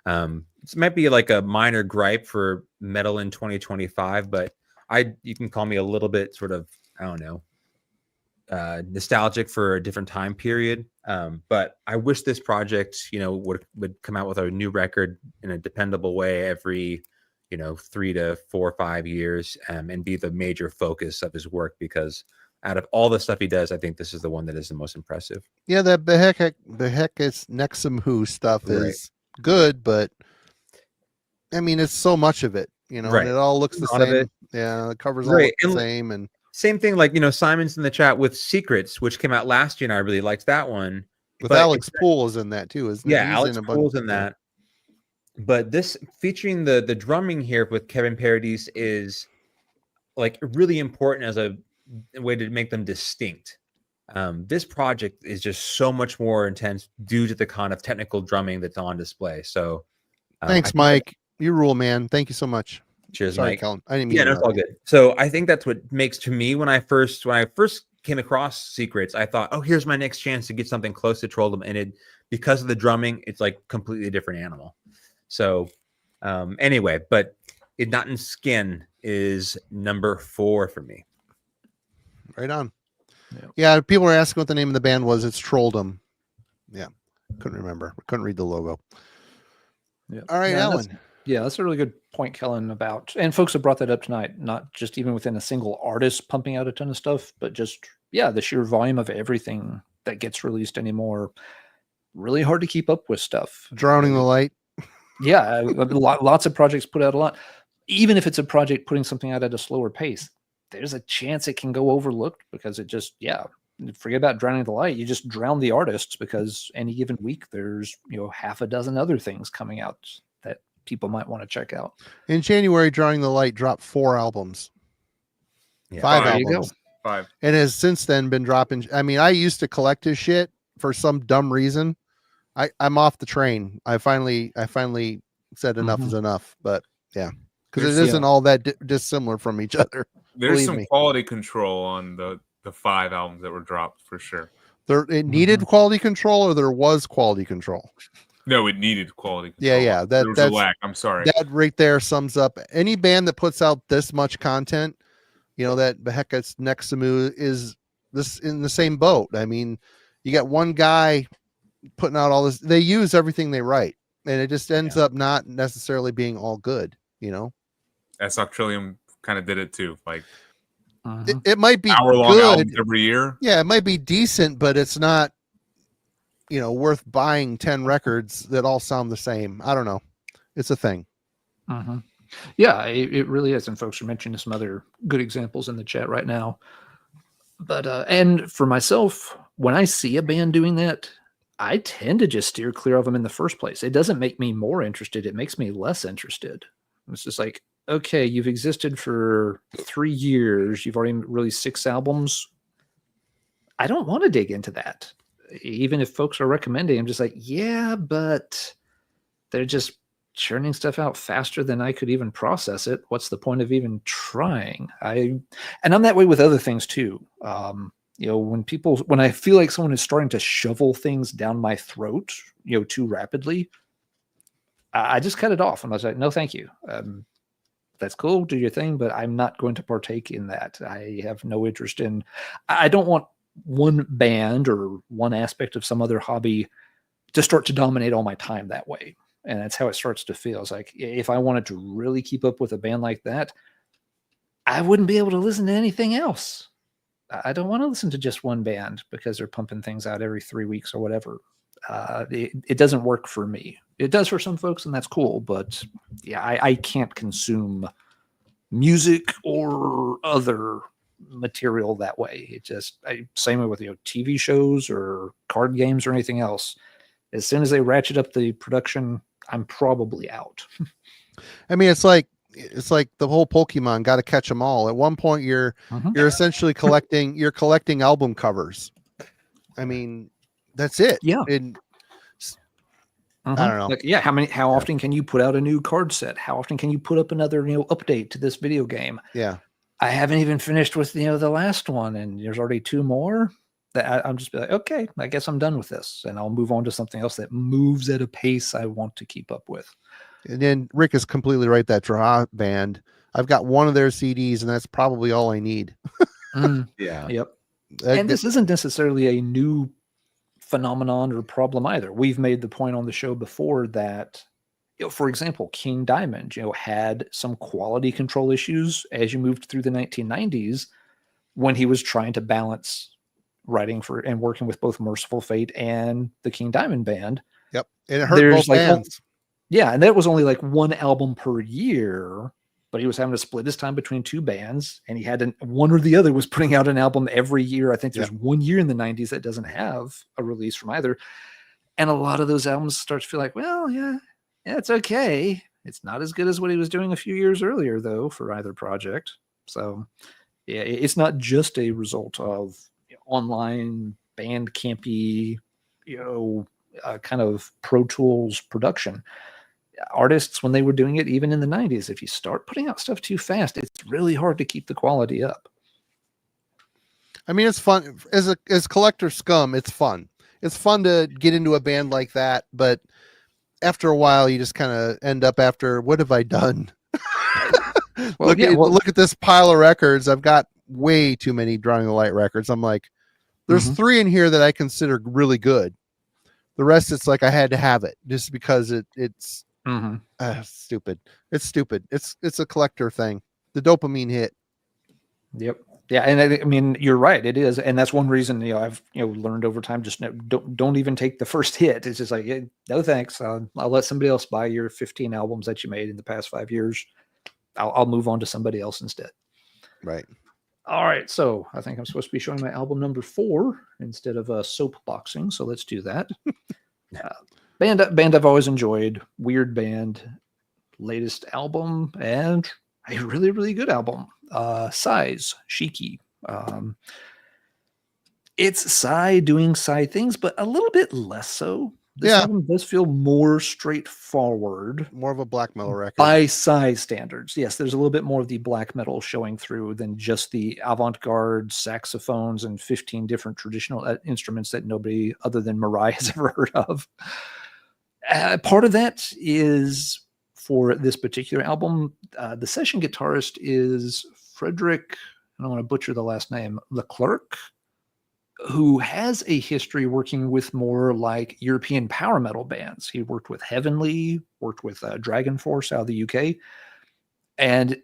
This might be like a minor gripe for metal in 2025, but you can call me a little bit sort of, I don't know, nostalgic for a different time period. But I wish this project, would come out with a new record in a dependable way every, 3 to 4 or 5 years, and be the major focus of his work, because out of all the stuff he does, I think this is the one that is the most impressive. Yeah, that the heck is Nexum Who stuff is good, but I mean, it's so much of it, and it all looks the same. Yeah, the covers all look the same, and same thing. Like Simon's in the chat with Secrets, which came out last year, and I really liked that one. With Alex Poole is in that too, isn't it? Yeah, Alex Poole's in that. But this featuring the drumming here with Kevin Paradis is like really important as a way to make them distinct. This project is just so much more intense due to the kind of technical drumming that's on display. So thanks, Mike. You rule, man. Thank you so much. Cheers, Sorry, Mike. Kellen. I didn't mean no, it's all good. So I think that's what makes, to me, when I first came across Secrets, I thought, oh, here's my next chance to get something close to Trolldom, and because of the drumming, it's like completely different animal. So anyway, but It Not in Skin is number 4 for me. Right on. Yeah, people were asking what the name of the band was. It's Trolldom. Yeah, couldn't remember. Couldn't read the logo. Yeah. All right, Alan. That's a really good point, Kellen, about, and folks have brought that up tonight, not just even within a single artist pumping out a ton of stuff, but just, the sheer volume of everything that gets released anymore. Really hard to keep up with stuff. Drowning the Light. Yeah, lots of projects put out a lot. Even if it's a project putting something out at a slower pace, there's a chance it can go overlooked because it just, forget about drowning the light. You just drown the artists because any given week there's, half a dozen other things coming out that people might want to check out. In January, Drowning the Light dropped 4 albums. 5 albums. You go. 5. And has since then been dropping. I mean, I used to collect his shit for some dumb reason. I'm off the train. I finally said enough is enough, but because it isn't all that dissimilar from each other. There's some quality control on the 5 albums that were dropped for sure. It needed quality control, or there was quality control. No, it needed quality control. Yeah. There was a lack. I'm sorry. That right there sums up any band that puts out this much content. That Beheket's Nexamu is this in the same boat. I mean, you got one guy putting out all this. They use everything they write, and it just ends up not necessarily being all good. Octrillium kind of did it too. Like it might be hour-long good albums every year. Yeah, it might be decent, but it's not, worth buying 10 records that all sound the same. I don't know. It's a thing. Yeah, it really is. And folks are mentioning some other good examples in the chat right now. But, and for myself, when I see a band doing that, I tend to just steer clear of them in the first place. It doesn't make me more interested. It makes me less interested. It's just like, okay, you've existed for 3 years. You've already released 6 albums. I don't want to dig into that. Even if folks are recommending, I'm just like, yeah, but they're just churning stuff out faster than I could even process it. What's the point of even trying? And I'm that way with other things too. When I feel like someone is starting to shovel things down my throat, too rapidly, I just cut it off. And I was like, no, thank you. That's cool. Do your thing, but I'm not going to partake in that. I have no interest in, I don't want one band or one aspect of some other hobby to start to dominate all my time that way. And that's how it starts to feel. It's like, if I wanted to really keep up with a band like that, I wouldn't be able to listen to anything else. I don't want to listen to just one band because they're pumping things out every 3 weeks or whatever. It doesn't work for me. It does for some folks, and that's cool. But I can't consume music or other material that way. It just, same way with TV shows or card games or anything else. As soon as they ratchet up the production, I'm probably out. I mean, it's like the whole Pokemon, got to catch them all. At one point, you're essentially collecting album covers. I mean, that's it. Yeah. I don't know. Like, how often can you put out a new card set? How often can you put up another update to this video game? Yeah. I haven't even finished with the last one, and there's already 2 more. That I'm just be like, okay, I guess I'm done with this, and I'll move on to something else that moves at a pace I want to keep up with. And then Rick is completely right. That Draw band, I've got one of their CDs, and that's probably all I need. Yeah. Yep. And this isn't necessarily a new phenomenon or problem either. We've made the point on the show before that, for example, King Diamond, had some quality control issues as you moved through the 1990s when he was trying to balance writing for and working with both Merciful Fate and the King Diamond band. Yep. And it hurt both bands. Yeah. And that was only like one album per year, but he was having to split his time between two bands, and he had one or the other was putting out an album every year. I think there's 1 year in the 90s that doesn't have a release from either. And a lot of those albums start to feel like, well, yeah, it's okay. It's not as good as what he was doing a few years earlier, though, for either project. So, yeah, it's not just a result of online band campy, kind of Pro Tools production. Artists, when they were doing it, even in the 90s, if you start putting out stuff too fast, it's really hard to keep the quality up. I mean, it's fun as collector scum. It's fun. It's fun to get into a band like that, but after a while, you just kind of end up after, what have I done? Look at this pile of records. I've got way too many Drawing the Light records. I'm like, there's 3 in here that I consider really good. The rest, it's like I had to have it just because it's stupid. It's stupid. It's a collector thing. The dopamine hit. Yep. Yeah, and I mean, you're right. It is, and that's one reason I've learned over time. Just don't even take the first hit. It's just like, no thanks. I'll let somebody else buy your 15 albums that you made in the past 5 years. I'll move on to somebody else instead. Right. All right. So I think I'm supposed to be showing my album number 4 instead of soap boxing. So let's do that. Band I've always enjoyed. Weird band. Latest album and a really, really good album. Size, Shiki. It's Psy doing Psy things, but a little bit less so. This album does feel more straightforward. More of a black metal record. By Psy standards. Yes, there's a little bit more of the black metal showing through than just the avant-garde saxophones and 15 different traditional instruments that nobody other than Mariah has ever heard of. Part of that is, for this particular album, the session guitarist is Frederick, I don't want to butcher the last name, Leclerc, who has a history working with more like European power metal bands. He worked with Heavenly, worked with Dragon Force out of the UK. And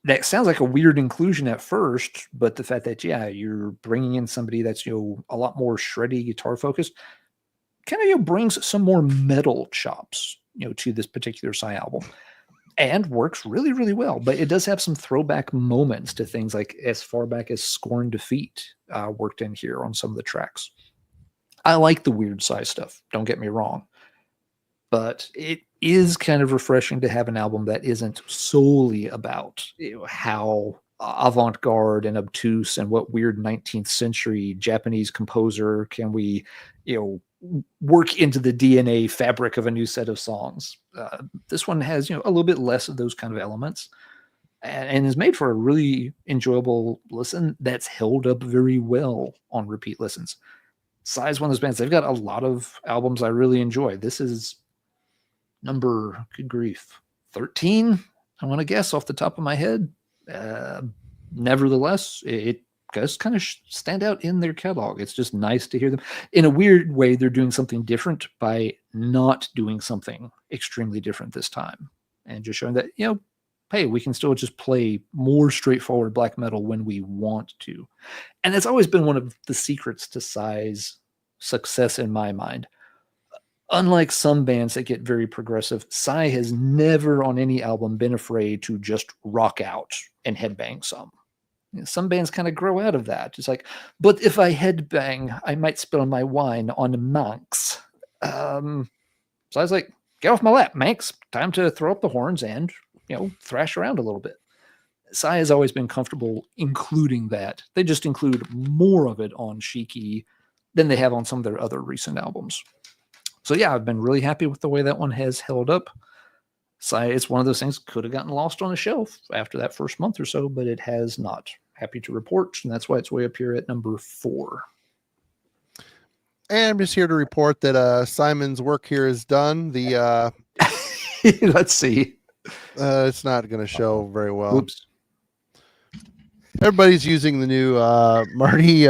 that sounds like a weird inclusion at first, but the fact that, you're bringing in somebody that's, a lot more shreddy guitar focused, kind of, brings some more metal chops, to this particular Psy album. And works really, really well. But it does have some throwback moments to things like as far back as Scorn Defeat worked in here on some of the tracks. I like the weird Psy stuff, don't get me wrong. But it is kind of refreshing to have an album that isn't solely about how avant-garde and obtuse and what weird 19th century Japanese composer can we, work into the DNA fabric of a new set of songs. This one has, a little bit less of those kind of elements and is made for a really enjoyable listen that's held up very well on repeat listens. Psy is one of those bands. They've got a lot of albums I really enjoy. This is number, good grief, 13, I want to guess off the top of my head. Nevertheless, it does kind of stand out in their catalog. It's just nice to hear them. In a weird way, they're doing something different by not doing something extremely different this time. And just showing that, hey, we can still just play more straightforward black metal when we want to. And it's always been one of the secrets to Psy's success in my mind. Unlike some bands that get very progressive, Psy has never on any album been afraid to just rock out and headbang some. Some bands kind of grow out of that. It's like, but if I headbang, I might spill my wine on Manx. So I was like, get off my lap, Manx. Time to throw up the horns and, thrash around a little bit. Psy has always been comfortable including that. They just include more of it on Shiki than they have on some of their other recent albums. So I've been really happy with the way that one has held up. Psy, it's one of those things could have gotten lost on a shelf after that first month or so, but it has not. Happy to report, and that's why it's way up here at number 4. And I'm just here to report that Simon's work here is done. The let's see. It's not going to show very well. Oops. Everybody's using the new Marty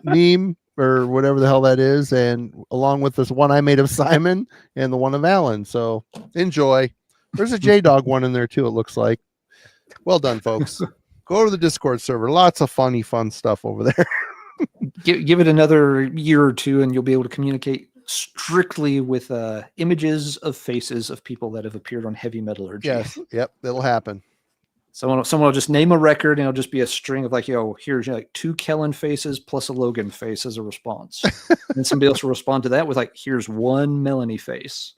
meme or whatever the hell that is, and along with this one I made of Simon and the one of Alan. So enjoy. There's a J-Dog one in there too, it looks like. Well done, folks. Go to the Discord server. Lots of fun stuff over there. Give it another year or two, and you'll be able to communicate strictly with images of faces of people that have appeared on Heavy Metallurgy. Yes. Yep. It'll happen. Someone will just name a record, and it'll just be a string of like, yo, here's like 2 Kellen faces plus a Logan face as a response. And somebody else will respond to that with like, here's 1 Melanie face.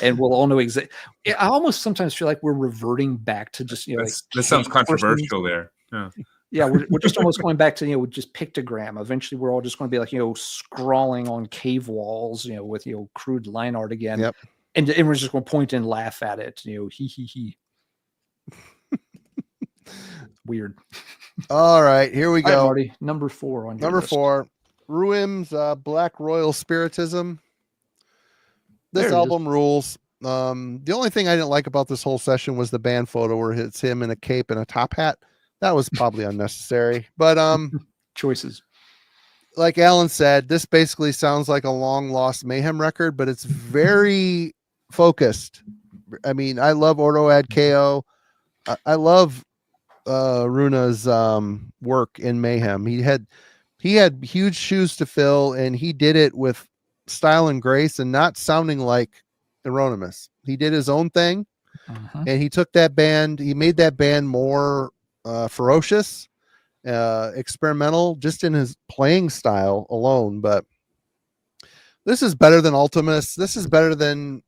And we'll all know exactly. I almost sometimes feel like we're reverting back to just, like, this sounds controversial there. Yeah. Yeah, we're just almost going back to, just pictogram. Eventually, we're all just going to be like, scrawling on cave walls, with, crude line art again. Yep. And we're just going to point and laugh at it, he. Weird. All right, here we go. All right, Marty, number 4 on your Number list. 4, Ruim's Black Royal Spiritism. This album rules. The only thing I didn't like about this whole session was the band photo where it's him in a cape and a top hat. That was probably unnecessary. But choices. Like Alan said, this basically sounds like a long lost Mayhem record, but it's very focused. I mean, I love Ordo Ad KO. I love Runa's work in Mayhem. He had huge shoes to fill, and he did it with style and grace and not sounding like Euronymous. He did his own thing, and he took that band, he made that band more ferocious, experimental, just in his playing style alone. But this is better than Ultimus. This is better than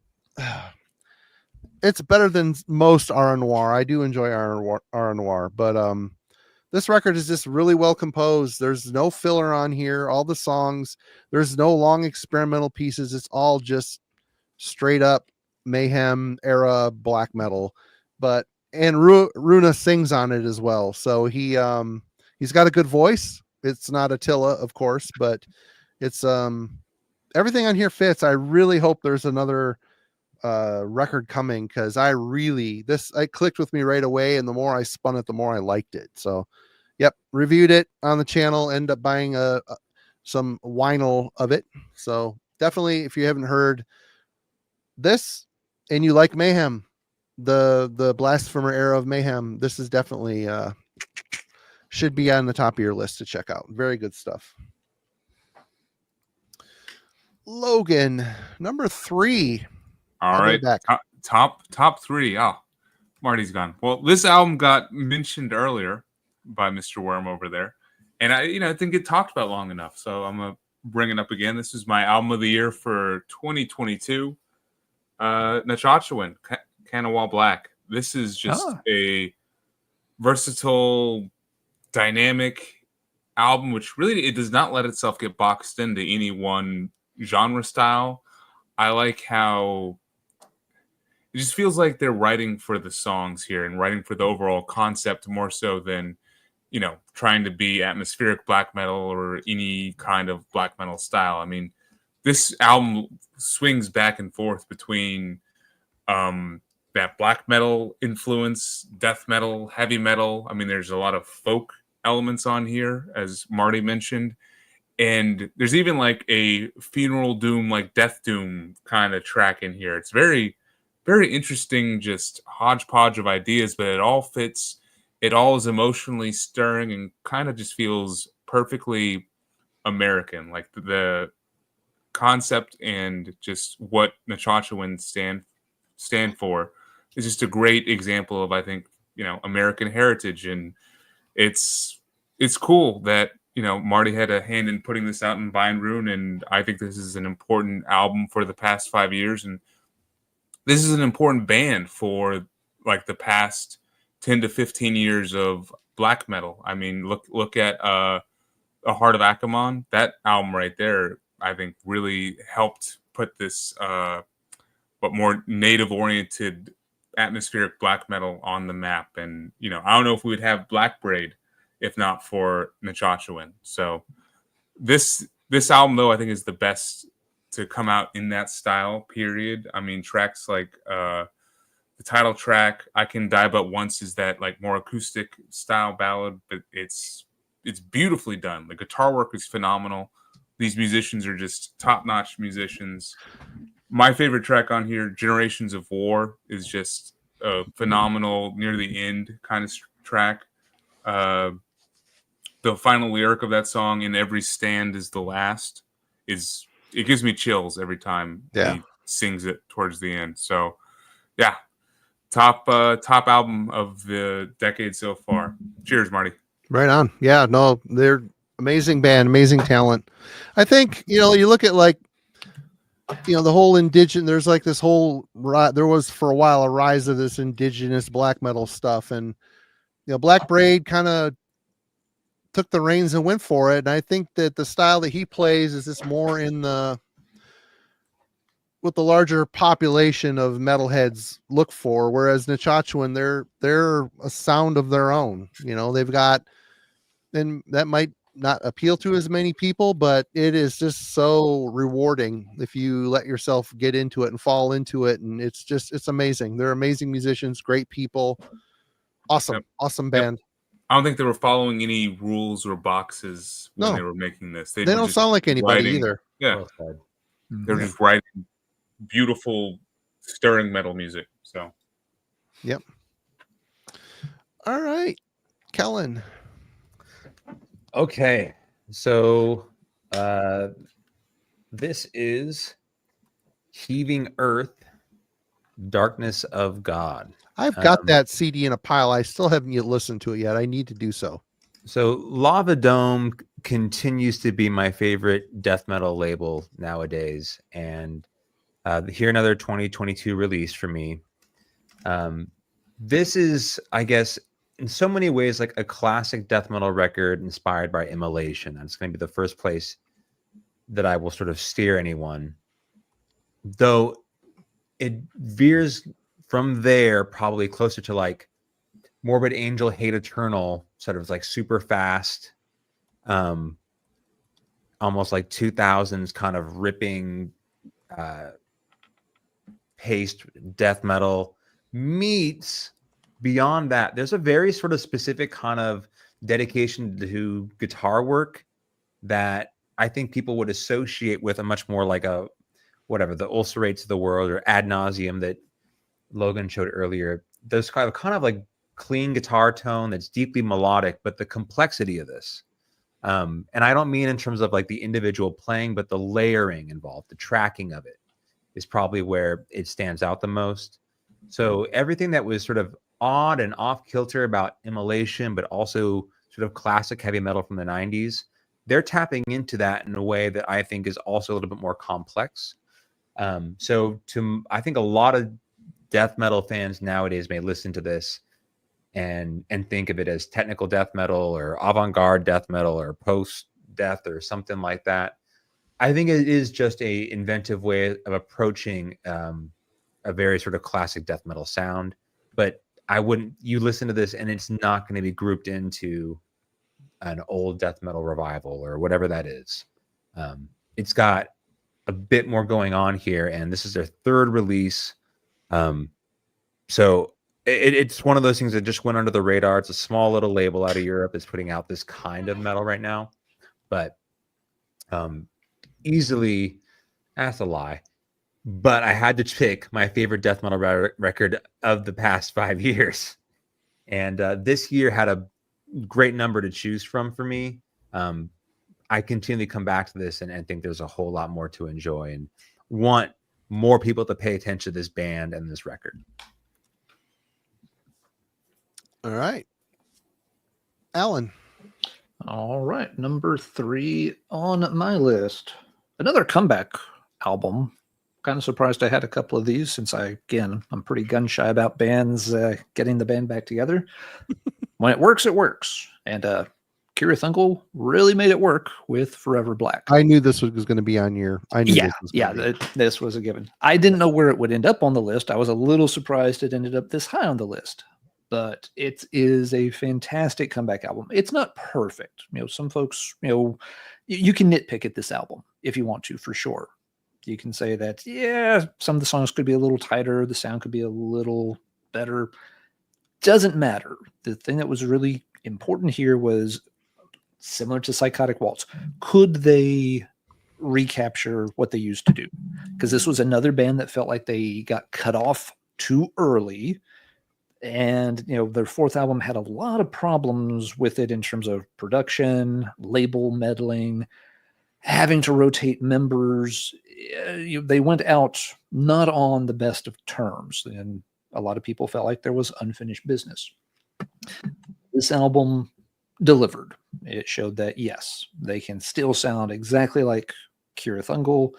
it's better than most R Noir. I do enjoy R Noir, but this record is just really well composed. There's no filler on here. All the songs, there's no long experimental pieces. It's all just straight up Mayhem era black metal. And Runa sings on it as well. So he's got a good voice. It's not Attila, of course, but it's everything on here fits. I really hope there's another record coming, because it clicked with me right away, and the more I spun it, the more I liked it. So yep, reviewed it on the channel, ended up buying some vinyl of it. So definitely, if you haven't heard this and you like Mayhem, the Blasphemer era of Mayhem, this is definitely should be on the top of your list to check out. Very good stuff. Logan, number 3. All right, top 3. Oh, Marty's gone. Well, this album got mentioned earlier by Mr. Worm over there, and I didn't get talked about long enough, so I'm gonna bring it up again. This is my album of the year for 2022. Nachachuan, Kanawha Black. This is just a versatile, dynamic album, which really it does not let itself get boxed into any one genre style. I like how it just feels like they're writing for the songs here and writing for the overall concept more so than, trying to be atmospheric black metal or any kind of black metal style. I mean, this album swings back and forth between that black metal influence, death metal, heavy metal. I mean, there's a lot of folk elements on here, as Marty mentioned. And there's even like a funeral doom, like death doom kind of track in here. It's very, very interesting, just hodgepodge of ideas, but it all fits. It all is emotionally stirring and kind of just feels perfectly American. Like the concept and just what Nachachuan stand for is just a great example of, I think, American heritage. And it's cool that, Marty had a hand in putting this out in Vine Rune, and I think this is an important album for the past 5 years, and this is an important band for like the past 10 to 15 years of black metal. I mean, look at A Heart of Akamon. That album right there, I think, really helped put this but more native-oriented atmospheric black metal on the map. And, I don't know if we would have Black Braid if not for Nachachuan. So this album, though, I think is the best to come out in that style, period. I mean, tracks like The title track, I Can Die But Once, is that like more acoustic style ballad, but it's beautifully done. The guitar work is phenomenal. These musicians are just top-notch musicians. My favorite track on here, Generations of War, is just a phenomenal near the end kind of track. The final lyric of that song, "In every stand is the last," it gives me chills every time he sings it towards the end. So yeah, top album of the decade so far. Cheers, Marty. Right on. Yeah, no, they're amazing band, amazing talent. I think, you look at like, the whole there's like this whole, there was for a while a rise of this indigenous black metal stuff, and Black Braid kind of took the reins and went for it. And I think that the style that he plays is just more in what the larger population of metalheads look for, whereas Nachachuan, they're a sound of their own. They've got, and that might not appeal to as many people, but it is just so rewarding if you let yourself get into it and fall into it. And it's amazing. They're amazing musicians, great people. Awesome. Awesome band. I don't think they were following any rules or boxes when they were making this. They don't sound like anybody either. Yeah. They're just writing beautiful, stirring metal music. So, yep. All right, Kellen. Okay, so this is Heaving Earth, Darkness of God. I've got that CD in a pile. I still haven't yet listened to it yet. I need to do so. So Lava Dome continues to be my favorite death metal label nowadays, and here another 2022 release for me. This is, I guess, in so many ways like a classic death metal record inspired by Immolation. That's going to be the first place that I will sort of steer anyone, though it veers from there probably closer to like Morbid Angel, Hate Eternal, sort of like super fast, almost like 2000s kind of ripping paced death metal meets. Beyond that, there's a very sort of specific kind of dedication to guitar work that I think people would associate with a much more like the Ulcerates of the world or Ad Nauseum that Logan showed earlier. Those kind of like clean guitar tone that's deeply melodic, but the complexity of this. And I don't mean in terms of like the individual playing, but the layering involved, the tracking of it is probably where it stands out the most. So everything that was sort of odd and off kilter about Immolation, but also sort of classic heavy metal from the 90s, they're tapping into that in a way that I think is also a little bit more complex. So I think a lot of death metal fans nowadays may listen to this and think of it as technical death metal or avant-garde death metal or post-death or something like that. I think it is just a inventive way of approaching a very sort of classic death metal sound, but you listen to this and it's not going to be grouped into an old death metal revival or whatever that is. It's got a bit more going on here, and this is their third release. So it's one of those things that just went under the radar. It's a small little label out of Europe that's putting out this kind of metal right now, but easily, that's a lie. But I had to pick my favorite death metal record of the past 5 years. And this year had a great number to choose from for me. I continually come back to this and think there's a whole lot more to enjoy and want more people to pay attention to this band and this record. All right. Alan. All right. Number 3 on my list. Another comeback album. Kind of surprised I had a couple of these since I'm pretty gun shy about bands getting the band back together. When it works, it works. And Kira Thunkel really made it work with Forever Black. I knew this was going to be on your. I knew this was a given. I didn't know where it would end up on the list. I was a little surprised it ended up this high on the list. But it is a fantastic comeback album. It's not perfect. Some folks, you can nitpick at this album if you want to, for sure. You can say that, some of the songs could be a little tighter. The sound could be a little better. Doesn't matter. The thing that was really important here was similar to Psychotic Waltz. Could they recapture what they used to do? Because this was another band that felt like they got cut off too early. And, their fourth album had a lot of problems with it in terms of production, label meddling, having to rotate members. They went out not on the best of terms. And a lot of people felt like there was unfinished business. This album delivered. It showed that, yes, they can still sound exactly like Kira Thungal,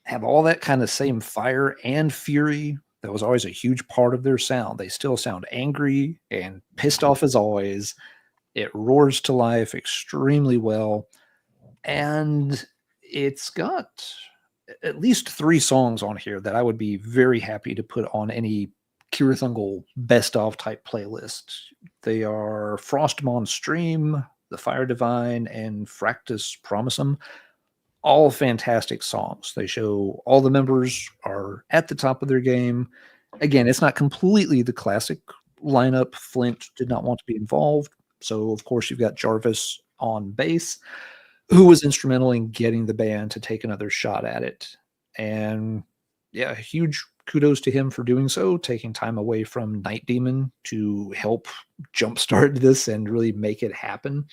have all that kind of same fire and fury. That was always a huge part of their sound. They still sound angry and pissed off as always. It roars to life extremely well. And it's got at least 3 songs on here that I would be very happy to put on any Kira Thungal best of type playlist. They are Frostmon Stream, The Fire Divine, and Fractus Promisum. All fantastic songs. They show all the members are at the top of their game. Again, it's not completely the classic lineup. Flint did not want to be involved. So, of course, you've got Jarvis on bass, who was instrumental in getting the band to take another shot at it. And yeah, huge kudos to him for doing so, taking time away from Night Demon to help jumpstart this and really make it happen.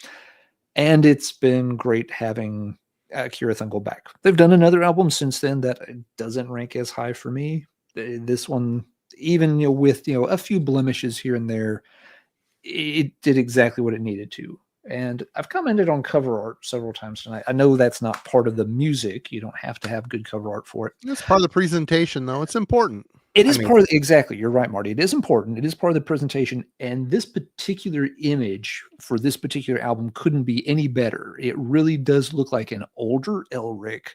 And it's been great having Kira Thungal back. They've done another album since then that doesn't rank as high for me. This one, even with a few blemishes here and there, it did exactly what it needed to. And I've commented on cover art several times tonight. I know that's not part of the music. You don't have to have good cover art for it. It's part of the presentation, though. It's important. It is part of exactly. You're right, Marty. It is important. It is part of the presentation. And this particular image for this particular album couldn't be any better. It really does look like an older Elric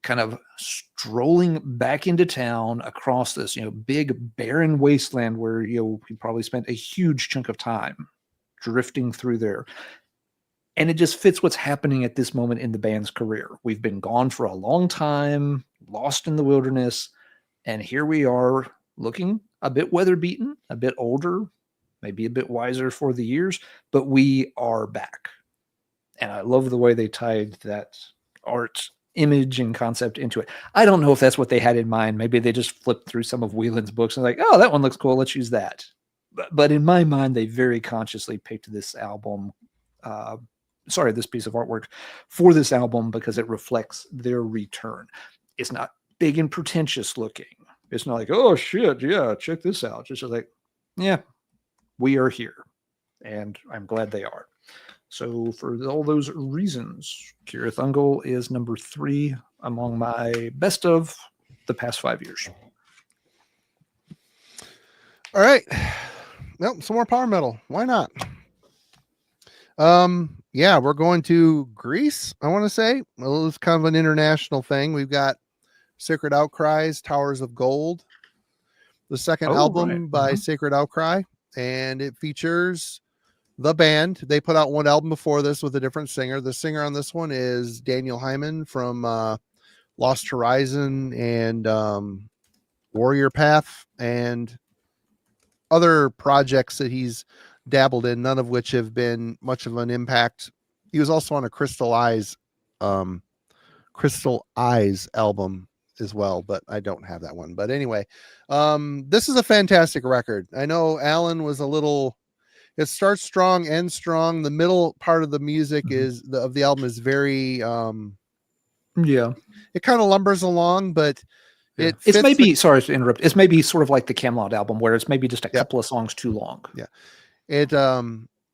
kind of strolling back into town across this, big barren wasteland where, he probably spent a huge chunk of time drifting through there. And it just fits what's happening at this moment in the band's career. We've been gone for a long time, lost in the wilderness. And here we are looking a bit weather beaten, a bit older, maybe a bit wiser for the years, but we are back. And I love the way they tied that art image and concept into it. I don't know if that's what they had in mind. Maybe they just flipped through some of Whelan's books and like, oh, that one looks cool. Let's use that. But in my mind, they very consciously picked this album, this piece of artwork for this album because it reflects their return. It's not big and pretentious looking. It's not like, oh shit, yeah, check this out. Just like, yeah, we are here. And I'm glad they are. So for all those reasons, Kira Thungal is number 3 among my best of the past 5 years. All right. Well, some more power metal. Why not? Yeah, we're going to Greece, I want to say. Well, it's kind of an international thing. We've got Sacred Outcries, Towers of Gold, the second album by Sacred Outcry, and it features the band. They put out one album before this with a different singer. The singer on this one is Daniel Hyman from Lost Horizon and Warrior Path and other projects that he's dabbled in, none of which have been much of an impact. He was also on a Crystal Eyes album as well, but I don't have that one. But anyway, this is a fantastic record. I know Alan was a little, it starts strong, ends strong. The middle part of the music of the album is very, it kind of lumbers along, but it's maybe, sorry to interrupt. It's maybe sort of like the Camelot album where it's maybe just a couple of songs too long. Yeah.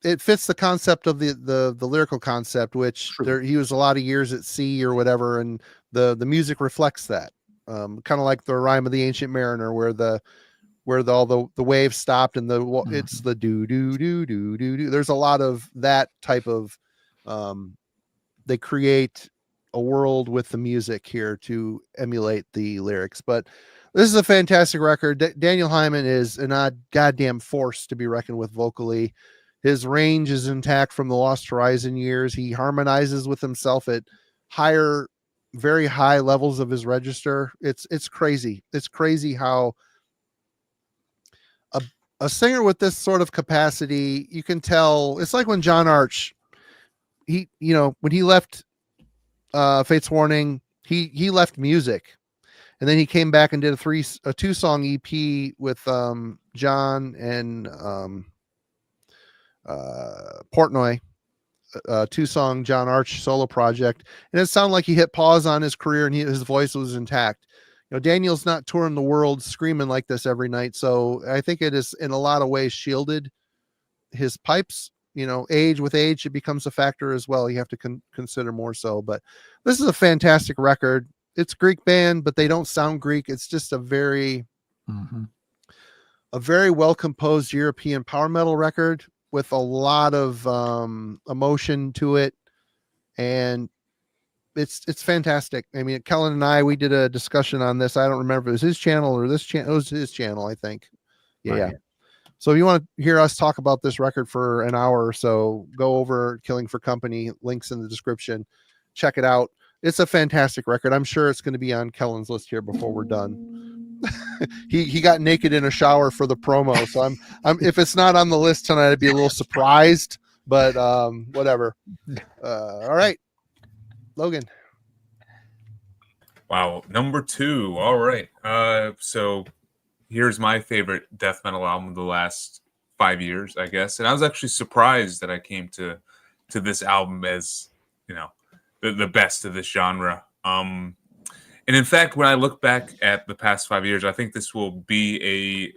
It fits the concept of the lyrical concept, which he was a lot of years at sea or whatever. And the music reflects that, kind of like the Rime of the Ancient Mariner, where all the waves stopped and it's the do, do, do, do, do, do. There's a lot of that type of, they create a world with the music here to emulate the lyrics, but this is a fantastic record. Daniel Hyman is a goddamn force to be reckoned with vocally. His range is intact from the Lost Horizon years. He harmonizes with himself at very high levels of his register. It's crazy. It's crazy how a singer with this sort of capacity, you can tell it's like when John Arch, when he left Fate's Warning, he left music, and then he came back and did a 2-song EP with John and Portnoy, 2-song John Arch solo project, and it sounded like he hit pause on his career and his voice was intact. Daniel's not touring the world screaming like this every night, so I think it is in a lot of ways shielded his pipes. Age it becomes a factor as well. You have to consider more so, but this is a fantastic record. It's Greek band, but they don't sound Greek. It's just a very well composed European power metal record with a lot of emotion to it, and it's fantastic. I mean, Kellen and I, we did a discussion on this. I don't remember if it was his channel or this channel. It was his channel, I think. Yeah. So if you want to hear us talk about this record for an hour or so, go over Killing for Company, links in the description. Check it out. It's a fantastic record. I'm sure it's going to be on Kellen's list here before we're done. He got naked in a shower for the promo. So I'm if it's not on the list tonight, I'd be a little surprised, but whatever. All right. Logan. Wow, number 2. All right. So here's my favorite death metal album of the last 5 years, I guess. And I was actually surprised that I came to this album as, the best of this genre. And in fact, when I look back at the past 5 years, I think this will be a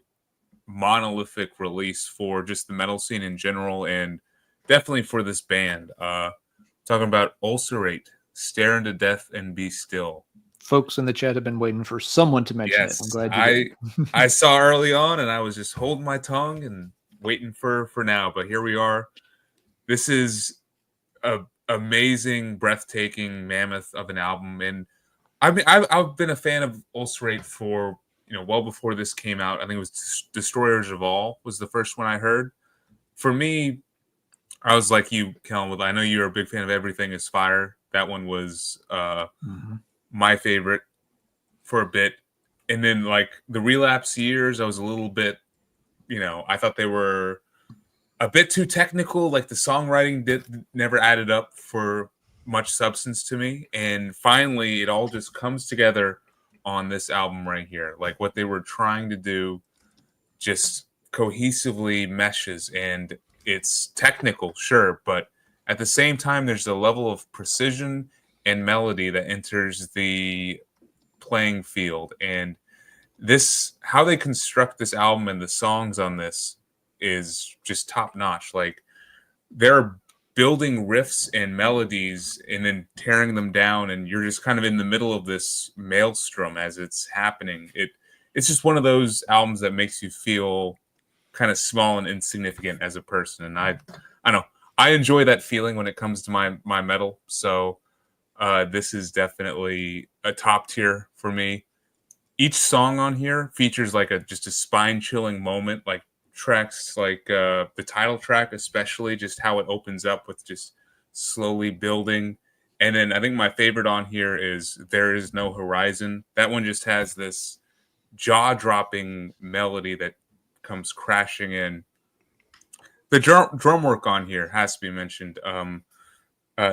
monolithic release for just the metal scene in general, and definitely for this band. Talking about Ulcerate, Stare into Death and Be Still. Folks in the chat have been waiting for someone to mention it. I'm glad you did. I saw early on, and I was just holding my tongue and waiting for now. But here we are. This is a amazing, breathtaking mammoth of an album, and I've been a fan of Ulcerate for well before this came out. I think it was Destroyers of All was the first one I heard. For me, I was like you, Kellen. I know you're a big fan of Everything Is Fire. That one was my favorite for a bit. And then like the Relapse years, I was a little bit, I thought they were a bit too technical. Like the songwriting never added up for much substance to me. And finally, it all just comes together on this album right here. Like what they were trying to do just cohesively meshes, and it's technical, sure, but at the same time, there's a level of precision and melody that enters the playing field. And how they construct this album and the songs on this is just top notch. Like they're building riffs and melodies and then tearing them down, and you're just kind of in the middle of this maelstrom as it's happening. It's just one of those albums that makes you feel kind of small and insignificant as a person. And I know I enjoy that feeling when it comes to my metal. So this is definitely a top tier for me. Each song on here features like just a spine chilling moment, like tracks like the title track, especially just how it opens up with just slowly building. And then I think my favorite on here is There Is No Horizon. That one just has this jaw-dropping melody that comes crashing in. The drum work on here has to be mentioned.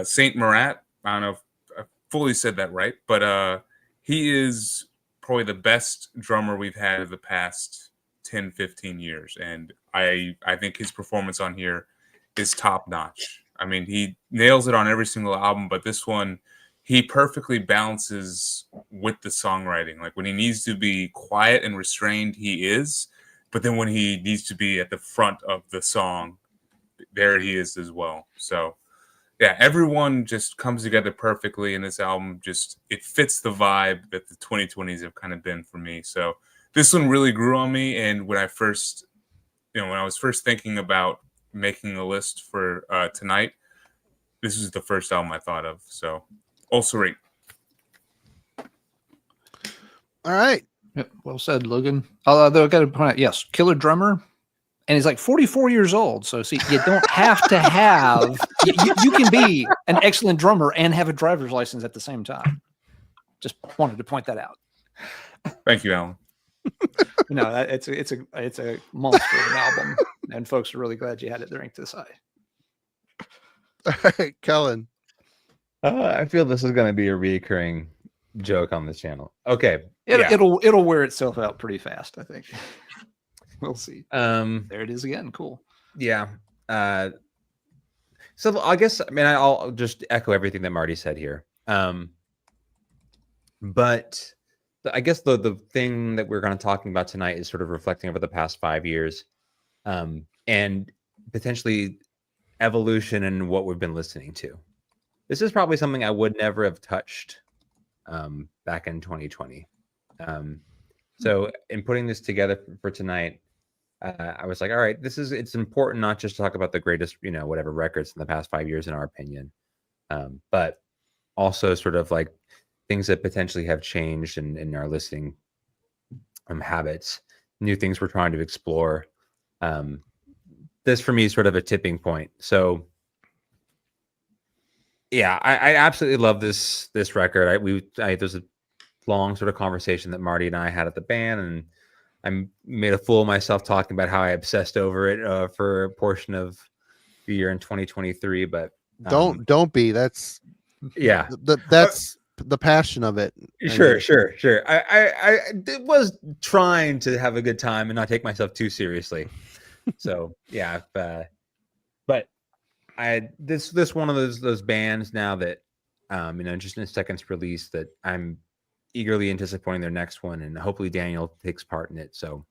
Saint Marat, I don't know if I fully said that right, but he is probably the best drummer we've had in the past 10, 15 years. And I think his performance on here is top notch. I mean, he nails it on every single album, but this one, he perfectly balances with the songwriting. Like when he needs to be quiet and restrained, he is. But then when he needs to be at the front of the song, there he is as well. So yeah, everyone just comes together perfectly in this album. Just it fits the vibe that the 2020s have kind of been for me. So this one really grew on me. And when I was first thinking about making a list for tonight, this is the first album I thought of. So Ulcerate. All right. Yep, well said, Logan. Although I got to point out, yes, killer drummer, and he's like 44 years old. So see, you don't have to have. You can be an excellent drummer and have a driver's license at the same time. Just wanted to point that out. Thank you, Alan. No, it's a monster of an album, and folks are really glad you had it ranked this high. All right, Kellen. I feel this is going to be a recurring joke on this channel. Okay. It'll wear itself out pretty fast, I think. We'll see. There There it is again. Cool. Yeah. So I guess, I mean, I'll just echo everything that Marty said here. But I guess the thing that we're going to talking about tonight is sort of reflecting over the past 5 years, and potentially evolution and what we've been listening to. This is probably something I would never have touched back in 2020. So in putting this together for tonight, I was like, all right, it's important not just to talk about the greatest, whatever records in the past 5 years, in our opinion, but also sort of like things that potentially have changed in our listening habits, new things we're trying to explore. This for me is sort of a tipping point. So yeah, I absolutely love this record. There's a long sort of conversation that Marty and I had at the band, and I made a fool of myself talking about how I obsessed over it for a portion of the year in 2023. But Don't be. That's that's the passion of it. Sure. I was trying to have a good time and not take myself too seriously. So yeah, but this one of those bands now that just in its second release that I'm eagerly anticipating their next one, and hopefully Daniel takes part in it. So,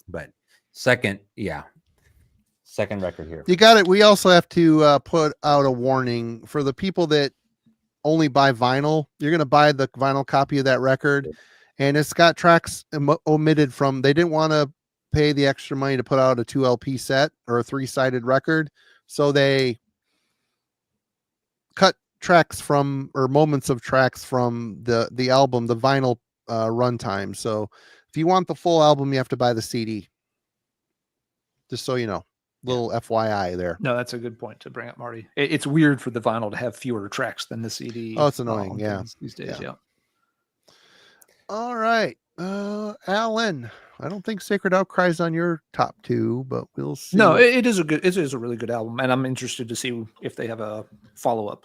but second record here. You got it. We also have to put out a warning for the people that only buy vinyl. You're going to buy the vinyl copy of that record, and it's got tracks omitted from. They didn't want to pay the extra money to put out a 2 LP set or a 3-sided record, so they cut tracks from, or moments of tracks from the album, the vinyl runtime. So if you want the full album, you have to buy the CD. Just so you know. Little FYI there. No, that's a good point to bring up, Marty. It's weird for the vinyl to have fewer tracks than the CD. Oh, it's annoying. Yeah. These days. Yeah. All right. Alan, I don't think Sacred Outcry's on your top 2, but we'll see. No, it is a really good album, and I'm interested to see if they have a follow-up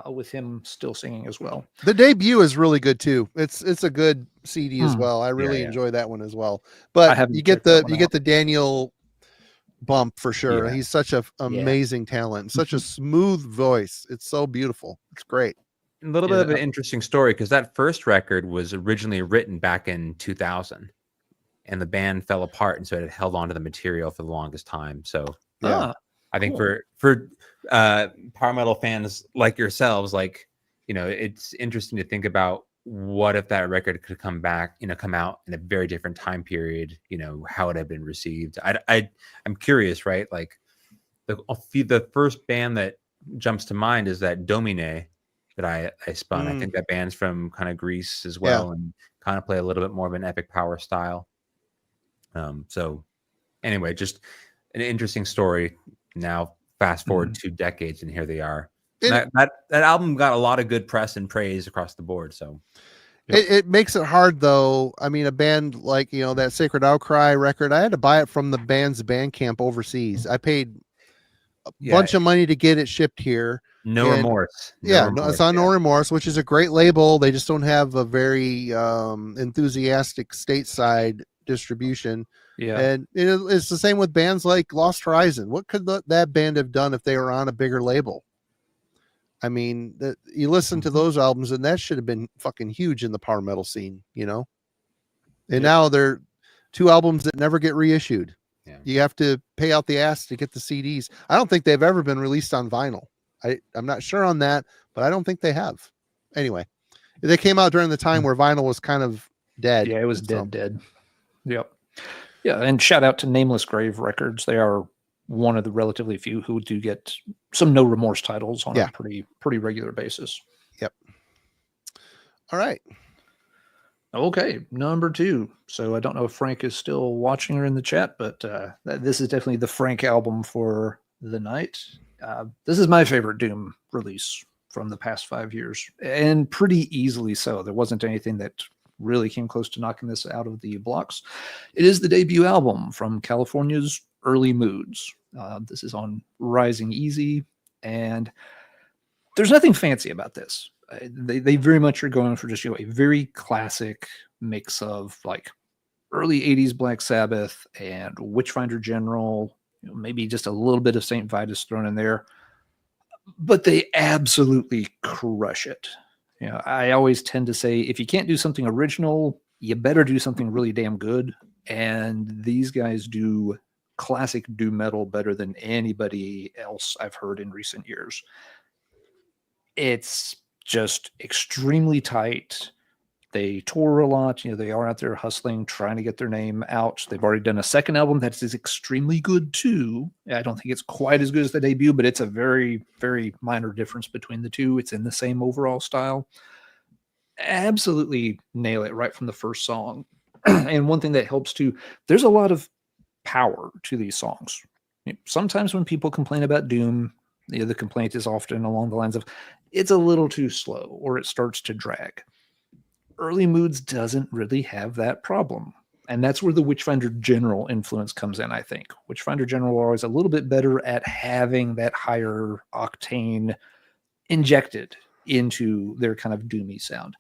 with him still singing as well. The debut is really good too. It's a good CD as well. I really enjoy that one as well. But you get the Daniel bump for sure. He's such an amazing talent, such a smooth voice. It's so beautiful. It's great. A little bit of an interesting story, because that first record was originally written back in 2000, and the band fell apart, and so it had held on to the material for the longest time. So I think for power metal fans like yourselves, it's interesting to think about what if that record could come out in a very different time period, how it had been received. I'm curious, right? Like the first band that jumps to mind is that Domine that I spun. I think that band's from kind of Greece as well, and kind of play a little bit more of an epic power style. So anyway, just an interesting story. Now fast forward 2 decades, and here they are. That album got a lot of good press and praise across the board. So it makes it hard though. I mean, a band like, that Sacred Outcry record, I had to buy it from the band's Bandcamp overseas. I paid a bunch of money to get it shipped here. No remorse. It's on No Remorse, which is a great label. They just don't have a very enthusiastic stateside distribution. Yeah. And it's the same with bands like Lost Horizon. What could that band have done if they were on a bigger label? I mean, you listen to those albums, and that should have been fucking huge in the power metal scene, And now they're 2 albums that never get reissued. Yeah. You have to pay out the ass to get the CDs. I don't think they've ever been released on vinyl. I'm not sure on that, but I don't think they have. Anyway, they came out during the time where vinyl was kind of dead. Yeah, it was dead. Yep. Yeah, and shout out to Nameless Grave Records. They are one of the relatively few who do get some No Remorse titles on a pretty regular basis. Yep. All right. Okay, number 2. So I don't know if Frank is still watching or in the chat, but this is definitely the Frank album for the night. This is my favorite Doom release from the past 5 years, and pretty easily so. There wasn't anything that really came close to knocking this out of the blocks. It is the debut album from California's Early Moods. This is on Rising Easy, and there's nothing fancy about this. They very much are going for just, a very classic mix of like early 80s Black Sabbath and Witchfinder General, maybe just a little bit of St. Vitus thrown in there, but they absolutely crush it. I always tend to say, if you can't do something original, you better do something really damn good. And these guys do classic doom metal better than anybody else I've heard in recent years. It's just extremely tight. They tour a lot. They are out there hustling, trying to get their name out. They've already done a second album that is extremely good too. I don't think it's quite as good as the debut, but it's a very, very minor difference between the two. It's in the same overall style. Absolutely nail it right from the first song. And one thing that helps too, there's a lot of power to these songs. Sometimes when people complain about doom, the complaint is often along the lines of it's a little too slow or it starts to drag. Early Moods doesn't really have that problem. And that's where the Witchfinder General influence comes in, I think. Witchfinder General are always a little bit better at having that higher octane injected into their kind of doomy sound.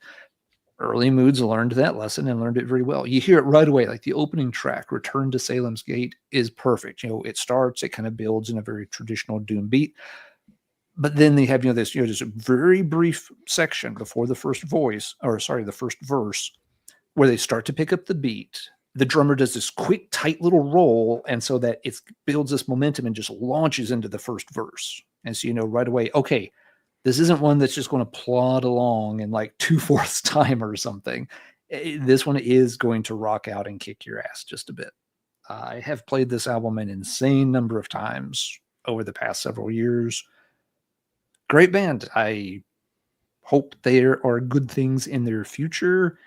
Early Moods learned that lesson and learned it very well. You hear it right away, like the opening track, Return to Salem's Gate, is perfect. it starts, it kind of builds in a very traditional doom beat. But then they have, this, just a very brief section before the first the first verse, where they start to pick up the beat. The drummer does this quick, tight little roll, and so that it builds this momentum and just launches into the first verse. And so right away, okay, this isn't one that's just going to plod along in like 2/4 time or something. This one is going to rock out and kick your ass just a bit. I have played this album an insane number of times over the past several years. Great band. I hope there are good things in their future.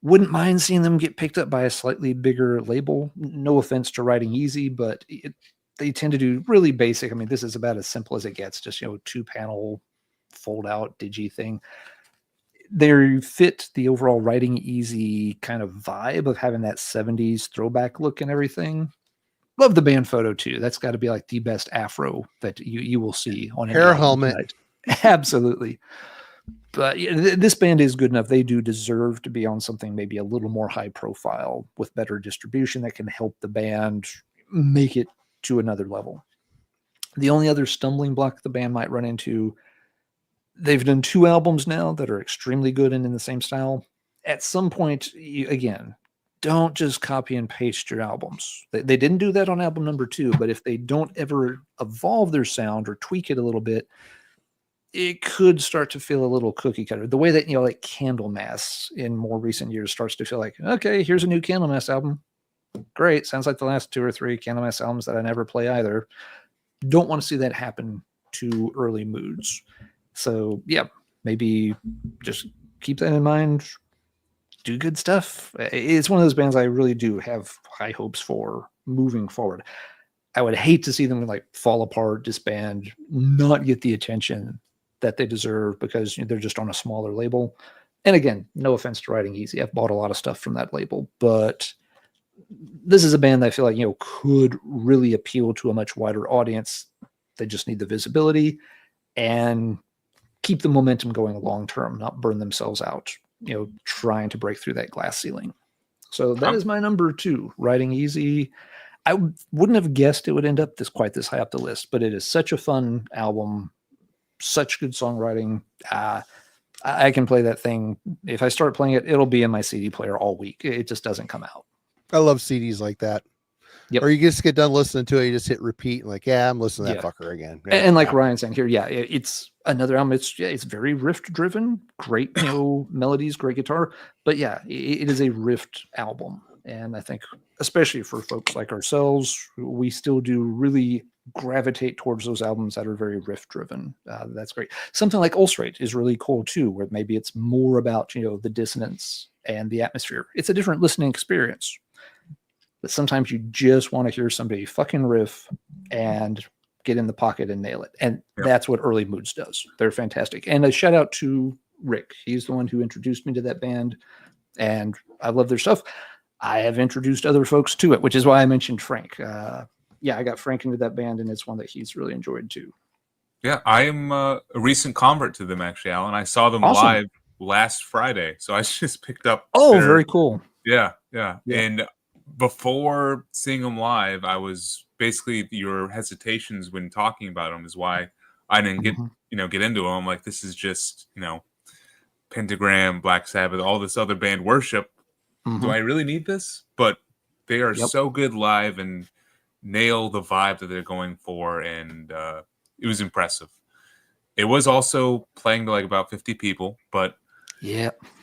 Wouldn't mind seeing them get picked up by a slightly bigger label. No offense to Riding Easy, but they tend to do really basic. I mean, this is about as simple as it gets. Just, 2-panel fold out digi thing. They fit the overall Riding Easy kind of vibe of having that 70s throwback look and everything. Love the band photo too. That's got to be like the best afro that you will see on hair helmet tonight. Absolutely. But this band is good enough. They do deserve to be on something maybe a little more high profile with better distribution that can help the band make it to another level. The only other stumbling block the band might run into, they've done 2 albums now that are extremely good and in the same style. At some point, again, don't just copy and paste your albums. They didn't do that on album number 2, but if they don't ever evolve their sound or tweak it a little bit, it could start to feel a little cookie cutter. The way that, like Candlemass in more recent years starts to feel like, okay, here's a new Candlemass album. Great. Sounds like the last 2 or 3 Candlemass albums that I never play either. Don't want to see that happen to Early Moods. So yeah, maybe just keep that in mind. Do good stuff. It's one of those bands I really do have high hopes for moving forward. I would hate to see them like fall apart, disband, not get the attention that they deserve because they're just on a smaller label. And again, no offense to Riding Easy. I've bought a lot of stuff from that label, but this is a band that I feel like, could really appeal to a much wider audience. They just need the visibility and keep the momentum going long term, not burn themselves out, trying to break through that glass ceiling. So that is my number 2, Riding Easy. I wouldn't have guessed it would end up quite this high up the list, but it is such a fun album, such good songwriting. I can play that thing. If I start playing it, it'll be in my CD player all week. It just doesn't come out. I love CDs like that. Yep. Or you just get done listening to it, you just hit repeat, and like, I'm listening to that fucker again. Yeah. And like Ryan's saying here, it's another album. It's very riff driven, great, melodies, great guitar. But yeah, it is a riffed album. And I think, especially for folks like ourselves, we still do really gravitate towards those albums that are very riff driven. That's great. Something like Ulcerate is really cool too, where maybe it's more about, the dissonance and the atmosphere. It's a different listening experience. But sometimes you just want to hear somebody fucking riff and get in the pocket and nail it. And that's what Early Moods does. They're fantastic. And a shout out to Rick. He's the one who introduced me to that band. and I love their stuff. I have introduced other folks to it, which is why I mentioned Frank. I got Frank into that band, and it's one that he's really enjoyed too. Yeah, I am a recent convert to them, actually, Alan. I saw them Awesome. live last Friday, so I just picked up. Very cool. Yeah. And before seeing them live, I was basically, your hesitations when talking about them is why I didn't get into them. I'm like, this is just, Pentagram, Black Sabbath, all this other band worship. Do I really need this? But they are so good live and nail the vibe that they're going for, and it was impressive. It was also playing to like about 50 people, but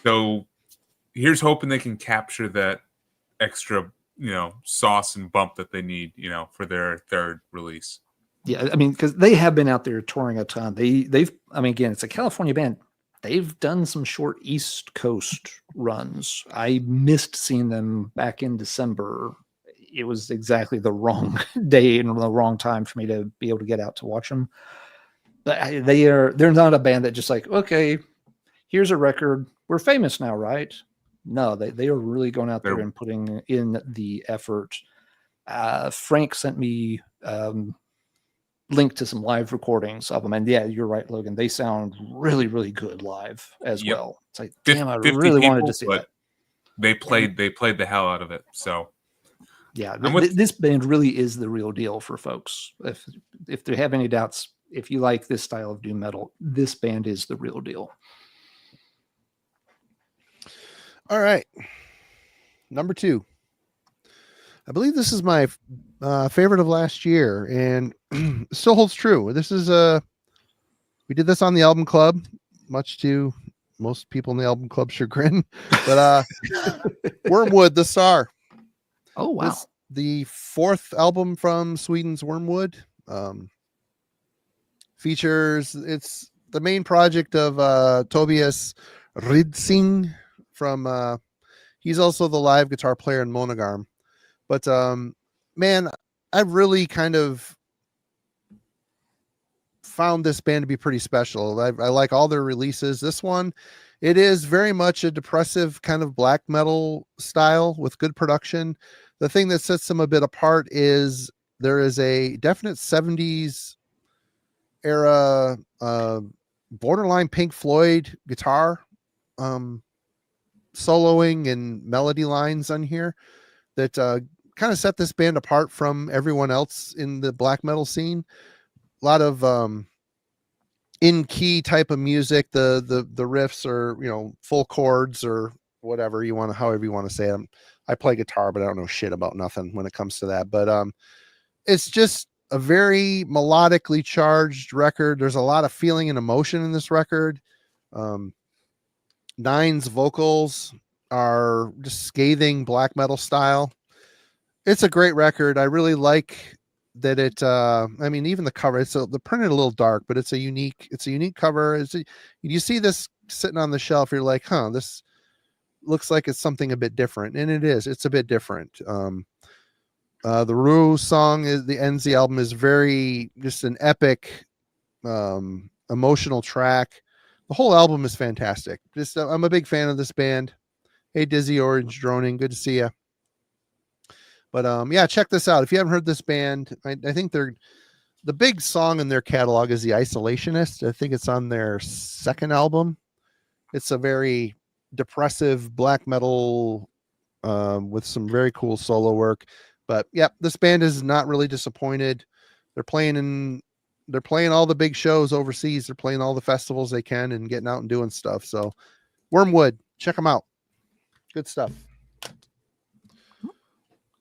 so here's hoping they can capture that extra, sauce and bump that they need, for their third release. Yeah, I mean, because they have been out there touring a ton. They've, I mean, again, it's a California band. They've done some short East Coast runs. I missed seeing them back in December. It was exactly the wrong day and the wrong time for me to be able to get out to watch them. But they're not a band that just like, okay, here's a record. We're famous now, right? No, they are really going out there and putting in the effort. Frank sent me link to some live recordings of them, and yeah, you're right, Logan. They sound really, really good live as well. It's like, damn, I really wanted to see that. They played the hell out of it. So yeah, this band really is the real deal for folks. If they have any doubts, if you like this style of doom metal, this band is the real deal. All right. Number 2. I believe this is my favorite of last year, and still holds true. This is we did this on the album club, much to most people in the album club chagrin, but Wormwood, the Star. Oh, wow. This, the 4th album from Sweden's Wormwood. Features, it's the main project of Tobias Ridsing from, he's also the live guitar player in Monogarm. But man, I really kind of found this band to be pretty special. I like all their releases. This one, it is very much a depressive kind of black metal style with good production. The thing that sets them a bit apart is there is a definite 70s era borderline Pink Floyd guitar soloing and melody lines on here that kind of set this band apart from everyone else in the black metal scene. A lot of in key type of music. The riffs are, full chords or whatever you want to, however you want to say them. I play guitar, but I don't know shit about nothing when it comes to that. But it's just a very melodically charged record. There's a lot of feeling and emotion in this record. Nine's vocals are just scathing black metal style. It's a great record. I really like that it I mean, even the cover, the printed a little dark, but it's a unique cover. You see this sitting on the shelf, you're like, this looks like it's something a bit different, and it is. It's a bit different. The Rue song ends the album is very just an epic emotional track. The whole album is fantastic. Just I'm a big fan of this band. Hey, Dizzy Orange Droning, good to see you. But yeah, check this out. If you haven't heard this band, I think the big song in their catalog is The Isolationist. I think it's on their 2nd album. It's a very depressive black metal with some very cool solo work. But yeah, this band is not really disappointed. They're playing all the big shows overseas. They're playing all the festivals they can and getting out and doing stuff. So Wormwood, check them out. Good stuff.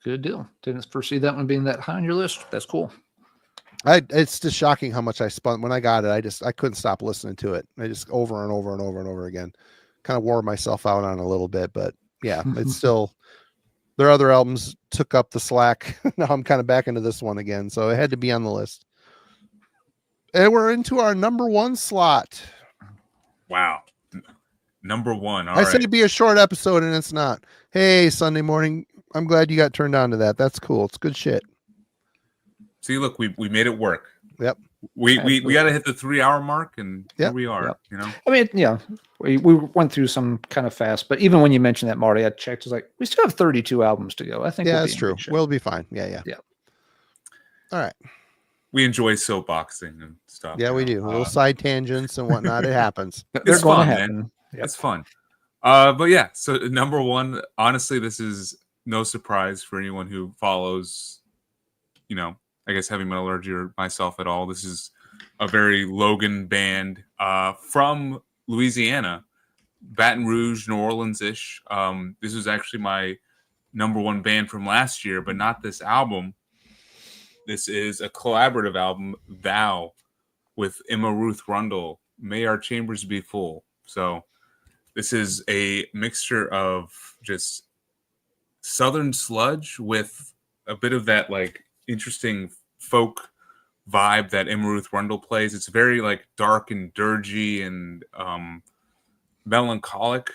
Good deal. Didn't foresee that one being that high on your list. That's cool. It's just shocking how much I spun when I got it. I couldn't stop listening to it. I just over and over and over and over again, kind of wore myself out on a little bit, but yeah, it's still, their other albums took up the slack. Now I'm kind of back into this one again. So it had to be on the list. And we're into our number 1 slot. Wow. Number 1. All I right. said it'd be a short episode and it's not. Hey, Sunday morning. I'm glad you got turned on to that. That's cool. It's good shit. See, look, we made it work. Yep. we got to hit the 3-hour mark, and here Yep. we are. Yep. You know, I mean, yeah, we went through some kind of fast, but even when you mentioned that, Marty, I checked. It's like we still have 32 albums to go. I think Yeah, we'll be that's in true. good shape. We'll be fine. Yeah. Yeah. All right. we enjoy soapboxing and stuff. Yeah, you we know. do. Little side tangents and whatnot. It happens. They're It's going fun, to man. happen. Yep. It's fun. But yeah, so number one, honestly, this is no surprise for anyone who follows, you know, I guess Heavy Metallurgy or myself at all. This is a very Logan band from Louisiana, Baton Rouge, New Orleans-ish. This was actually my number one band from last year, but not this album. This is a collaborative album, Thou, with Emma Ruth Rundle. May Our Chambers Be Full. So this is a mixture of just Southern sludge with a bit of that like interesting folk vibe that Emma Ruth Rundle plays. It's very like dark and dirgy and melancholic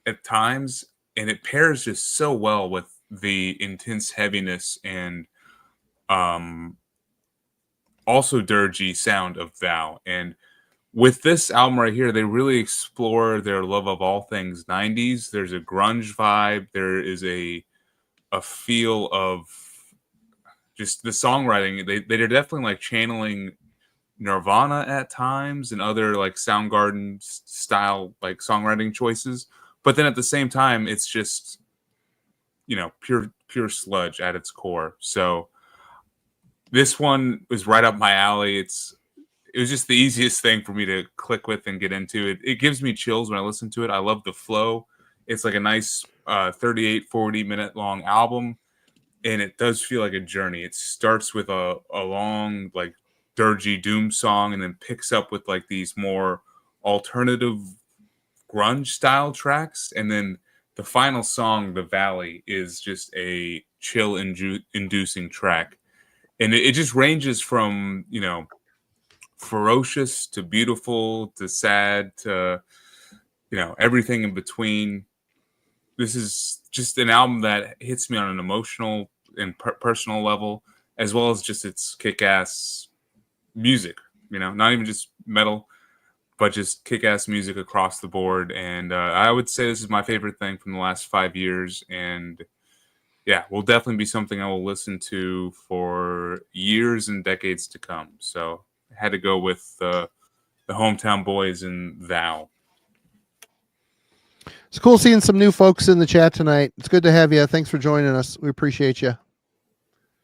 at times, and it pairs just so well with the intense heaviness and also dirgy sound of Thou. And with this album right here, they really explore their love of all things 90s. There's a grunge vibe. There is a feel of just the songwriting. They're definitely like channeling Nirvana at times and other like Soundgarden style like songwriting choices. But then at the same time, it's just, you know, pure sludge at its core. So this one was right up my alley. It was just the easiest thing for me to click with and get into. It gives me chills when I listen to it. I love the flow. It's like a nice 38, 40 minute long album. And it does feel like a journey. It starts with a long, like dirgy doom song and then picks up with like these more alternative grunge style tracks. And then the final song, The Valley, is just a chill inducing track. And it just ranges from, you know, ferocious to beautiful to sad to, you know, everything in between. This is just an album that hits me on an emotional and personal level, as well as just its kick-ass music, you know, not even just metal, but just kick-ass music across the board. And I would say this is my favorite thing from the last 5 years. And yeah, will definitely be something I will listen to for years and decades to come. So I had to go with the Hometown Boys and Thou. It's cool seeing some new folks in the chat tonight. It's good to have you. Thanks for joining us. We appreciate you.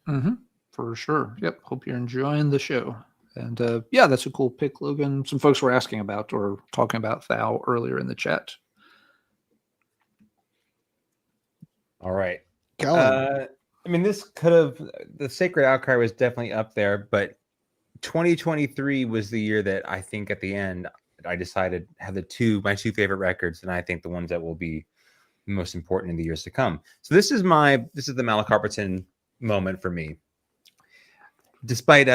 Mm-hmm. For sure. Yep. Hope you're enjoying the show. And yeah, that's a cool pick, Logan. Some folks were asking about or talking about Thou earlier in the chat. All right. Kellen. I mean, this could have, the Sacred Outcry was definitely up there, but 2023 was the year that I think at the end I decided have my two favorite records, and I think the ones that will be most important in the years to come. So this is the Malacarperton moment for me. Despite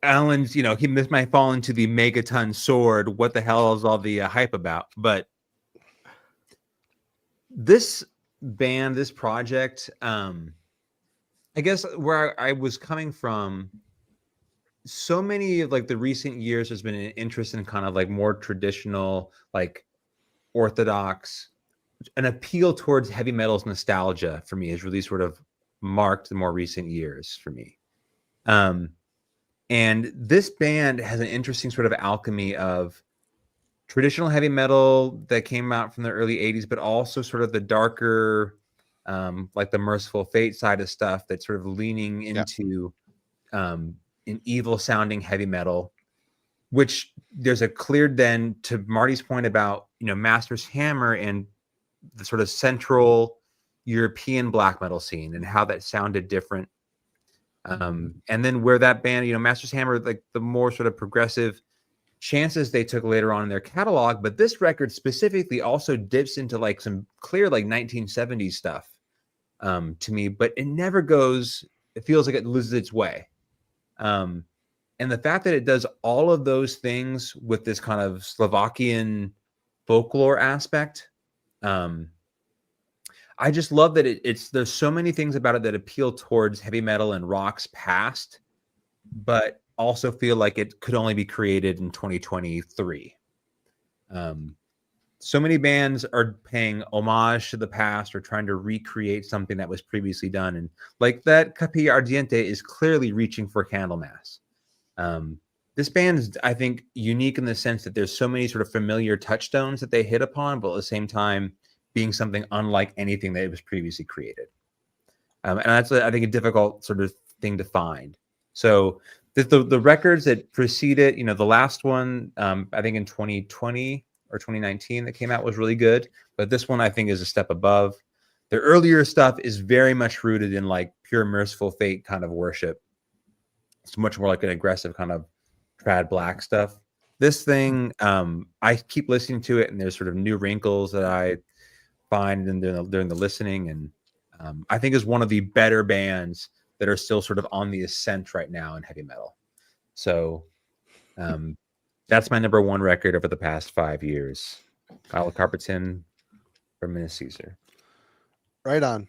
Alan's, you know, this might fall into the megaton sword. What the hell is all the hype about? But this band, this project, I guess where I was coming from, so many of like the recent years there's been an interest in kind of like more traditional, like orthodox, an appeal towards heavy metal's nostalgia for me has really sort of marked the more recent years for me. And this band has an interesting sort of alchemy of traditional heavy metal that came out from the early 80s, but also sort of the darker, like the Merciful Fate side of stuff that's sort of leaning into an evil sounding heavy metal, which there's a clear then to Marty's point about, you know, Master's Hammer and the sort of central European black metal scene and how that sounded different. And then where that band, you know, Master's Hammer, like the more sort of progressive chances they took later on in their catalog, but this record specifically also dips into like some clear like 1970s stuff to me, but it never goes, it feels like it loses its way. And the fact that it does all of those things with this kind of Slovakian folklore aspect, I just love that there's so many things about it that appeal towards heavy metal and rock's past, but also feel like it could only be created in 2023. So many bands are paying homage to the past or trying to recreate something that was previously done. And like that Capilla Ardiente is clearly reaching for Candlemass. This band is, I think, unique in the sense that there's so many sort of familiar touchstones that they hit upon, but at the same time being something unlike anything that was previously created. And that's, I think, a difficult sort of thing to find. So the records that preceded, the last one, I think in 2020 or 2019 that came out was really good, but this one I think is a step above. The earlier stuff is very much rooted in like pure merciful fate kind of worship. It's much more like an aggressive kind of trad black stuff. This thing, I keep listening to it, and there's sort of new wrinkles that I find during the listening, and I think is one of the better bands that are still sort of on the ascent right now in heavy metal. So that's my number one record over the past 5 years. Kyle Carpentin from Minas Caesar. Right on.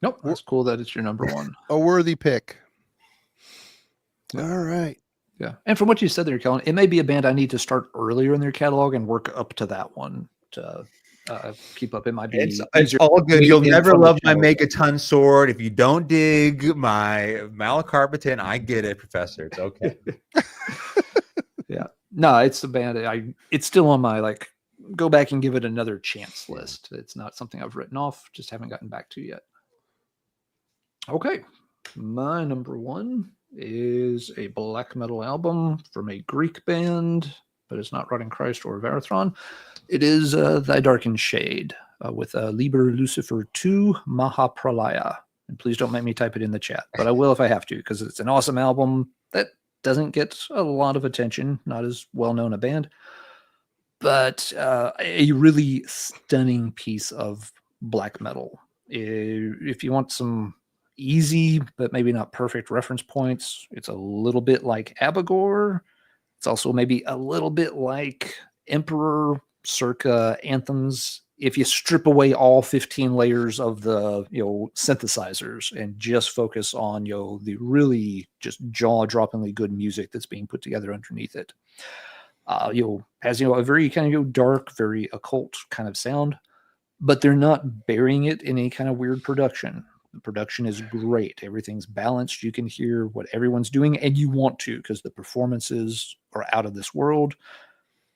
Nope, that's cool that it's your number one. A worthy pick. Yeah. All right. Yeah. And from what you said there, Kellen, it may be a band I need to start earlier in their catalog and work up to that one to keep up. It might be it's all good. You'll never love my Megaton sword if you don't dig my Malacarpitan. I get it, Professor. It's okay. Yeah. No, it's a band. It's still on my like go back and give it another chance list. It's not something I've written off, just haven't gotten back to yet. Okay. My number one is a black metal album from a Greek band, but it's not Rotting Christ or Varathron. It is Thy Darkened Shade with Liber Lucifer 2 Mahapralaya. And please don't make me type it in the chat, but I will if I have to, because it's an awesome album that doesn't get a lot of attention, not as well known a band, but a really stunning piece of black metal. If you want some easy but maybe not perfect reference points, it's a little bit like Abigor. It's also maybe a little bit like Emperor circa Anthems if you strip away all 15 layers of the synthesizers and just focus on the really just jaw-droppingly good music that's being put together underneath it. Has a very kind of dark, very occult kind of sound, but they're not burying it in any kind of weird production. The production is great. Everything's balanced. You can hear what everyone's doing, and you want to, because the performances are out of this world.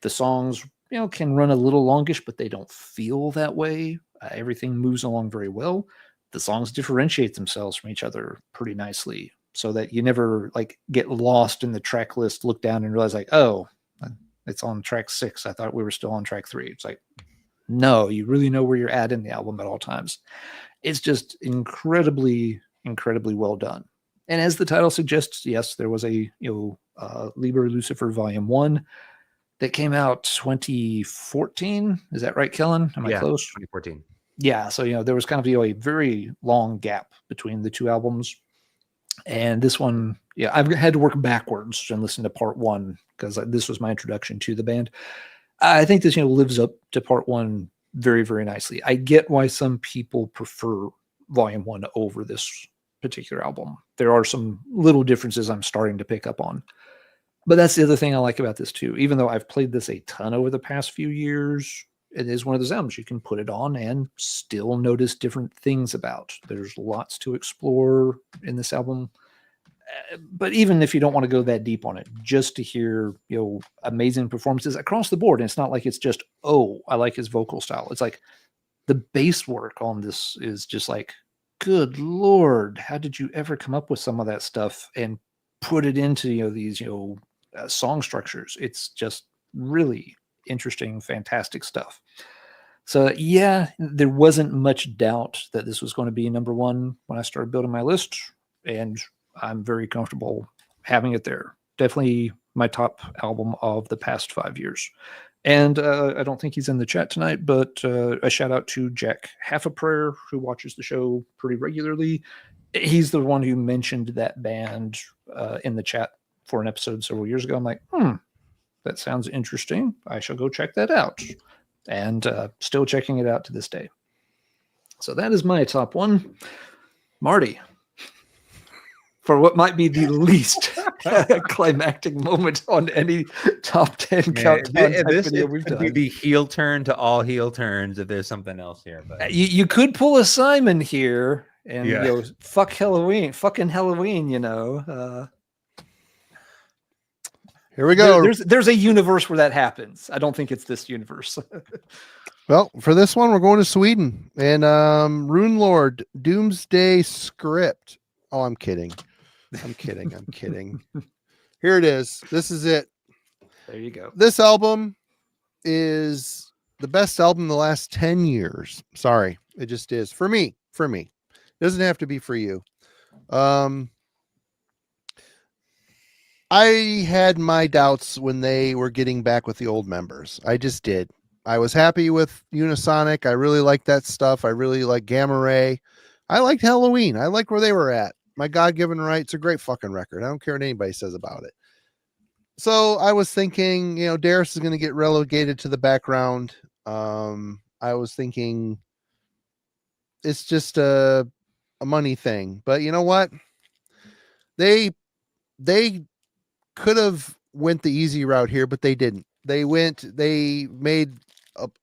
The songs, can run a little longish, but they don't feel that way. Everything moves along very well. The songs differentiate themselves from each other pretty nicely, so that you never get lost in the track list, look down and realize oh, it's on track 6. I thought we were still on track 3. It's no, you really know where you're at in the album at all times. It's just incredibly, incredibly well done. And as the title suggests, yes, there was a Liber Lucifer Volume 1 that came out 2014. Is that right, Kellen? Am I close? 2014. Yeah, so there was kind of a very long gap between the two albums. And this one, I've had to work backwards and listen to part 1 because this was my introduction to the band. I think this lives up to part 1 very, very nicely. I get why some people prefer Volume 1 over this particular album. There are some little differences I'm starting to pick up on. But that's the other thing I like about this too. Even though I've played this a ton over the past few years, it is one of those albums you can put it on and still notice different things about. There's lots to explore in this album. But even if you don't want to go that deep on it, just to hear, amazing performances across the board. And it's not like it's just, I like his vocal style. It's like the bass work on this is just good Lord, how did you ever come up with some of that stuff and put it into, these, song structures? It's just really interesting, fantastic stuff. So there wasn't much doubt that this was going to be number 1 when I started building my list. And I'm very comfortable having it there. Definitely my top album of the past 5 years. And I don't think he's in the chat tonight, but a shout out to Jack Half a Prayer, who watches the show pretty regularly. He's the one who mentioned that band in the chat for an episode several years ago. I'm like, that sounds interesting. I shall go check that out. And still checking it out to this day. So that is my top 1. Marty, for what might be the least climactic moment on any top 10 Man, countdown type this video is we've gonna be done. the heel turn to all heel turns if there's something else here. But You could pull a Simon here and Yeah. fuck Halloween, fucking Halloween, you know. Here we go. There's a universe where that happens. I don't think it's this universe. Well, for this one, we're going to Sweden and Rune Lord Doomsday Script. Oh, I'm kidding. I'm kidding. Here it is. This is it. There you go. This album is the best album in the last 10 years. Sorry, it just is for me. It doesn't have to be for you. I had my doubts when they were getting back with the old members. I just did. I was happy with Unisonic. I really liked that stuff. I really like Gamma Ray. I liked Halloween. I like where they were at. My God-Given Right. It's a great fucking record. I don't care what anybody says about it. So I was thinking, Darius is going to get relegated to the background. I was thinking it's just a money thing. But you know what? They could have went the easy route here, but they didn't. They made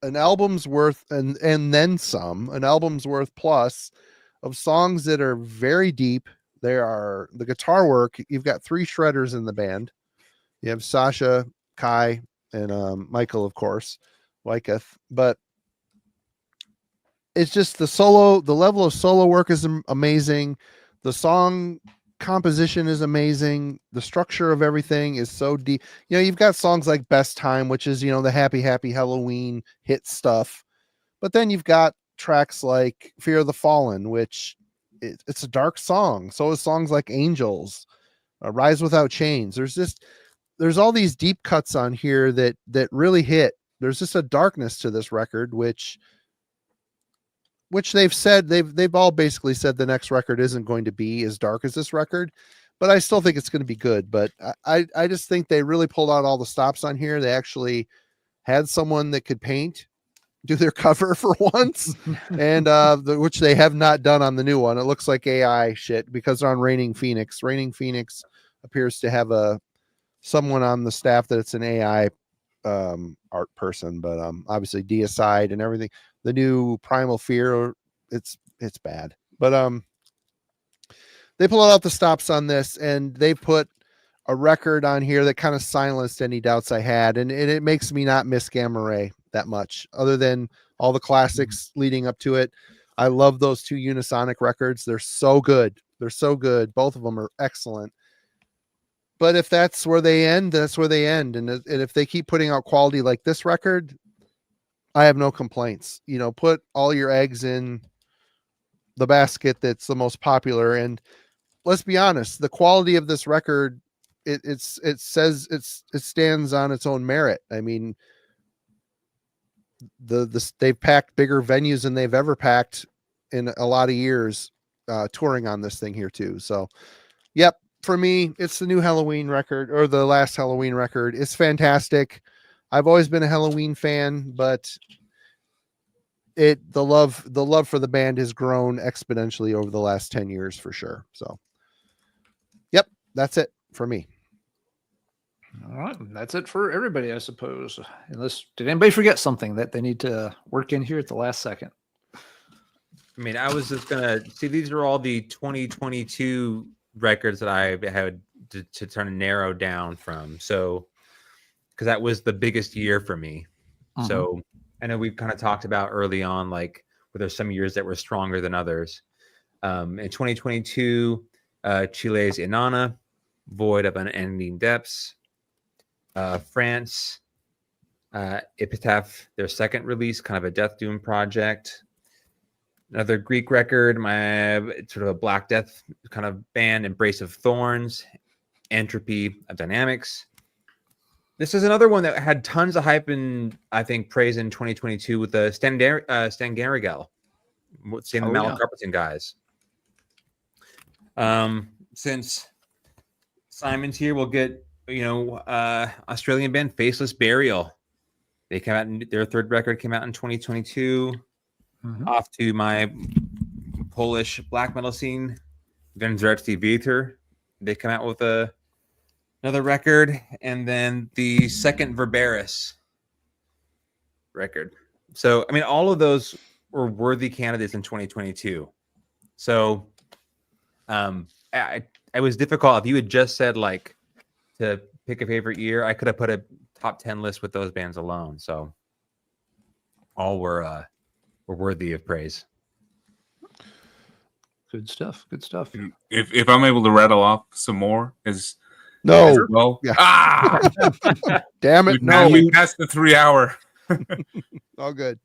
an album's worth and then some, an album's worth plus of songs that are very deep. There are the guitar work. You've got 3 shredders in the band. You have Sasha, Kai, and Michael, of course, Wyckoff. But it's just the level of solo work is amazing. The song composition is amazing. The structure of everything is so deep. You've got songs like Best Time, which is, the happy Halloween hit stuff. But then you've got tracks like Fear of the Fallen, which it's a dark song. So is songs like Angels, Rise Without Chains. There's all these deep cuts on here that really hit. There's just a darkness to this record, which they've said, they've all basically said the next record isn't going to be as dark as this record, but I still think it's going to be good. But I just think they really pulled out all the stops on here. They actually had someone that could paint do their cover for once, and which they have not done on the new one. It looks like AI shit because they're on Raining Phoenix. Raining Phoenix appears to have someone on the staff that it's an AI art person, but obviously Deicide and everything. The new Primal Fear, it's bad, but they pull out the stops on this, and they put a record on here that kind of silenced any doubts I had, and it makes me not miss Gamma Ray that much, other than all the classics leading up to it. I love those 2 Unisonic records. They're so good. Both of them are excellent. But if that's where they end, that's where they end. And if they keep putting out quality like this record, I have no complaints. Put all your eggs in the basket that's the most popular. And let's be honest, the quality of this record, it stands on its own merit. I mean, they've packed bigger venues than they've ever packed in a lot of years, touring on this thing here too. So, yep. For me, it's the new Halloween record, or the last Halloween record. It's fantastic. I've always been a Halloween fan, but the love for the band has grown exponentially over the last 10 years for sure. So, yep, that's it for me. All right, that's it for everybody, I suppose. Did anybody forget something that they need to work in here at the last second? I mean, I was just gonna see, these are all the 2022 records that I had to try to narrow down from. So, because that was the biggest year for me. So I know we've kind of talked about early on, like, where there's some years that were stronger than others. In 2022, Chile's Inanna, Void of Unending Depths, France, Epitaph, their second release, kind of a Death Doom project. Another Greek record, my sort of a Black Death kind of band, Embrace of Thorns, Entropy of Dynamics. This is another one that had tons of hype and I think praise in 2022 with the Stan Garrigal, same Malacarpeton guys. Since Simon's here, we'll get Australian band Faceless Burial. They came out, their third record came out in 2022. Off to my Polish black metal scene, Wędrowski Wiatr. They come out with a another record, and then the second Verberis record. So, I mean, all of those were worthy candidates in 2022. So, it was difficult. If you had just said like to pick a favorite year, I could have put a top 10 list with those bands alone. So, all were worthy of praise. Good stuff. Good stuff. If I'm able to rattle off some more, as No. well. Yeah. Damn it. No. We passed the 3 hour. All good.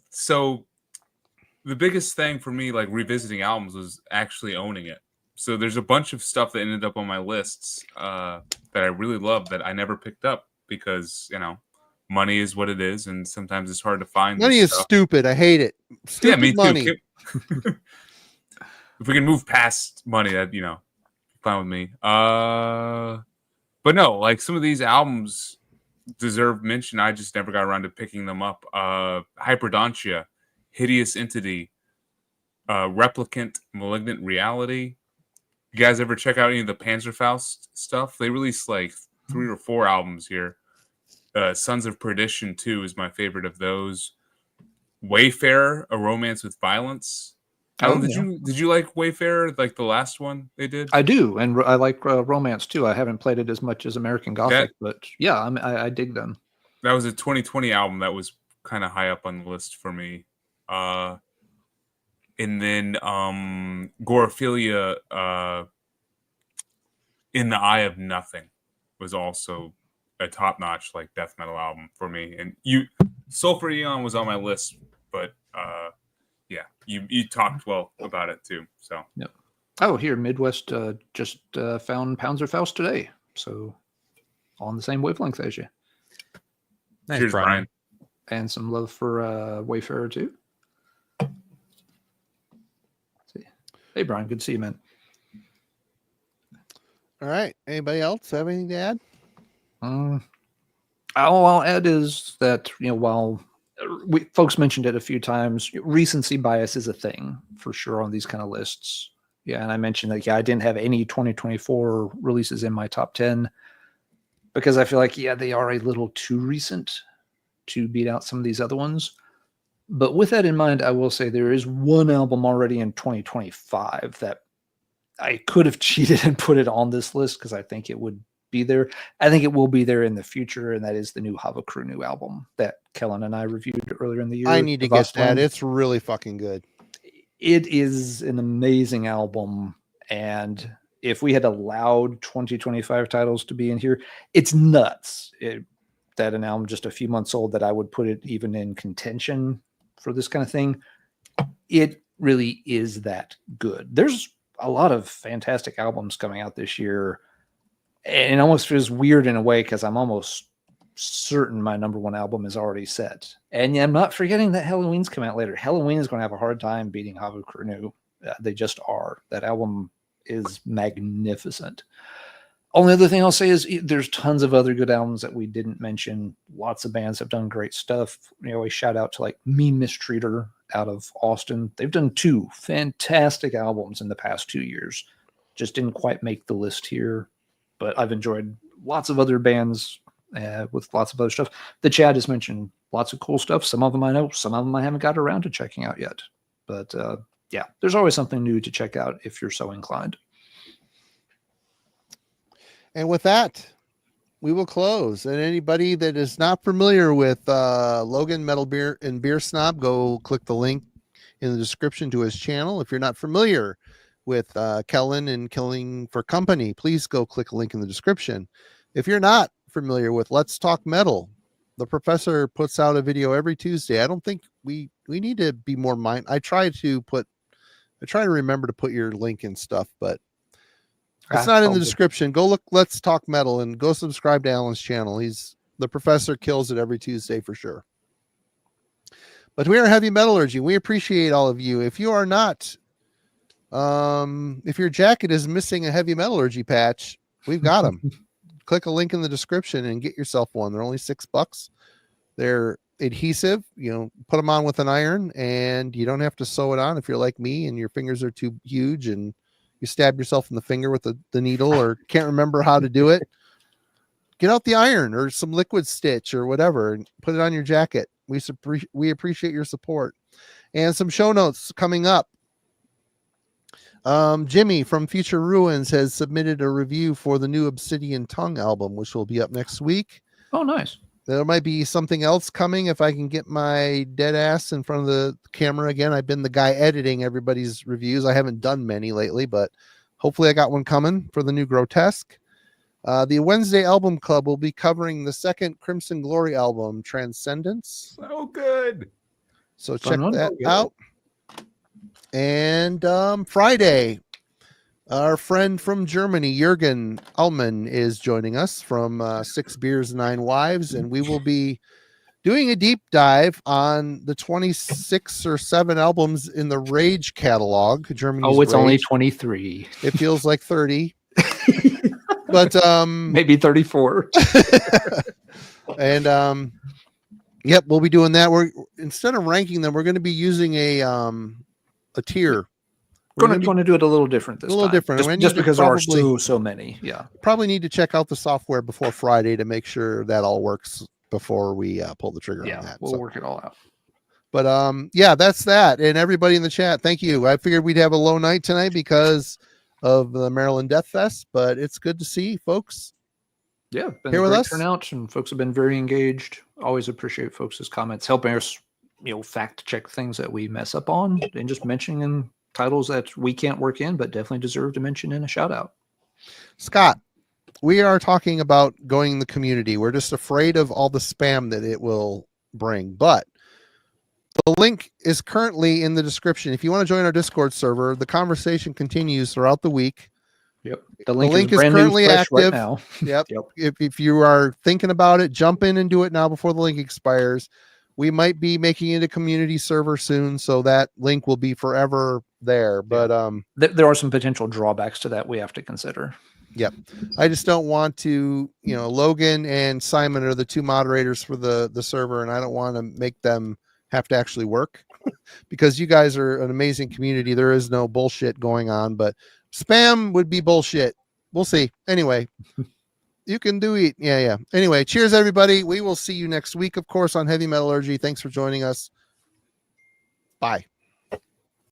So the biggest thing for me, like revisiting albums, was actually owning it. So there's a bunch of stuff that ended up on my lists that I really love that I never picked up because, money is what it is, and sometimes it's hard to find. Money is stupid. I hate it. Stupid me money. Too. If we can move past money, that fine with me. But no, like some of these albums deserve mention. I just never got around to picking them up. Hyperdontia, Hideous Entity, Replicant, Malignant Reality. You guys ever check out any of the Panzerfaust stuff? They released like 3 or 4 albums here. Sons of Perdition 2 is my favorite of those. Wayfarer, A Romance with Violence. Did you like Wayfarer, like the last one they did? I do, and I like Romance too. I haven't played it as much as American Gothic, but yeah, I dig them. That was a 2020 album that was kind of high up on the list for me. And then Gorophilia, In the Eye of Nothing was also a top-notch like death metal album for me. And Sulphur Eon was on my list, but yeah, you talked well about it too. So yep. Oh, here Midwest just found Panzerfaust today, so on the same wavelength as you. Nice. Cheers, Brian. And some love for Wayfarer too. See. Hey, Brian, good to see you, man. All right. Anybody else have anything to add? All I'll add is that while folks mentioned it a few times, recency bias is a thing for sure on these kind of lists. Yeah, and I mentioned that I didn't have any 2024 releases in my top 10 because I feel like they are a little too recent to beat out some of these other ones. But with that in mind, I will say there is one album already in 2025 that I could have cheated and put it on this list because I think it would be there. I think it will be there in the future, and that is the new Havocru album that Kellen and I reviewed earlier in the year. I need to get that. It's really fucking good. It is an amazing album, and if we had allowed 2025 titles to be in here, it's nuts that an album just a few months old that I would put it even in contention for this kind of thing. It really is that good. There's a lot of fantastic albums coming out this year, and it almost feels weird in a way because I'm almost certain my number one album is already set. And I'm not forgetting that Halloween's come out later. Halloween is going to have a hard time beating Havocru. They just are. That album is magnificent. Only other thing I'll say is there's tons of other good albums that we didn't mention. Lots of bands have done great stuff. A shout out to like Mean Mistreater out of Austin. They've done 2 fantastic albums in the past 2 years. Just didn't quite make the list here, but I've enjoyed lots of other bands with lots of other stuff. The Chad has mentioned lots of cool stuff. Some of them I know, some of them I haven't got around to checking out yet. But yeah, there's always something new to check out if you're so inclined. And with that, we will close. And anybody that is not familiar with Logan Metal Beer and Beer Snob, go click the link in the description to his channel. If you're not familiar with Kellen and Killing for Company, please go click a link in the description. If you're not familiar with Let's Talk Metal, the professor puts out a video every Tuesday. I don't think we need to be more I try to remember to put your link and stuff, but it's not in the description. Go look Let's Talk Metal and go subscribe to Alan's channel. The professor kills it every Tuesday for sure. But we are Heavy Metallurgy. We appreciate all of you. If you are not, if your jacket is missing a Heavy Metallurgy patch, we've got them. Click a link in the description and get yourself one. They're only $6. They're adhesive. Put them on with an iron, and you don't have to sew it on if you're like me and your fingers are too huge and you stab yourself in the finger with the needle or can't remember how to do it, get out the iron or some liquid stitch or whatever and put it on your jacket. We appreciate your support. And some show notes coming up. Jimmy from Future Ruins has submitted a review for the new Obsidian Tongue album, which will be up next week. Oh, nice. There might be something else coming if I can get my dead ass in front of the camera again. I've been the guy editing everybody's reviews. I haven't done many lately, but hopefully I got one coming for the new Grotesque. The Wednesday Album Club will be covering the second Crimson Glory album, Transcendence. Oh, good. So check that out. And Friday, our friend from Germany, Jürgen Allman, is joining us from 6 Beers, 9 Wives, and we will be doing a deep dive on the 26 or 7 albums in the Rage catalog. Germany's it's Rage. only 23. It feels like 30. But maybe 34. And yep, we'll be doing that. We're instead of ranking them, we're going to be using a tier. Going to do it a little different this time. A little different. Just because there are so many. Yeah. Probably need to check out the software before Friday to make sure that all works before we pull the trigger on that. We'll work it all out. But yeah, that's that. And everybody in the chat, thank you. I figured we'd have a low night tonight because of the Maryland Death Fest, but it's good to see folks. Yeah, been here a with great us. Turnout, and folks have been very engaged. Always appreciate folks' comments, helping us, fact check things that we mess up on, and just mentioning titles that we can't work in, but definitely deserve to mention in a shout out. Scott, we are talking about going in the community. We're just afraid of all the spam that it will bring, but the link is currently in the description. If you want to join our Discord server, the conversation continues throughout the week. Yep. The link is brand currently new, active right now. Yep. If you are thinking about it, jump in and do it now before the link expires. We might be making it a community server soon, so that link will be forever there. But there are some potential drawbacks to that we have to consider. Yep. I just don't want to, Logan and Simon are the 2 moderators for the server, and I don't want to make them have to actually work because you guys are an amazing community. There is no bullshit going on, but spam would be bullshit. We'll see. Anyway, you can do it. Yeah. Anyway, cheers, everybody. We will see you next week, of course, on Heavy Metallurgy. Thanks for joining us. Bye.